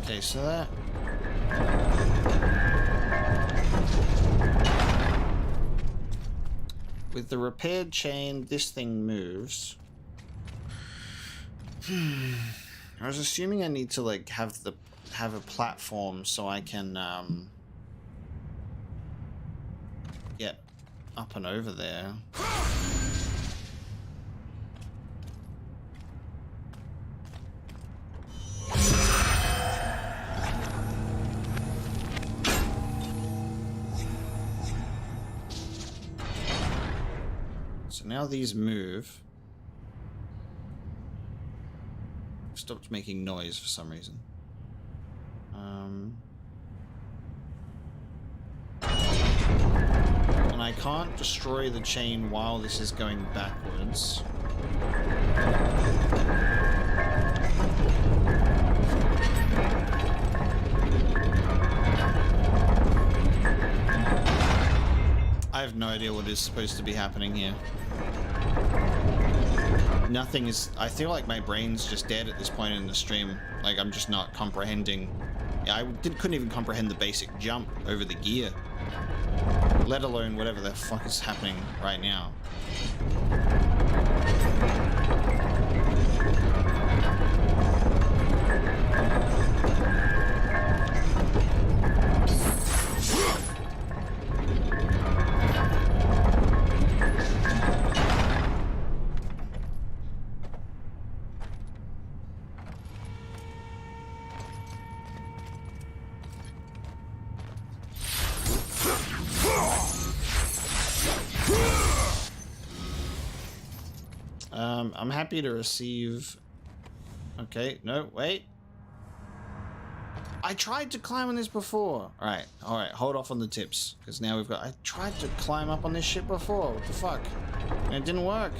Okay, so that... with the repaired chain, this thing moves. I was assuming I need to like have a platform so I can get up and over there. So now these move. Stopped making noise for some reason. And I can't destroy the chain while this is going backwards. I have no idea what is supposed to be happening here. Nothing is... I feel like my brain's just dead at this point in the stream. Like, I'm just not comprehending... I couldn't even comprehend the basic jump over the gear. Let alone whatever the fuck is happening right now. I'm happy to receive... Okay, no, wait. I tried to climb on this before. Alright, hold off on the tips. Because now we've got... I tried to climb up on this shit before. What the fuck? And it didn't work.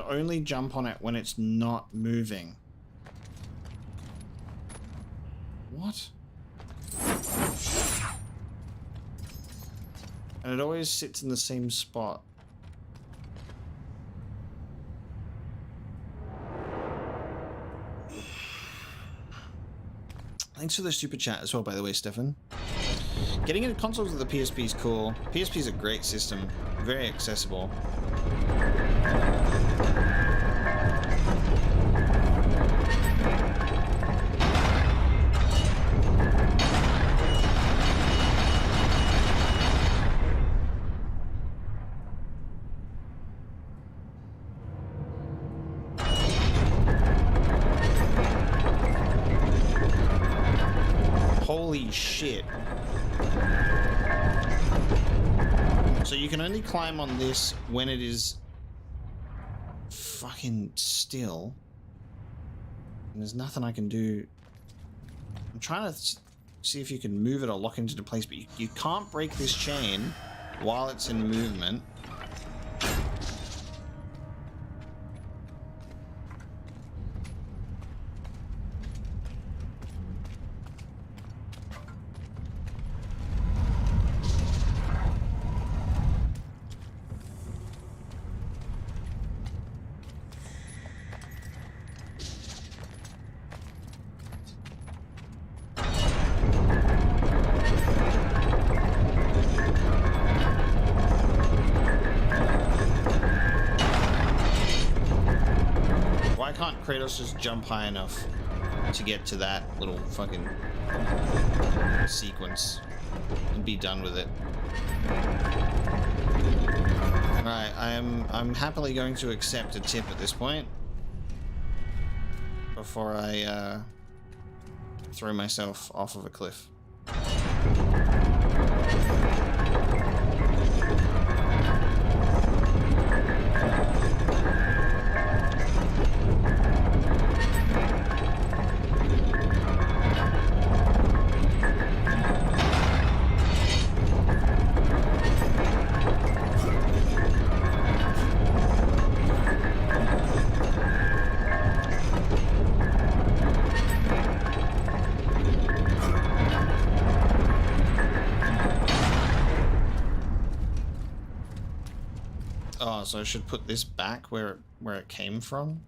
Only jump on it when it's not moving. What? And it always sits in the same spot. Thanks for the super chat as well, by the way, Stefan. Getting into consoles with the PSP is cool. PSP is a great system, very accessible. Holy shit. So you can only climb on this when it is fucking still. And there's nothing I can do. I'm trying to see if you can move it or lock into place, but you can't break this chain while it's in movement. Kratos just jump high enough to get to that little fucking sequence and be done with it. Alright, I'm happily going to accept a tip at this point before I throw myself off of a cliff. So I should put this back where it came from.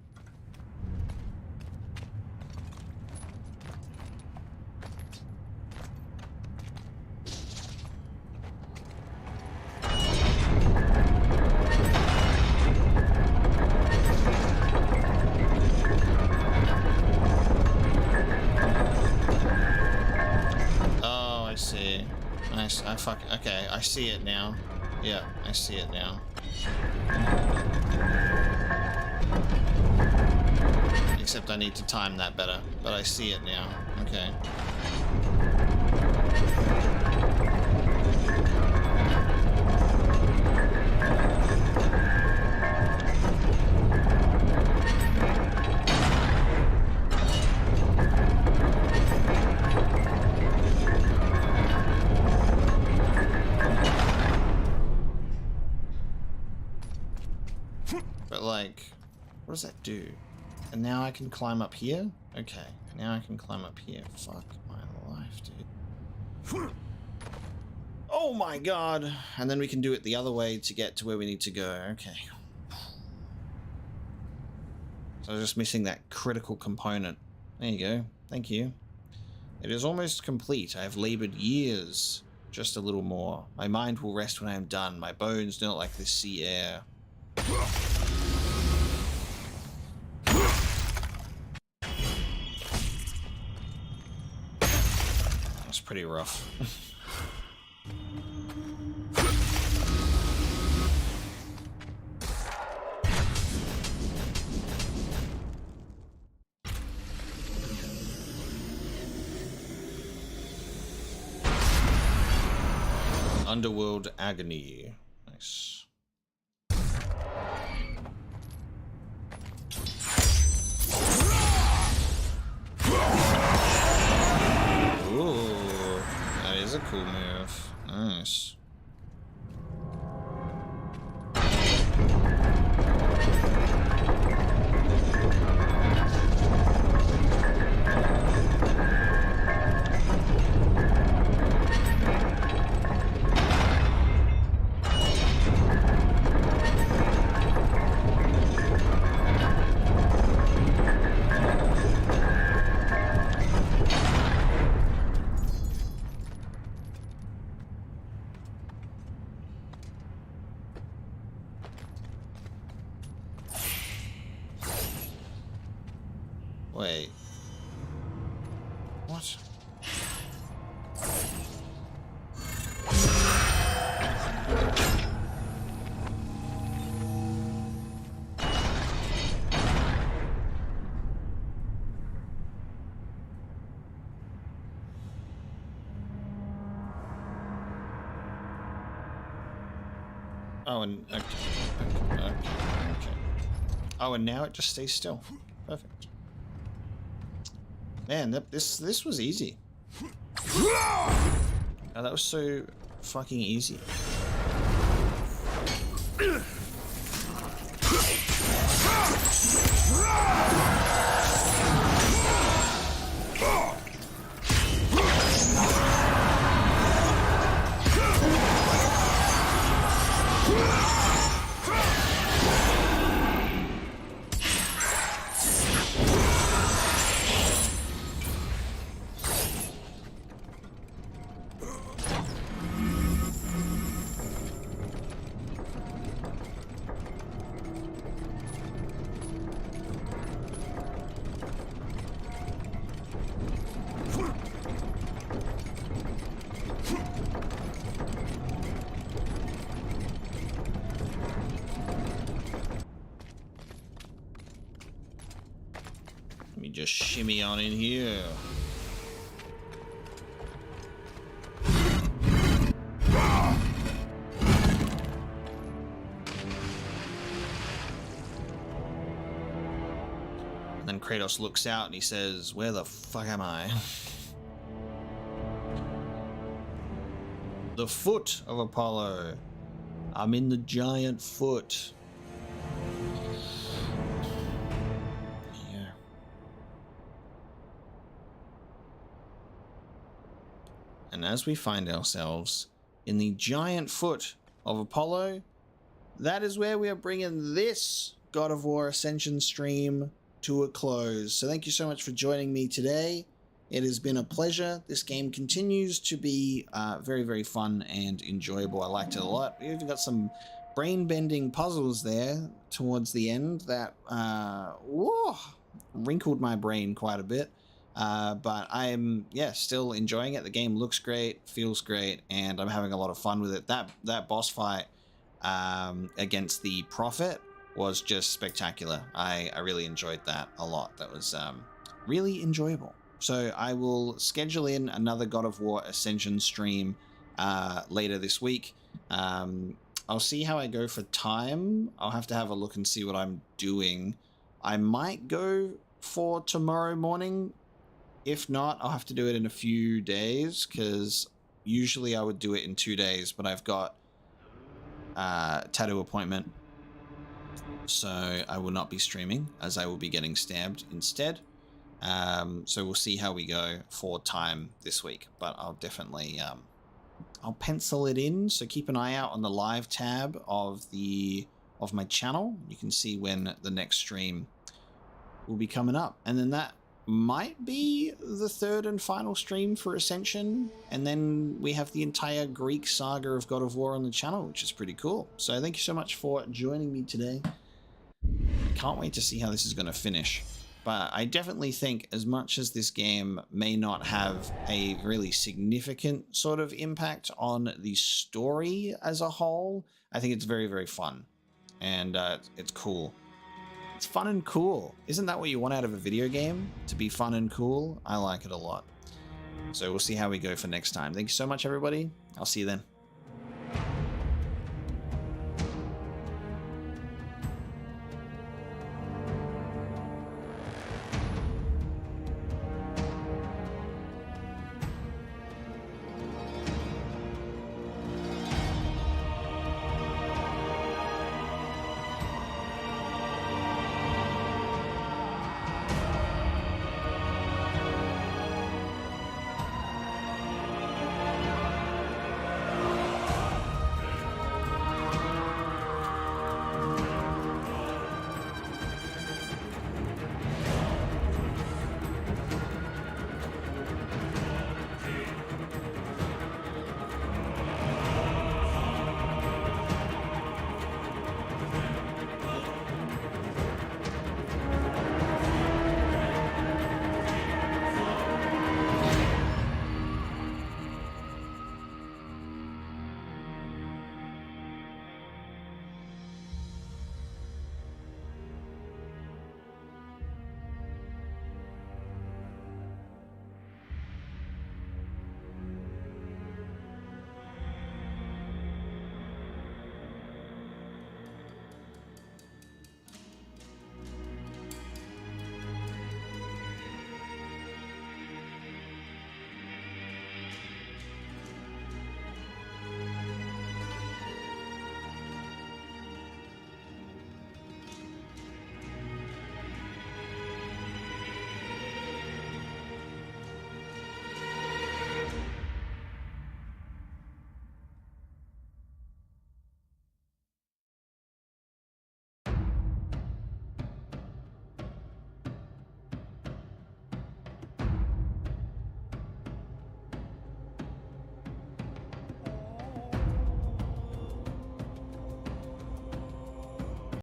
Oh, I see. Okay, I see it now. Yeah, I see it now. Except I need to time that better, but I see it now. Okay. But like, what does that do? And now I can climb up here? Okay, now I can climb up here. Fuck my life, dude. Oh my god! And then we can do it the other way to get to where we need to go. Okay. So I was just missing that critical component. There you go. Thank you. It is almost complete. I have labored years. Just a little more. My mind will rest when I am done. My bones do not like this sea air. That's pretty rough. Underworld Agony. Nice. Ooh, that is a cool move. Nice. Wait. What? Oh, and okay. Oh, and now it just stays still. Perfect. Man, this was easy. Oh, that was so fucking easy. Let me just shimmy on in here. And then Kratos looks out and he says, "Where the fuck am I?" The foot of Apollo. I'm in the giant foot. Yeah. And as we find ourselves in the giant foot of Apollo, that is where we are bringing this God of War Ascension stream to a close. So thank you so much for joining me today. It has been a pleasure. This game continues to be very, very fun and enjoyable. I liked it a lot. We even got some brain-bending puzzles there towards the end that wrinkled my brain quite a bit. But I'm, still enjoying it. The game looks great, feels great, and I'm having a lot of fun with it. That boss fight against the Prophet was just spectacular. I really enjoyed that a lot. That was really enjoyable. So I will schedule in another God of War Ascension stream later this week. I'll see how I go for time. I'll have to have a look and see what I'm doing. I might go for tomorrow morning. If not, I'll have to do it in a few days, because usually I would do it in 2 days, but I've got a tattoo appointment So I will not be streaming, as I will be getting stabbed instead. So we'll see how we go for time this week, but I'll definitely I'll pencil it in. So keep an eye out on the live tab of my channel. You can see when the next stream will be coming up, and then that might be the third and final stream for Ascension, and then we have the entire Greek saga of God of War on the channel, which is pretty cool. So thank you so much for joining me today. Can't wait to see how this is going to finish. But I definitely think, as much as this game may not have a really significant sort of impact on the story as a whole, I think it's very, very fun. And it's cool. It's fun and cool. Isn't that what you want out of a video game? To be fun and cool? I like it a lot. So we'll see how we go for next time. Thank you so much, everybody. I'll see you then.